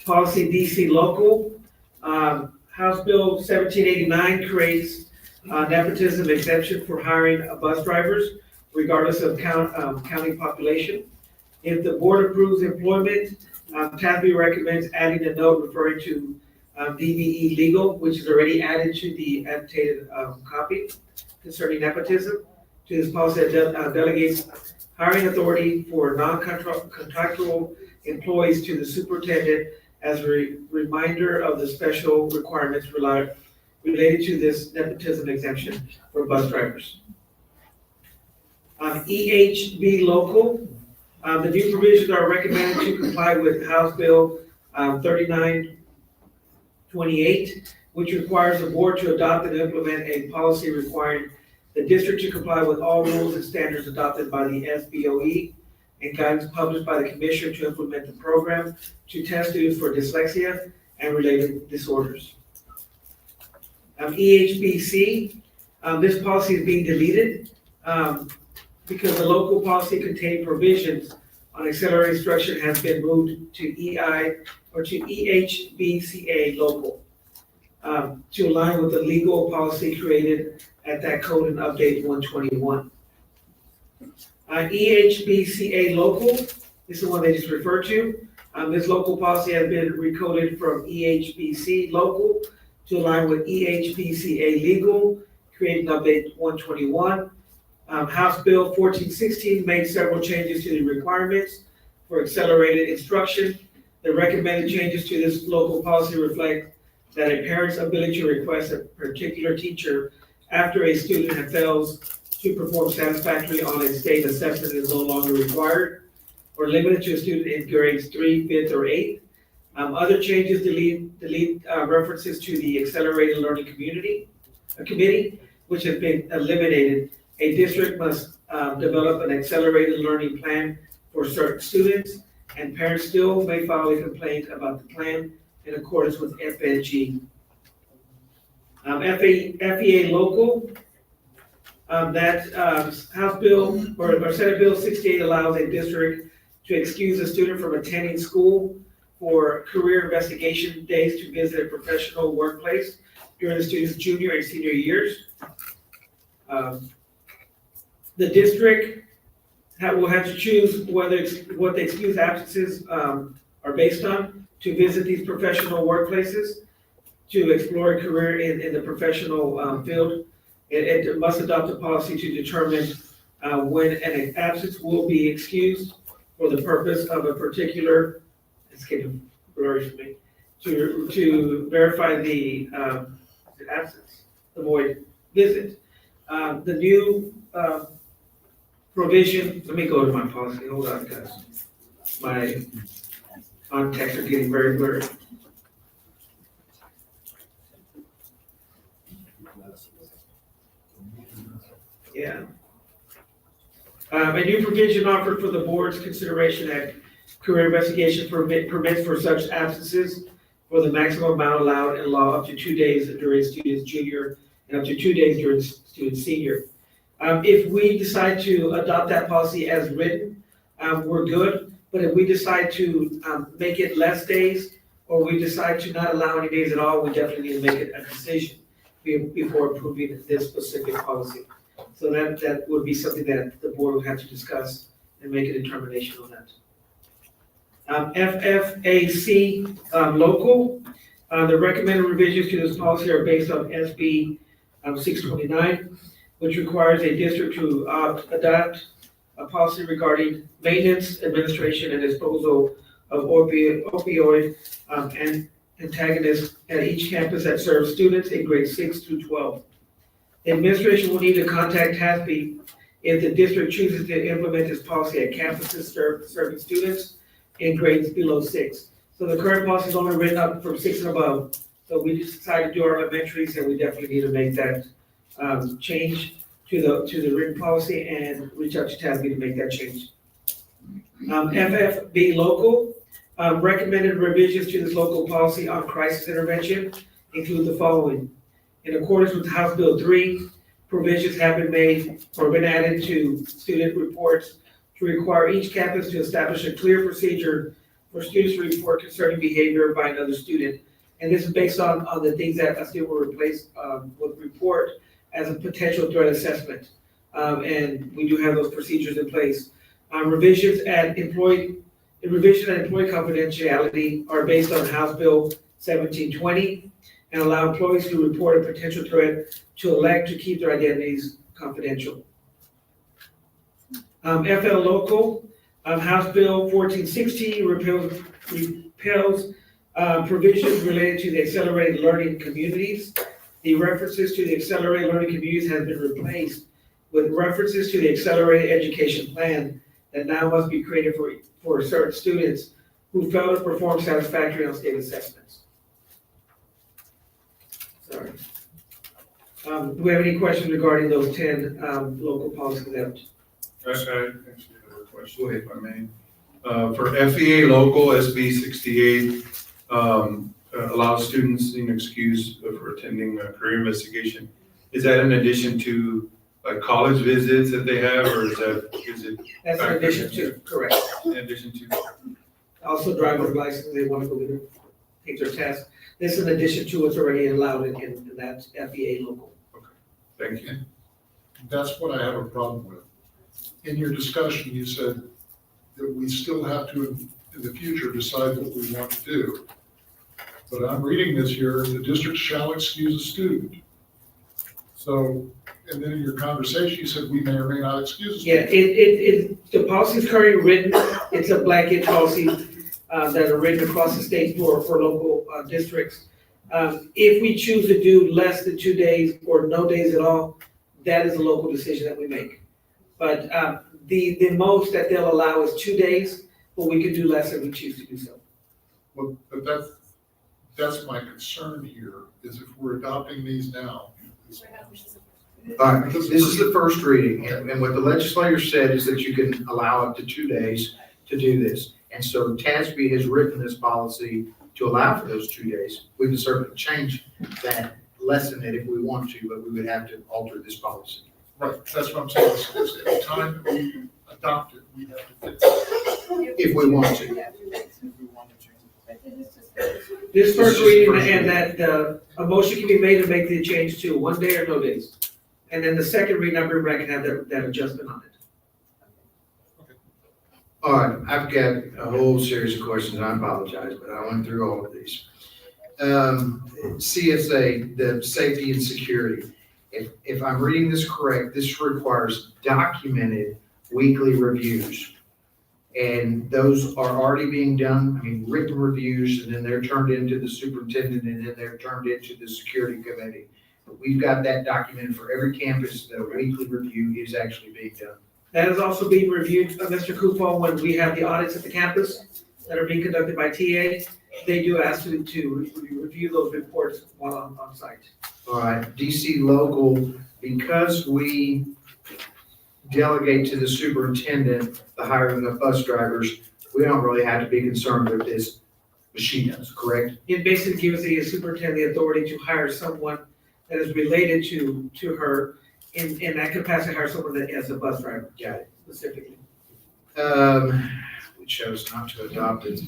Policy DC local, House Bill 1789 creates nepotism exemption for hiring bus drivers regardless of county population. If the board approves employment, TASB recommends adding a note referring to DBE legal, which is already added to the annotated copy concerning nepotism. To this policy that delegates hiring authority for non-contractual employees to the superintendent as a reminder of the special requirements related to this nepotism exemption for bus drivers. EHB local, the new provisions are recommended to comply with House Bill 3928, which requires the board to adopt and implement a policy requiring the district to comply with all rules and standards adopted by the SBOE and guidance published by the commission to implement the program to test students for dyslexia and related disorders. EHBC, this policy is being deleted because the local policy contained provisions on accelerated instruction has been moved to EI or to EHBCA local to align with the legal policy created at that code and update 121. EHBCA local, this is the one they just referred to. This local policy has been recoded from EHBC local to align with EHBCA legal, creating update 121. House Bill 1416 made several changes to the requirements for accelerated instruction. The recommended changes to this local policy reflect that a parent's ability to request a particular teacher after a student fails to perform satisfactorily on a state assessment is no longer required or limited to a student in grades 3, 5th, or 8th. Other changes delete references to the Accelerated Learning Committee, which has been eliminated. A district must develop an accelerated learning plan for certain students, and parents still may file a complaint about the plan in accordance with FNG. FEA local, House Bill or Senate Bill 68 allows a district to excuse a student from attending school for career investigation days to visit a professional workplace during the student's junior and senior years. The district will have to choose what the excused absences are based on to visit these professional workplaces to explore a career in the professional field. It must adopt a policy to determine when an absence will be excused for the purpose of a particular, it's getting blurry for me, to verify the absence, the void visit. The new provision, let me go to my policy, hold on, guys. My contacts are getting very blurry. Yeah. A new provision offered for the board's consideration at career investigation permits for such absences for the maximum amount allowed in law up to 2 days during student's junior and up to 2 days during student's senior. If we decide to adopt that policy as written, we're good. But if we decide to make it less days, or we decide to not allow any days at all, we definitely need to make a decision before approving this specific policy. So that would be something that the board would have to discuss and make a determination on that. FFAC local, the recommended revisions to this policy are based on SB 629, which requires a district to adopt a policy regarding maintenance, administration, and disposal of opioid and antagonists at each campus that serves students in grades 6 through 12. The administration will need to contact TASB if the district chooses to implement this policy at campuses serving students in grades below 6. So the current policy is only written up from 6 and above. So we decided to do our elementaries, and we definitely need to make that change to the written policy and reach out to TASB to make that change. FFB local, recommended revisions to this local policy on crisis intervention include the following. In accordance with House Bill 3, provisions have been made or been added to student reports to require each campus to establish a clear procedure for students to report concerning behavior by another student. And this is based on the things that a student would report as a potential threat assessment. And we do have those procedures in place. Revisions and employee confidentiality are based on House Bill 1720 and allow employees to report a potential threat to elect to keep their identities confidential. FL local, House Bill 1460 repeals provisions related to the accelerated learning communities. The references to the accelerated learning communities have been replaced with references to the accelerated education plan that now must be created for certain students who fail to perform satisfactorily on state assessments. Sorry. Do we have any questions regarding those 10 local policies that? I actually have a question, if I may. For FEA local, SB 68 allows students an excuse for attending a career investigation. Is that in addition to like college visits that they have, or is it? That's in addition to, correct. In addition to. Also driver's license, they want to go get take their test. This is in addition to what's already allowed in that FEA local. Thank you. That's what I have a problem with. In your discussion, you said that we still have to, in the future, decide what we want to do. But I'm reading this here, the district shall excuse a student. So, and then in your conversation, you said we may or may not excuse a Yeah, student. the policy is currently written, it's a blanket policy that are written across the state for local districts. If we choose to do less than 2 days or no days at all, that is a local decision that we make. But the most that they'll allow is 2 days, but we could do less if we choose to do so. Well, but that's my concern here, is if we're adopting these now. All right, this is the first reading, and what the legislature said is that you can allow up to 2 days to do this. And so TASB has written this policy to allow for those 2 days. We can certainly change that, lessen it if we want to, but we would have to alter this policy. Right, that's what I'm saying, so at the time that we adopt it, we have to fix it. If we want to. This first reading and that a motion can be made to make the change to 1 day or no days. And then the second reading, I bring back and have that adjustment on it. All right, I've got a whole series of questions, I apologize, but I went through all of these. CSA, the safety and security. If I'm reading this correct, this requires documented weekly reviews. And those are already being done, I mean, written reviews, and then they're turned into the superintendent, and then they're turned into the security committee. But we've got that documented for every campus, the weekly review is actually being done. That is also being reviewed, Mr. Kufal, when we have the audits at the campus that are being conducted by TA. They do ask you to review those reports while on site. All right, DC local, because we delegate to the superintendent the hiring of bus drivers, we don't really have to be concerned with this, but she does, correct? It basically gives the superintendent the authority to hire someone that is related to her in that capacity, hire someone that is a bus driver. Got it. Specifically. We chose not to adopt a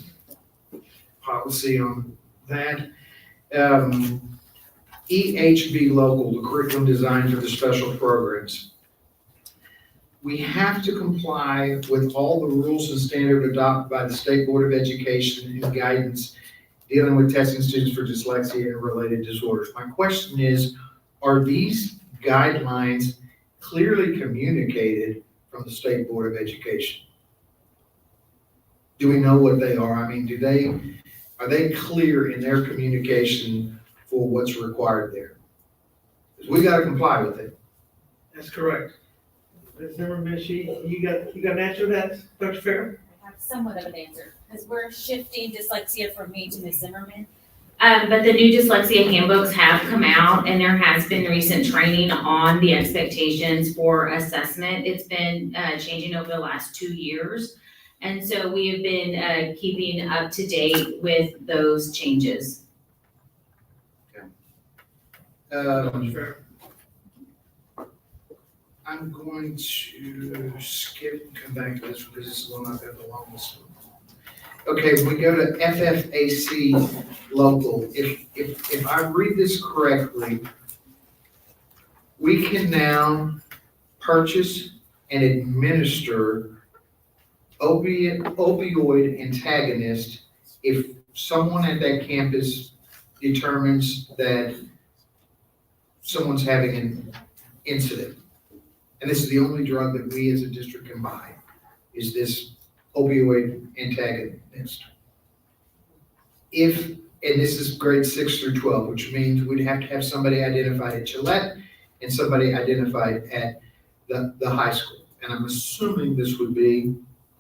policy on that. EHB local, the curriculum design for the special programs. We have to comply with all the rules and standards adopted by the State Board of Education and guidance dealing with testing students for dyslexia and related disorders. My question is, are these guidelines clearly communicated from the State Board of Education? Do we know what they are? I mean, are they clear in their communication for what's required there? Because we gotta comply with it. That's correct. Ms. Zimmerman, you got an answer to that, Dr. Farrer? I have somewhat of an answer, because we're shifting dyslexia from me to Ms. Zimmerman. But the new dyslexia handbooks have come out, and there has been recent training on the expectations for assessment. It's been changing over the last 2 years. And so we have been keeping up to date with those changes. I'm going to skip and come back to this because this is the one I've got the longest one. Okay, when we go to FFAC local, if I read this correctly, we can now purchase and administer opioid antagonist if someone at that campus determines that someone's having an incident. And this is the only drug that we as a district can buy, is this opioid antagonist. And this is grade 6 through 12, which means we'd have to have somebody identified at Gillette and somebody identified at the high school. And I'm assuming this would be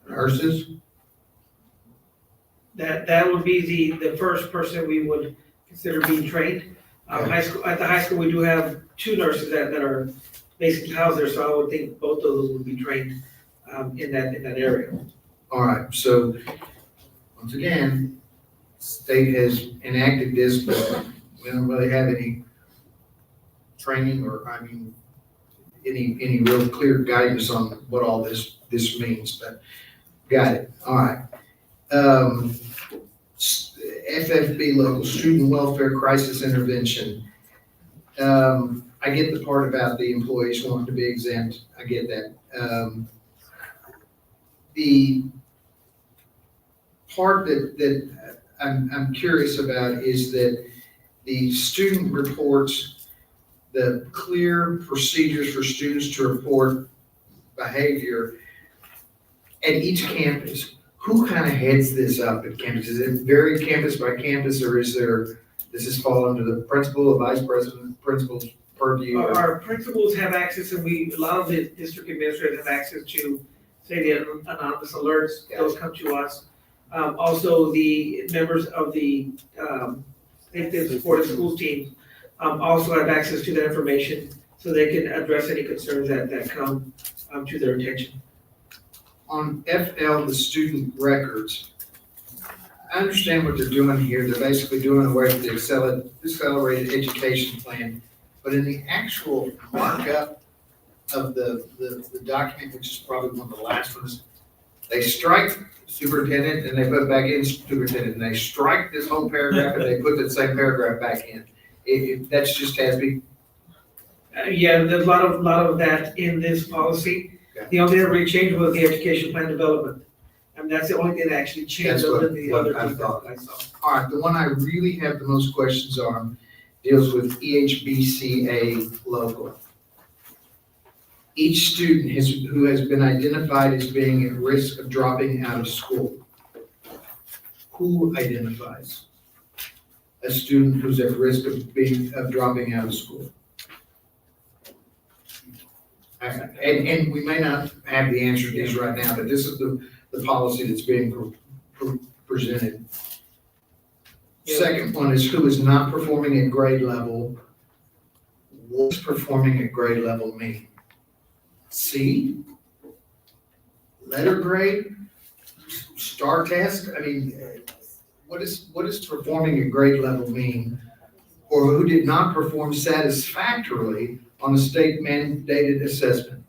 nurses. That would be the first person we would consider being trained. At the high school, we do have 2 nurses that are basically housed there, so I would think both of those would be trained in that area. All right, so once again, state has enacted this, but we don't really have any training or, any real clear guidance on what all this means, but got it. All right. FFB local, student welfare crisis intervention. I get the part about the employees wanting to be exempt. I get that. The part that I'm curious about is that the student reports the clear procedures for students to report behavior at each campus. Who kind of heads this up at campus? Is it very campus by campus, or does this fall under the principal, the vice president, principal's purview? Our principals have access, and a lot of the district administrators have access to, say, the anonymous alerts. Those come to us. Also, the members of the supported schools team also have access to that information, so they can address any concerns that come to their attention. On FL, the student records, I understand what they're doing here. They're basically doing away with the accelerated education plan. But in the actual markup of the document, which is probably one of the last ones, they strike superintendent and they put it back in superintendent. And they strike this whole paragraph and they put the same paragraph back in. That's just has been. Yeah, there's a lot of that in this policy. Okay. The only thing that really changed was the education plan development. And that's the only thing that actually changed other than the other things that I saw. All right, the one I really have the most questions on deals with EHBCA local. Each student who has been identified as being at risk of dropping out of school. Who identifies a student who's at risk of dropping out of school? And we may not have the answer to these right now, but this is the policy that's being presented. Second one is who is not performing at grade level. What does performing at grade level mean? C? Letter grade? Star test? I mean, what does performing at grade level mean? Or who did not perform satisfactorily on a state mandated assessment?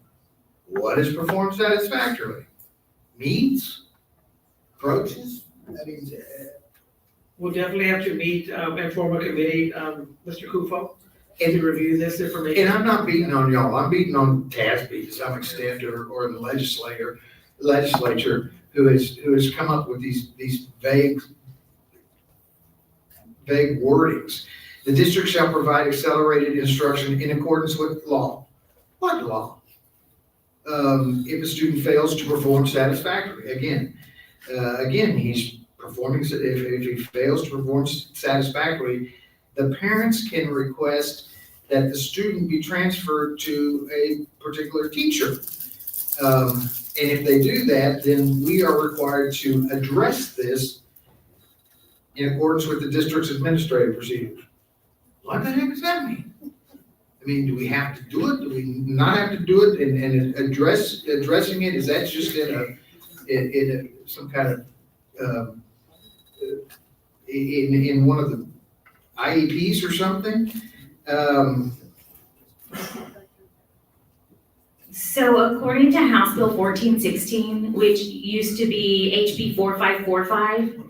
What is performed satisfactorily? Meets? Approaches? I mean, We'll definitely have to meet and form a committee, Mr. Kufal, to review this information. and I'm not beating on y'all, I'm beating on TASB to some extent, or the legislature who has come up with these vague wordings. The district shall provide accelerated instruction in accordance with law. What law? If a student fails to perform satisfactorily, again, he's performing, if he fails to perform satisfactorily, the parents can request that the student be transferred to a particular teacher. And if they do that, then we are required to address this in accordance with the district's administrative procedures. What the heck does that mean? I mean, do we have to do it? Do we not have to do it? And addressing it, is that just in some kind of, in one of the IEPs or something? So according to House Bill 1416, which used to be HB 4545,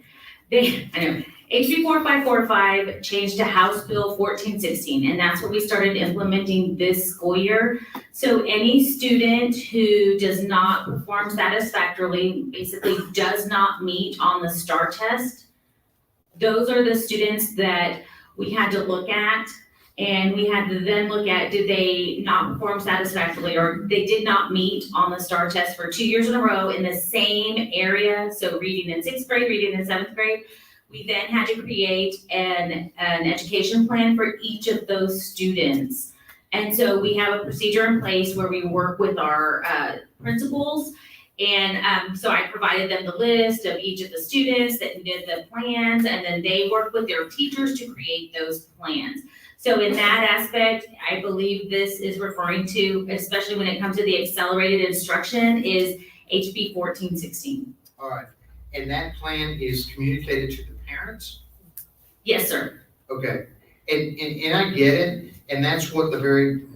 HB 4545 changed to House Bill 1416, and that's what we started implementing this school year. So any student who does not perform satisfactorily, basically does not meet on the STAR test, those are the students that we had to look at, and we had to then look at, did they not perform satisfactorily, or they did not meet on the STAR test for 2 years in a row in the same area, so reading in 6th grade, reading in 7th grade. We then had to create an education plan for each of those students. And so we have a procedure in place where we work with our principals. And so I provided them the list of each of the students that did the plans, and then they worked with their teachers to create those plans. So in that aspect, I believe this is referring to, especially when it comes to the accelerated instruction, is HB 1416. All right, and that plan is communicated to the parents? Yes, sir. Okay, and I get it, and that's what the very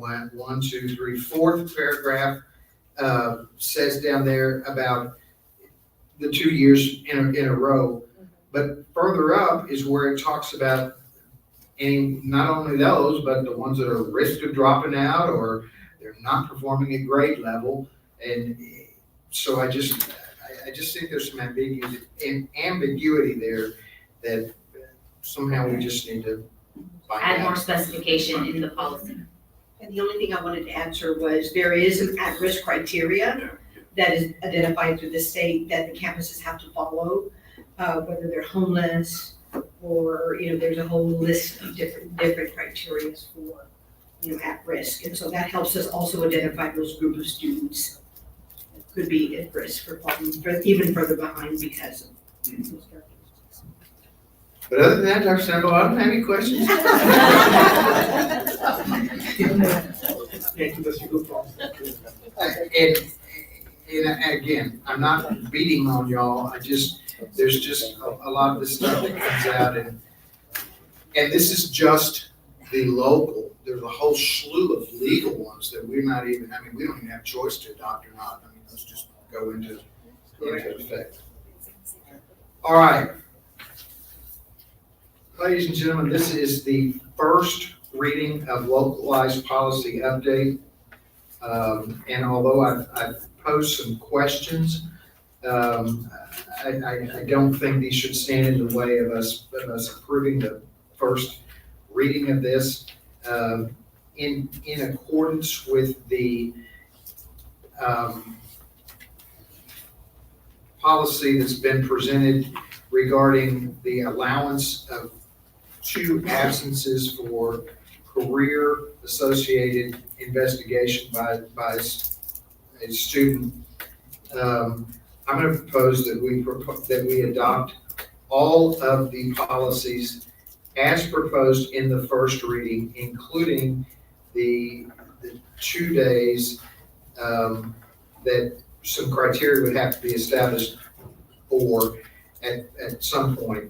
fourth paragraph says down there about the 2 years in a row. But further up is where it talks about, and not only those, but the ones that are at risk of dropping out or they're not performing at grade level. And so I just think there's some ambiguity there that somehow we just need to find out. Add more specification in the policy. And the only thing I wanted to answer was there is an at-risk criteria that is identified through the state that the campuses have to follow, whether they're homeless or, there's a whole list of different criteria for, at risk. And so that helps us also identify those group of students that could be at risk for falling even further behind because of those characteristics. But other than that, Dr. Sample, I don't have any questions. Thank you, Mr. Gupta. And again, I'm not beating on y'all, there's just a lot of this stuff that comes out, and this is just the local. There's a whole slew of legal ones that we're not even, we don't even have a choice to adopt or not. Those just go into effect. All right. Ladies and gentlemen, this is the first reading of localized policy update. And although I've posed some questions, I don't think these should stand in the way of us approving the first reading of this in accordance with the policy that's been presented regarding the allowance of 2 absences for career-associated investigation by a student. I'm going to propose that we adopt all of the policies as proposed in the first reading, including the 2 days that some criteria would have to be established for at some point.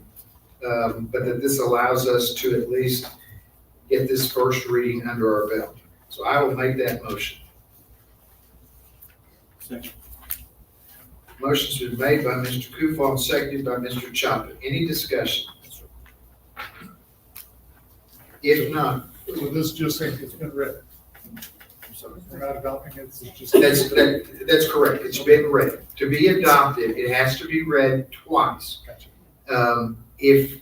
But that this allows us to at least get this first reading under our belt. So I will make that motion. Second. Motion's been made by Mr. Kufal and seconded by Mr. Chapa. Any discussion? If not, So this just saying it's been read. We're not adopting it, it's just. that's correct. It's been read. To be adopted, it has to be read twice. If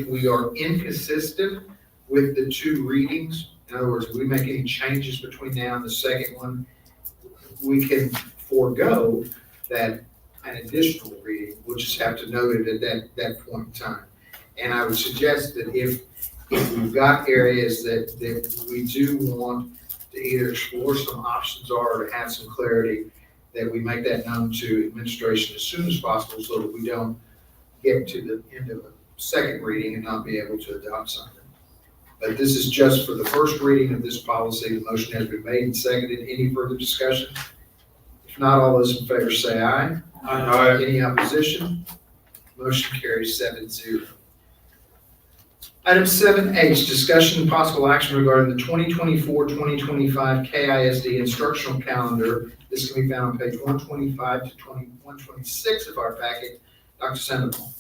we are inconsistent with the 2 readings, in other words, if we make any changes between now and the second one, we can forego that an additional reading. We'll just have to note it at that point in time. And I would suggest that if we've got areas that we do want to either explore some options or to have some clarity, that we make that known to administration as soon as possible so that we don't get to the end of a second reading and not be able to adopt something. But this is just for the first reading of this policy. The motion has been made and seconded. Any further discussion? If not, all those in favor say aye. Aye. Any opposition? Motion carries 7-0. Item 7H, discussion and possible action regarding the 2024-2025 KISD instructional calendar. This can be found on page 125 to 126 of our packet. Dr. Sandoval.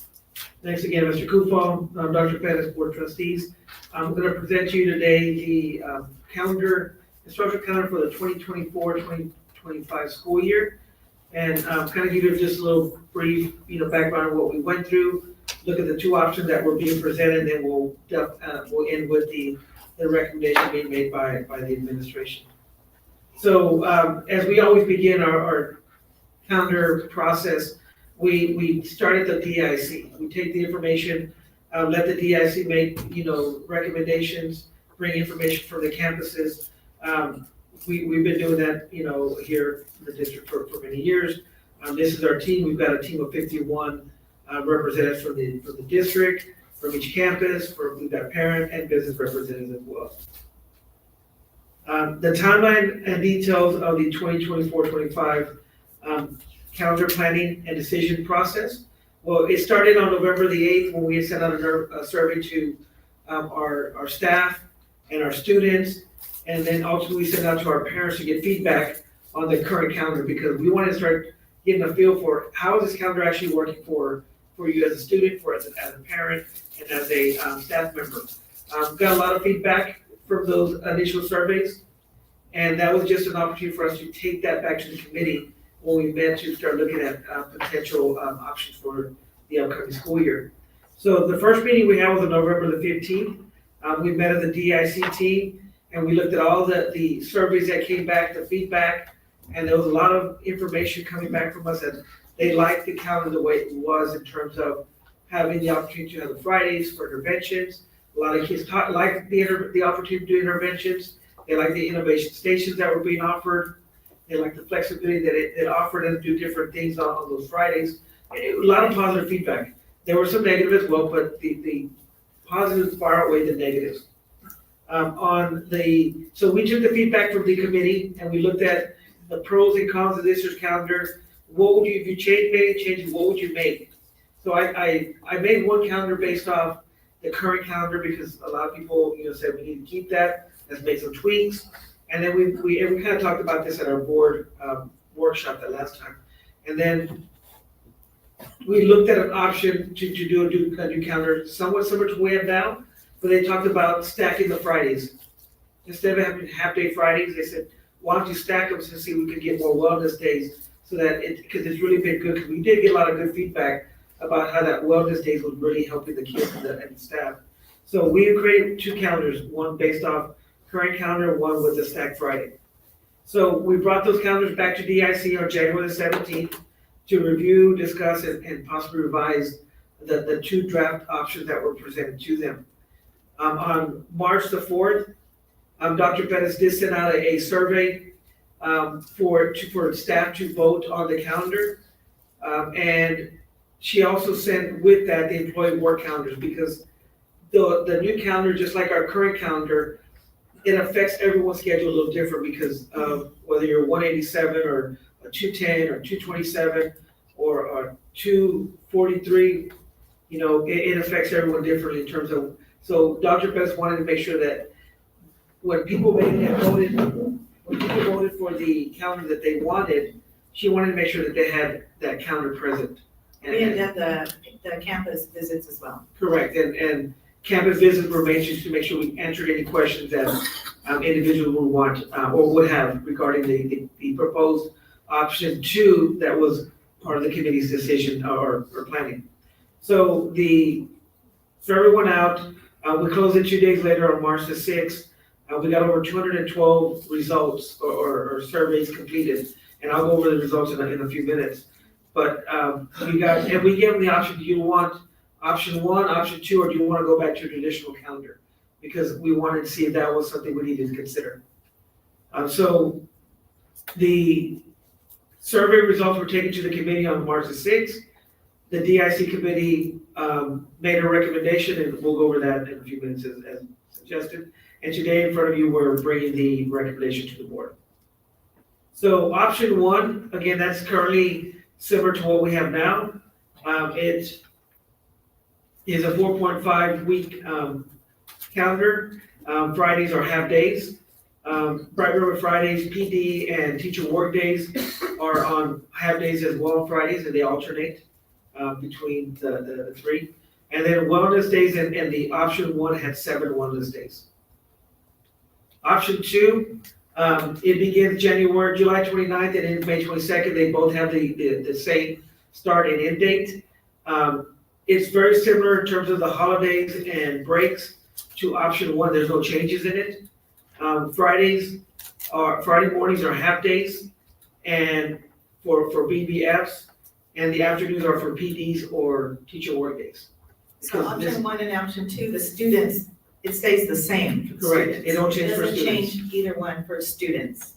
Thanks again, Mr. Kufal, Dr. Pettis, Board of Trustees. I'm going to present you today the instructional calendar for the 2024-2025 school year. And kind of give you just a little brief, background of what we went through, look at the 2 options that were being presented, and then we'll end with the recommendation being made by the administration. So as we always begin our calendar process, we start at the DIC. We take the information, let the DIC make, recommendations, bring information from the campuses. We've been doing that, here in the district for many years. This is our team. We've got a team of 51 representatives from the district, from each campus. We've got parent and business representatives as well. The timeline and details of the 2024-25 calendar planning and decision process. Well, it started on November the 8th when we sent out a survey to our staff and our students, and then ultimately we sent out to our parents to get feedback on the current calendar, because we want to start getting a feel for how is this calendar actually working for you as a student, as a parent, and as a staff member. Got a lot of feedback from those initial surveys, and that was just an opportunity for us to take that back to the committee when we met to start looking at potential options for the upcoming school year. So the first meeting we had was on November the 15th. We met as a DIC team, and we looked at all the surveys that came back, the feedback, and there was a lot of information coming back from us that they liked the calendar the way it was in terms of having the opportunity to have the Fridays for interventions. A lot of kids liked the opportunity to do interventions. They liked the innovation stations that were being offered. They liked the flexibility that it offered them to do different things on those Fridays. A lot of positive feedback. There were some negative as well, but the positives far outweigh the negatives. So we took the feedback from the committee and we looked at the pros and cons of this year's calendar. What would you, if you made any changes, what would you make? So I made one calendar based off the current calendar because a lot of people, said we need to keep that. Let's make some tweaks. And then we kind of talked about this at our board workshop that last time. And then we looked at an option to do a new calendar, somewhat similar to what we have now, but they talked about stacking the Fridays. Instead of having half-day Fridays, they said, why don't you stack them to see if we could get more wellness days so that because it's really been good, because we did get a lot of good feedback about how that wellness days was really helping the kids and the staff. So we created two calendars, one based off current calendar, one with the Stack Friday. So we brought those calendars back to DIC on January the 17th to review, discuss, and possibly revise the two draft options that were presented to them. On March the 4th, Dr. Pettis did send out a survey for staff to vote on the calendar. And she also sent with that the employee work calendars, because the new calendar, just like our current calendar, it affects everyone's schedule a little different because of whether you're 187 or a 210 or 227 or 243, you know, it affects everyone differently in terms of, so Dr. Pettis wanted to make sure that when people voted for the calendar that they wanted, she wanted to make sure that they had that calendar present. We had done the campus visits as well. Correct, and campus visits were made just to make sure we answered any questions that individuals would want or would have regarding the proposed option 2 that was part of the committee's decision or planning. So the survey went out, we closed it 2 days later on March the 6th. We got over 212 results or surveys completed, and I'll go over the results in a few minutes. But we gave them the option, do you want option 1, option 2, or do you want to go back to a traditional calendar? Because we wanted to see if that was something we needed to consider. So the survey results were taken to the committee on March the 6th. The DIC committee made a recommendation, and we'll go over that in a few minutes as suggested. And today in front of you, we're bringing the recommendation to the board. So option 1, again, that's currently similar to what we have now. It is a 4.5 week calendar. Fridays are half days. Bright River Fridays, PD and teacher work days are on half days as well on Fridays, and they alternate between the three. And then wellness days and the option 1 had 7 wellness days. Option 2, it begins July 29th and ends May 22nd. They both have the same start and end date. It's very similar in terms of the holidays and breaks to option 1. There's no changes in it. Friday mornings are half days and for BBFs, and the afternoons are for PDs or teacher work days. So option 1 and option 2, the students, it stays the same. For Correct. students. It don't change for doesn't students. change either one for students.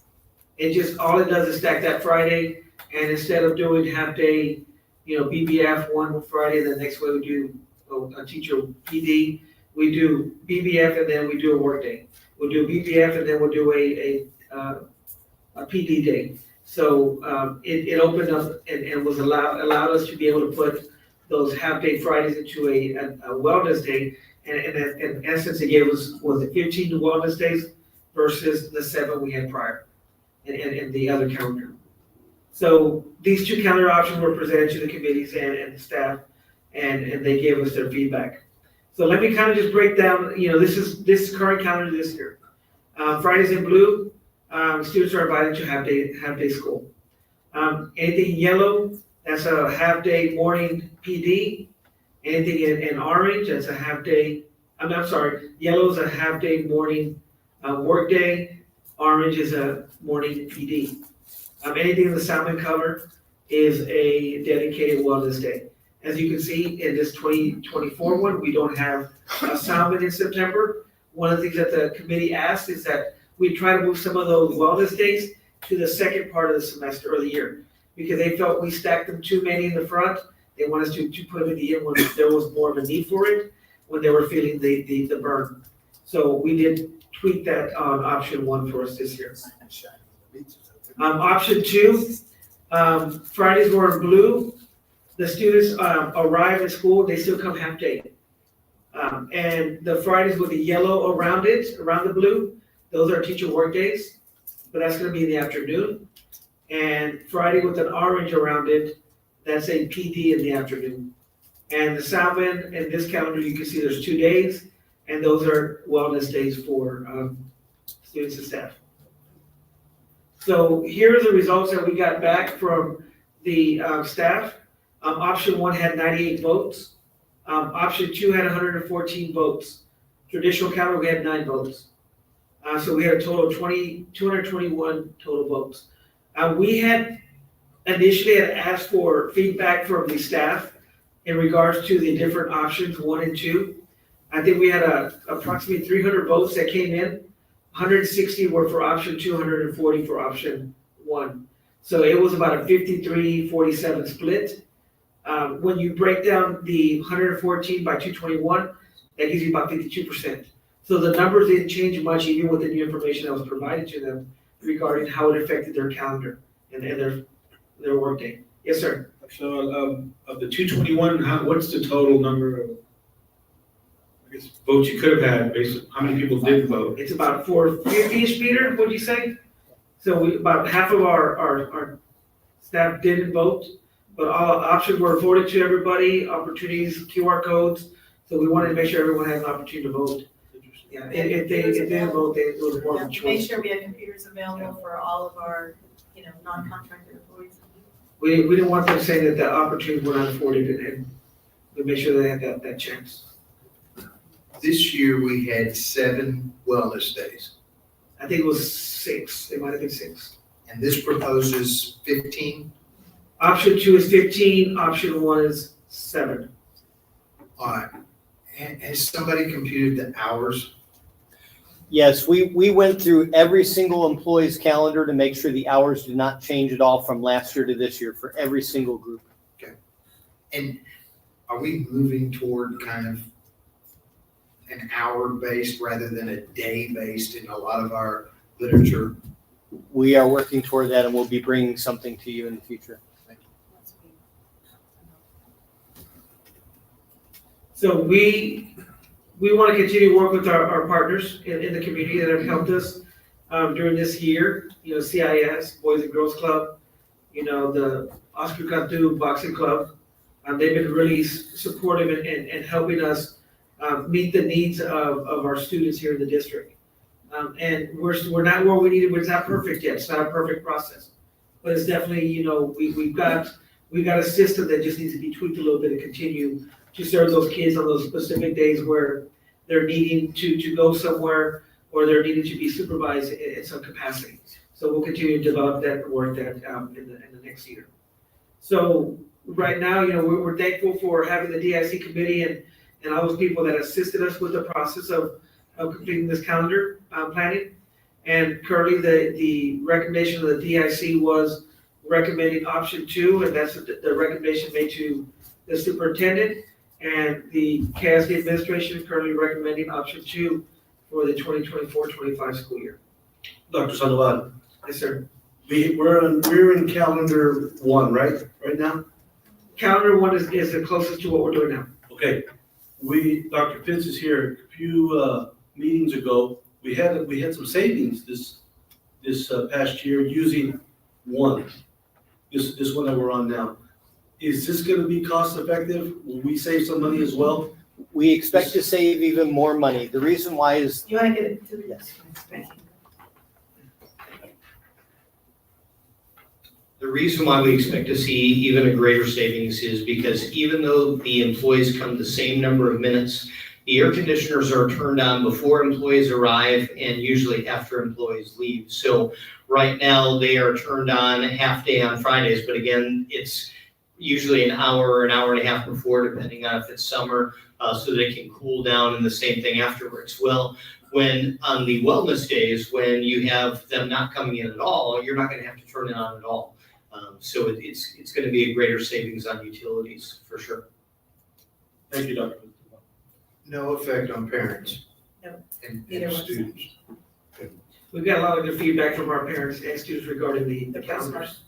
It just, all it does is stack that Friday, and instead of doing half day, BBF one Friday, the next way we do a teacher PD, we do BBF and then we do a work day. We'll do BBF and then we'll do a PD day. So it opened up and was allowed us to be able to put those half day Fridays into a wellness day. And in essence, it gave us, was it 15 wellness days versus the 7 we had prior in the other calendar. So these two calendar options were presented to the committees and the staff, and they gave us their feedback. So let me kind of just break down, this is current calendar this year. Fridays in blue, students are invited to half day school. Anything yellow, that's a half day morning PD. Anything in orange, that's a half day, yellow is a half day morning work day. Orange is a morning PD. Anything in the salmon color is a dedicated wellness day. As you can see in this 2024 one, we don't have a salmon in September. One of the things that the committee asked is that we try to move some of those wellness days to the second part of the semester or the year, because they felt we stacked them too many in the front. They want us to put them in the end when there was more of a need for it, when they were feeling the burn. So we did tweak that on option 1 for us this year. Option 2, Fridays were in blue. The students arrive at school, they still come half day. And the Fridays with the yellow around the blue, those are teacher work days, but that's gonna be in the afternoon. And Friday with an orange around it, that's a PD in the afternoon. And the salmon in this calendar, you can see there's 2 days, and those are wellness days for students and staff. So here are the results that we got back from the staff. Option 1 had 98 votes. Option 2 had 114 votes traditional calendar, we had 9 votes. So we had a total of 221 total votes. We had initially asked for feedback from the staff in regards to the different options, 1 and 2. I think we had approximately 300 votes that came in. 160 were for option 2, 140 for option 1. So it was about a 53-47 split. When you break down the 114 by 221, that gives you about 52%. So the numbers didn't change much even with the new information that was provided to them regarding how it affected their calendar and their workday. Yes, sir. So, of the 221, what's the total number of, I guess, votes you could have had based on how many people did vote? It's about 450-ish, Peter, what'd you say? So about half of our staff didn't vote, but all options were afforded to everybody, opportunities, QR codes. So we wanted to make sure everyone had an opportunity to vote. Yeah, if they didn't vote, it was more of a Make choice. sure we had computers available for all of our, non-contracted employees. We didn't want them saying that the opportunities were not afforded and we made sure they had that chance. This year, we had 7 wellness days, I think it was 6, it might have been 6. and this proposes 15. Option 2 is 15, option 1 is 7. All right. Has somebody computed the hours? Yes, we went through every single employee's calendar to make sure the hours did not change at all from last year to this year for every single group. Okay. And are we moving toward kind of an hour-based rather than a day-based in a lot of our literature? We are working toward that and we'll be bringing something to you in the future. So we want to continue to work with our partners in the community that have helped us during this year. CIS, Boys and Girls Club, the Oscar Cantu Boxing Club. They've been really supportive and helping us meet the needs of our students here in the district. And we're not where we needed, but it's not perfect yet. It's not a perfect process. But it's definitely, we've got a system that just needs to be tweaked a little bit to continue to serve those kids on those specific days where they're needing to go somewhere or they're needing to be supervised in some capacity. So we'll continue to develop that and work that in the next year. So right now, we're thankful for having the DIC committee and all those people that assisted us with the process of completing this calendar planning. And currently, the recommendation of the DIC was recommending option 2, and that's the recommendation made to the superintendent. And the CASD administration is currently recommending option 2 for the 2024-25 school year. Dr. Sandoval. Yes, sir. We're in calendar 1, right now? Calendar 1 is the closest to what we're doing now. Okay, Dr. Pitts is here. A few meetings ago, we had some savings this past year using 1, this one that we're on now. Is this gonna be cost effective? Will we save some money as well? We expect to save even more money. The reason why is. You want to get it to the Yes. Thank you. The reason why we expect to see even a greater savings is because even though the employees come the same number of minutes, the air conditioners are turned on before employees arrive and usually after employees leave. So right now they are turned on a half day on Fridays, but again, it's usually an hour or an hour and a half before, depending on if it's summer, so they can cool down, and the same thing afterwards. Well, when on the wellness days, when you have them not coming in at all, you're not gonna have to turn it on at all. So it's gonna be a greater savings on utilities, for sure. Thank you, Dr. No effect on parents No, and either one. students. We've got a lot of good feedback from our parents and students regarding the calendars.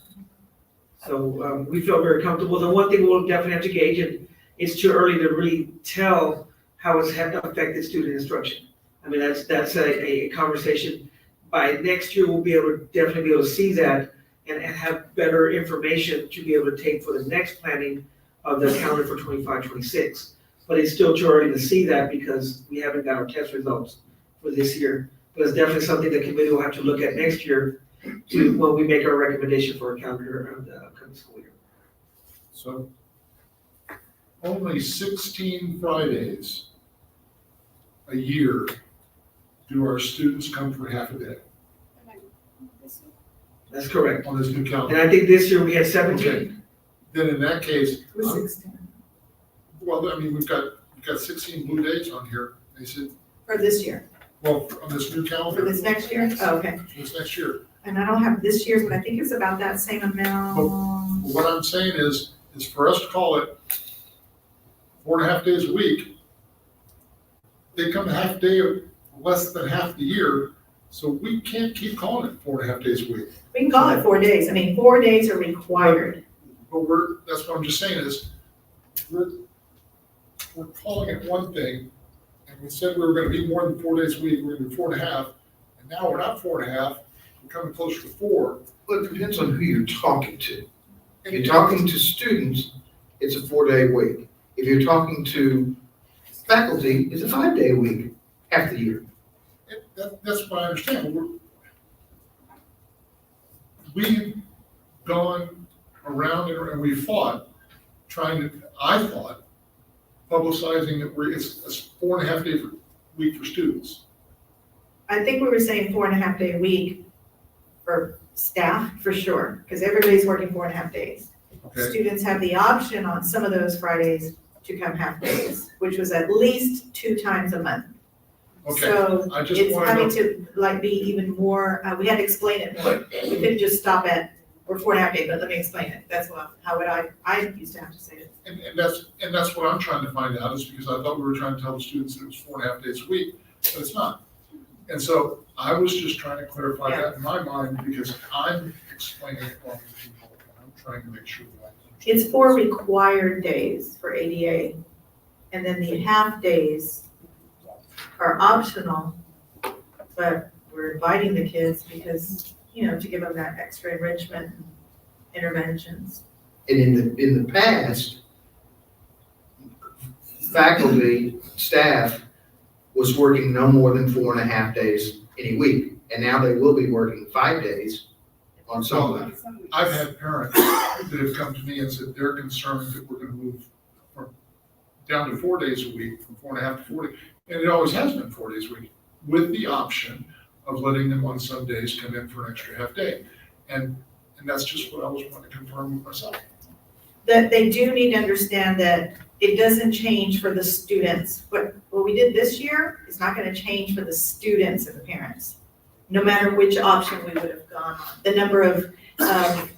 So we feel very comfortable. The one thing we'll definitely have to gauge, and it's too early to really tell how it's affected student instruction. I mean, that's a conversation. By next year, we'll be able to definitely be able to see that and have better information to be able to take for the next planning of the calendar for 25-26. But it's still too early to see that because we haven't got our test results for this year. But it's definitely something the committee will have to look at next year when we make our recommendation for a calendar of the upcoming school year. So only 16 Fridays a year do our students come for half a day That's correct. on this new And calendar? I think this year we had 17. Okay. Then in that case, It was I'm- 16 well, I mean, we've got 16 blue days on here. They said, for this year, well, on this new for calendar, this next year? Oh, okay. this next year. And I don't have this year's, but I think it's about that same amount. What I'm saying is for us to call it 4.5 days a week, they come a half day of less than half the year, so we can't keep calling it 4.5 days a week. We can call it 4 days. I mean, 4 days are required. But that's what I'm just saying is, we're calling it one thing, and we said we were gonna be more than 4 days a week, we're gonna be 4.5, and now we're not 4.5, we're coming closer to 4. Well, it depends on who you're talking to. If you're talking to students, it's a 4-day week. If you're talking to faculty, it's a 5-day week, half the year. That's what I understand, but we've gone around and we fought, I thought, publicizing that it's a 4.5 day week for students. I think we were saying 4.5 day week for staff, for sure, because everybody's working 4.5 days. Okay. Students have the option on some of those Fridays to come half days, which was at least 2 times a month. Okay, So I just it's wanna having know, to like be even more, we had to explain it more. We couldn't just stop at, we're 4.5 days, but let me explain it. That's how would I used to have to say it. and that's what I'm trying to find out, is because I thought we were trying to tell the students that it was 4.5 days a week, but it's not. And so I was just trying to clarify that in my mind, because I'm explaining it wrong to people, and I'm trying to make sure that I understand. It's 4 required days for ADA, and then the half days are optional, but we're inviting the kids because, to give them that extra enrichment and interventions. And in the past, faculty, staff was working no more than 4.5 days any week. And now they will be working 5 days on some of them. I've had parents that have come to me and said they're concerned that we're gonna move down to 4 days a week, from 4.5 to 40. And it always has been 4 days a week, with the option of letting them on some days come in for an extra half day. And that's just what I was wanting to confirm with myself. That they do need to understand that it doesn't change for the students. What we did this year is not gonna change for the students and the parents, no matter which option we would have gone on. The number of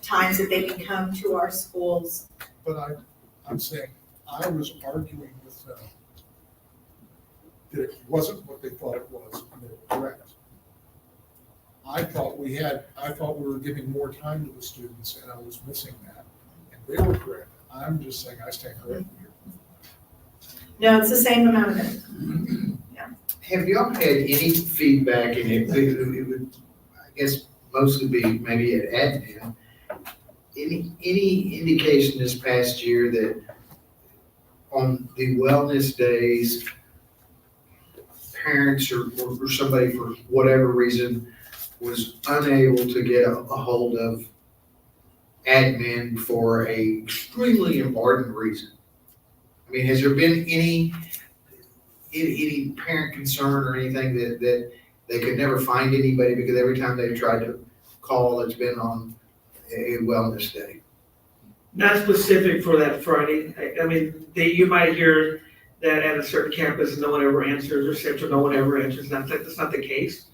times that they can come to our schools. But I'm saying, I was arguing with them that it wasn't what they thought it was, and they were correct. I thought we were giving more time to the students, and I was missing that, and they were correct. I'm just saying I stand corrected here. No, it's the same amount of minutes. Have y'all had any feedback, and it would, I guess, mostly be maybe at admin, any indication this past year that on the wellness days, parents or somebody for whatever reason was unable to get a hold of admin for a extremely important reason? I mean, has there been any parent concern or anything that they could never find anybody because every time they've tried to call, it's been on a wellness day? Not specific for that Friday. I mean, you might hear that at a certain campus, no one ever answers, or Central, no one ever answers. That's not the case,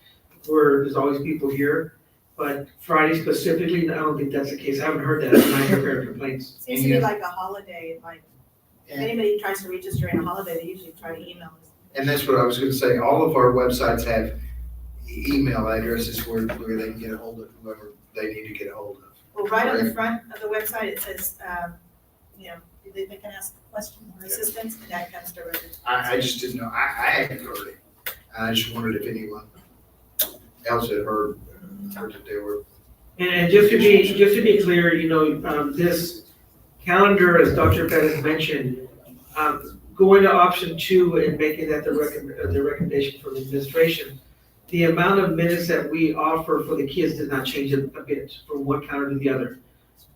where there's always people here. But Friday specifically, I don't think that's the case. I haven't heard that. I haven't heard complaints. Seems to be like a holiday, like if anybody tries to reach us during a holiday, they usually try to email us. And that's what I was gonna say. All of our websites have email addresses where they can get a hold of whoever they need to get a hold of. Well, right on the front of the website, it says, they can ask a question or assistance, and that comes directly. I just didn't know. I hadn't heard it. I just wondered if anyone else had heard that they were. And just to be clear, this calendar, as Dr. Pettis mentioned, going to option 2 and making that the recommendation for the administration, the amount of minutes that we offer for the kids did not change a bit from one calendar to the other.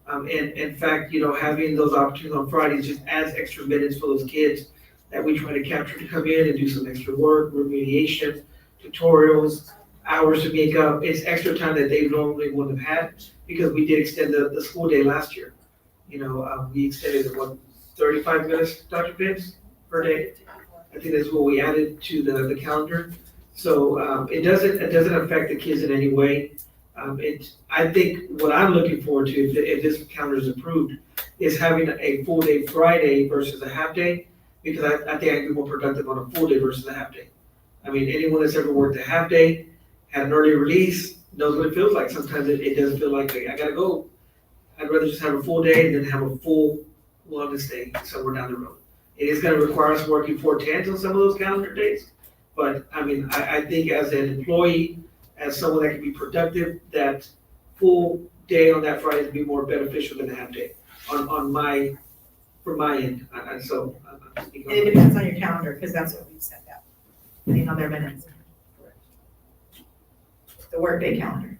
And in fact, having those opportunities on Fridays just adds extra minutes for those kids that we try to capture to come in and do some extra work, remediation, tutorials, hours to make up. It's extra time that they normally wouldn't have had because we did extend the school day last year. We extended it, 35 minutes, Dr. Pitts, per day? I think that's what we added to the calendar. So it doesn't affect the kids in any way. I think what I'm looking forward to, if this calendar is approved, is having a full day Friday versus a half day, because I think I can be more productive on a full day versus a half day. I mean, anyone that's ever worked a half day, had an early release, knows what it feels like. Sometimes it doesn't feel like I gotta go. I'd rather just have a full day and then have a full wellness day somewhere down the road. It is gonna require us working 4/10s on some of those calendar days. But I mean, I think as an employee, as someone that can be productive, that full day on that Friday would be more beneficial than a half day for my end. I'm speaking And it depends on your calendar, because that's what we've sent out, on their minutes. The workday calendar.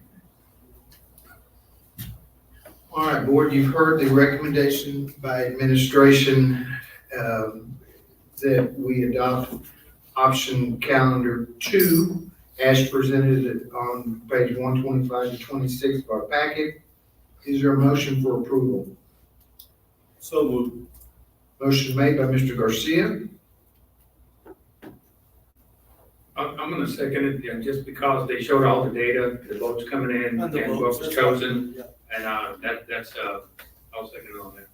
All right, board, you've heard the recommendation by administration that we adopt option calendar 2 as presented on page 125 to 26 of our packet. Is there a motion for approval? So moved. Motion made by Mr. Garcia. I'm gonna second it, just because they showed all the data, the votes coming in, and what was chosen, and, I'll second it on that.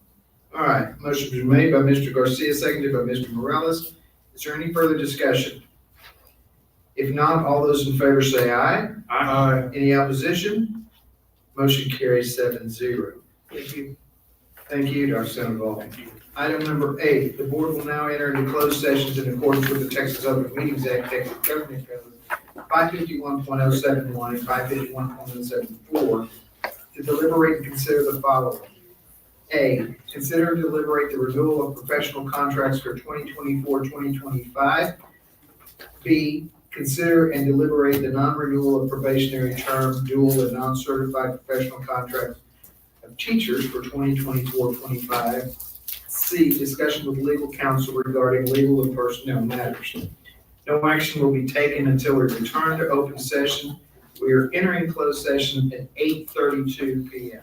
All right, motion was made by Mr. Garcia, seconded by Mr. Morales. Is there any further discussion? If not, all those in favor say aye. Aye. Any opposition? Motion carries 7-0. Thank you. Thank you, Dr. Sandoval. Item number 8, the board will now enter into closed sessions in accordance with the Texas Open Meetings Act, Texas Government Code 551.071 and 551.074 to deliberate and consider the following. A, consider and deliberate the renewal of professional contracts for 2024-2025. B, consider and deliberate the non-renewal of probationary term, dual and non-certified professional contracts of teachers for 2024-25. C, discussion with legal counsel regarding legal and personnel matters. No action will be taken until we return to open session. We are entering closed session at 8:32 p.m.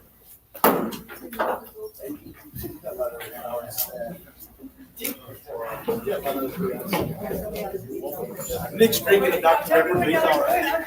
Nick's drinking a Dr. Pepper, but he's all right.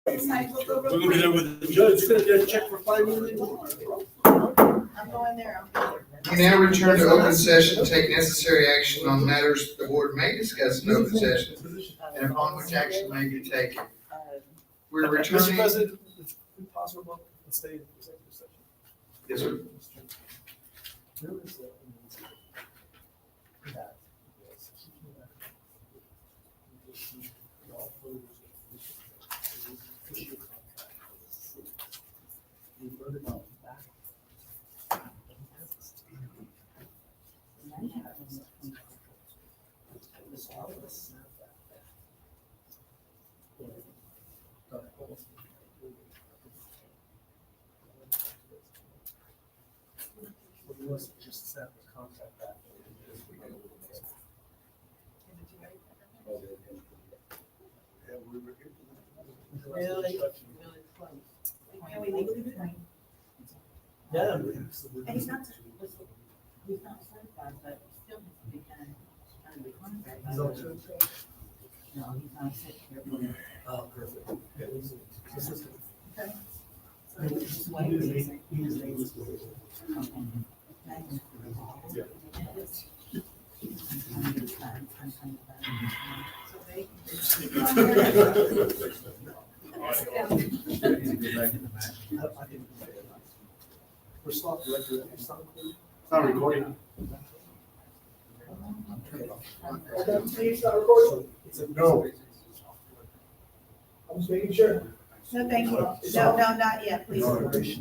We're We're gonna be there with the judge, gonna get a check for $5 million. I'm going there. We now return to open session to take necessary action on matters the board may discuss in open session and upon which action may be taken. We're Mr. returning. President, if possible, let's stay in executive session. Yes, sir. There is just set the contract back. Really? Can we legally do that? Yeah. And he's not. He's not certified, but still has to be kind of the contract. He's on two. No, he's not certified. Oh, perfect. Yeah, he's an assistant. Okay. So we'll just wait. His name is. Yeah. We're stopped record. It's not recording. It's not recording. No. I'm just making sure. No, thank you. No, not yet, please. Okay.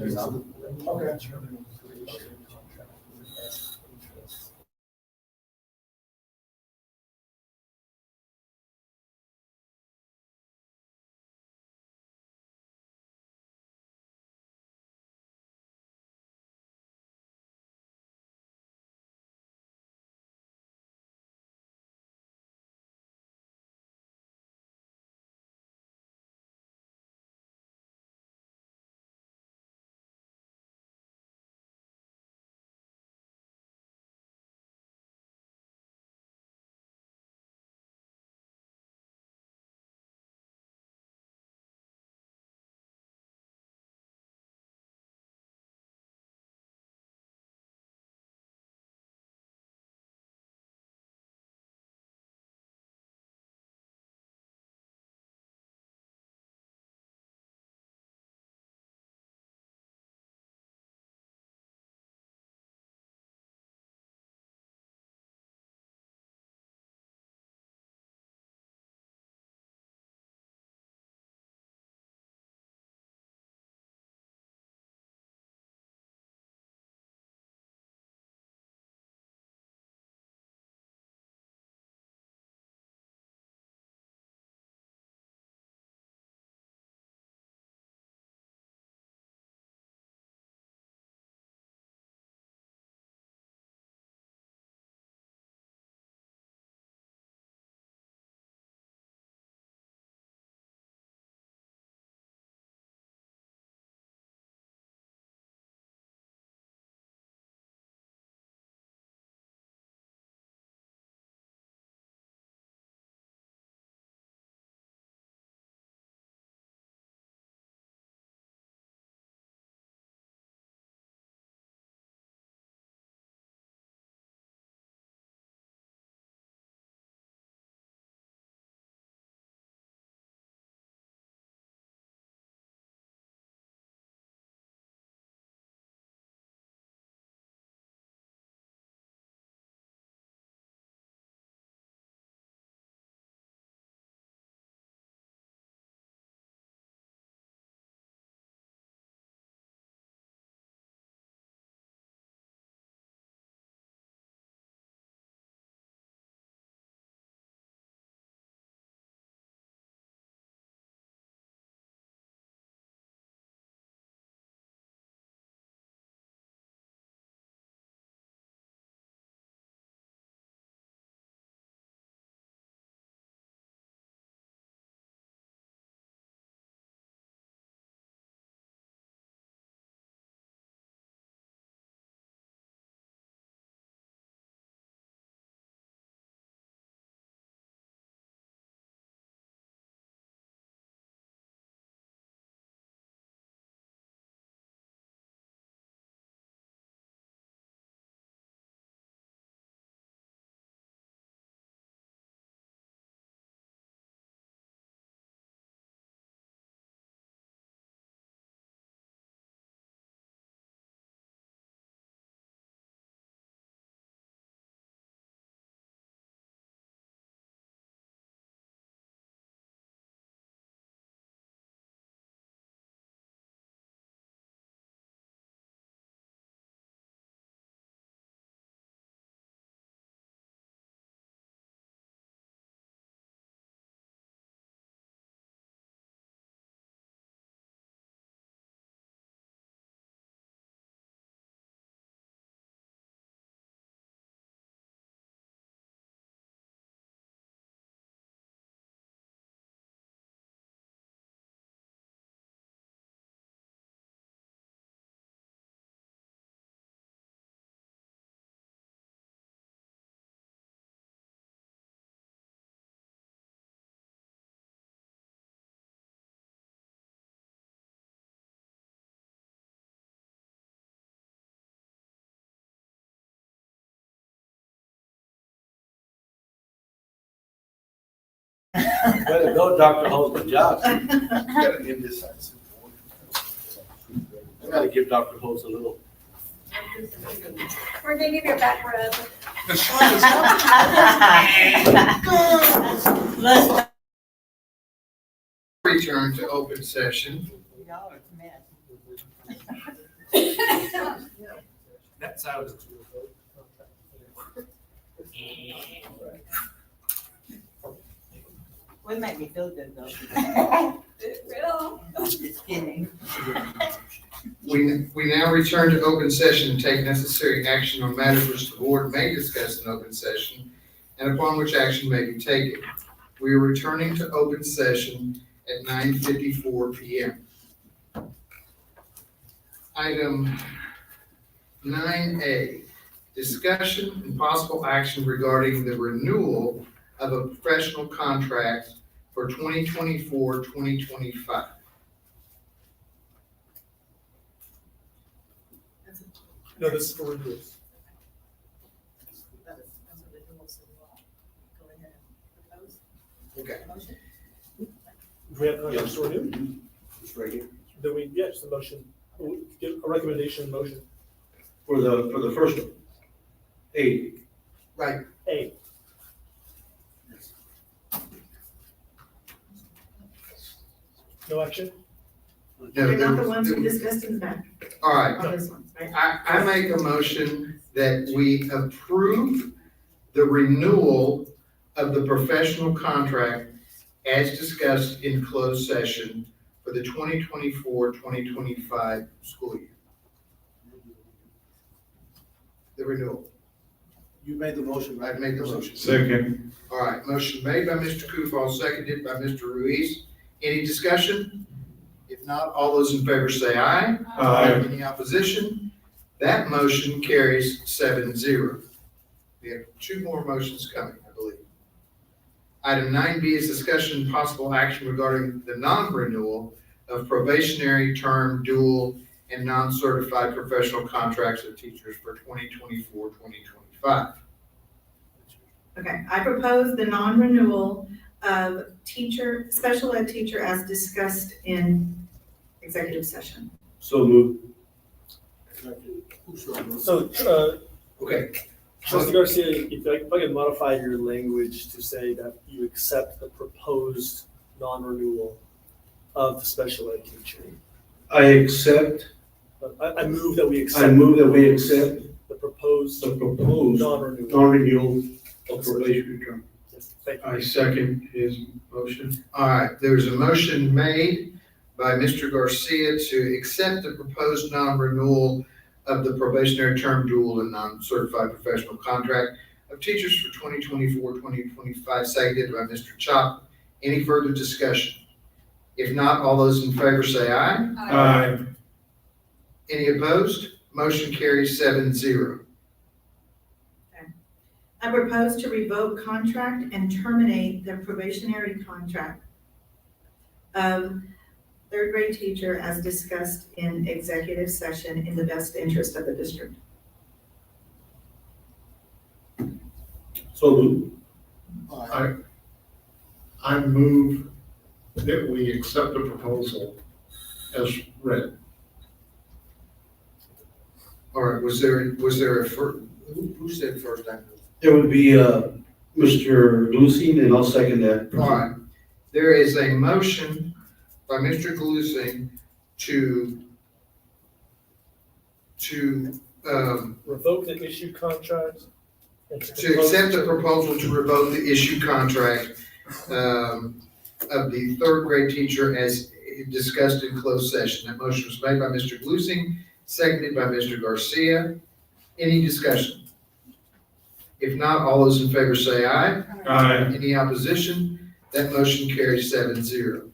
Way to go, Dr. Holt, good job. Gotta give this. I gotta give Dr. Holt a little. We're gonna give you a back rub. Return to open session. That sounds. Would make me feel good though. It will. Just kidding. We now return to open session and take necessary action on matters which the board may discuss in open session and upon which action may be taken. We are returning to open session at 9:54 p.m. Item 9A, discussion and possible action regarding the renewal of a professional contract for 2024-2025. No, this is for renewals. Okay. Do we have contracts to renew? It's right here. Then we, yeah, just a motion, we'll get a recommendation motion. For the first one. A. Right. A. No action? No, They're not the there- ones we discussed in the back All right. on this one, right? I make a motion that we approve the renewal of the professional contract as discussed in closed session for the 2024-2025 school year. The renewal. You made the motion, right? I've made the motion. Second. All right, motion made by Mr. Kufal, seconded by Mr. Ruiz. Any discussion? If not, all those in favor say aye. Aye. Any opposition? That motion carries 7-0. We have two more motions coming, I believe. Item 9B is discussion and possible action regarding the non-renewal of probationary term, dual, and non-certified professional contracts of teachers for 2024-2025. Okay, I propose the non-renewal of special ed teacher as discussed in executive session. So moved. So, Okay. Trustee Garcia, if I can modify your language to say that you accept the proposed non-renewal of the special ed teacher. I accept, I move that we accept. I move that we accept the proposed non-renewal. non-renewal of probationary term. Yes, thank you. I second his motion. All right, there's a motion made by Mr. Garcia to accept the proposed non-renewal of the probationary term, dual, and non-certified professional contract of teachers for 2024-2025, seconded by Mr. Chop. Any further discussion? If not, all those in favor say aye. Aye. Any opposed? Motion carries 7-0. I propose to revoke contract and terminate the probationary contract of third grade teacher as discussed in executive session in the best interest of the district. So moved. I move that we accept the proposal as read. All right, was there a who said first? It would be, Mr. Lucien, and I'll second that. All right, there is a motion by Mr. Glusing to Revoke the issued contract. And to accept the proposal to revoke the issued contract of the third grade teacher as discussed in closed session. That motion was made by Mr. Glusing, seconded by Mr. Garcia. Any discussion? If not, all those in favor say aye. Aye. Any opposition? That motion carries 7-0.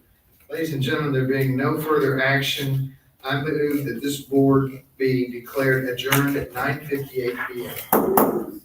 Ladies and gentlemen, there being no further action, I move that this board be declared adjourned at 9:58 p.m.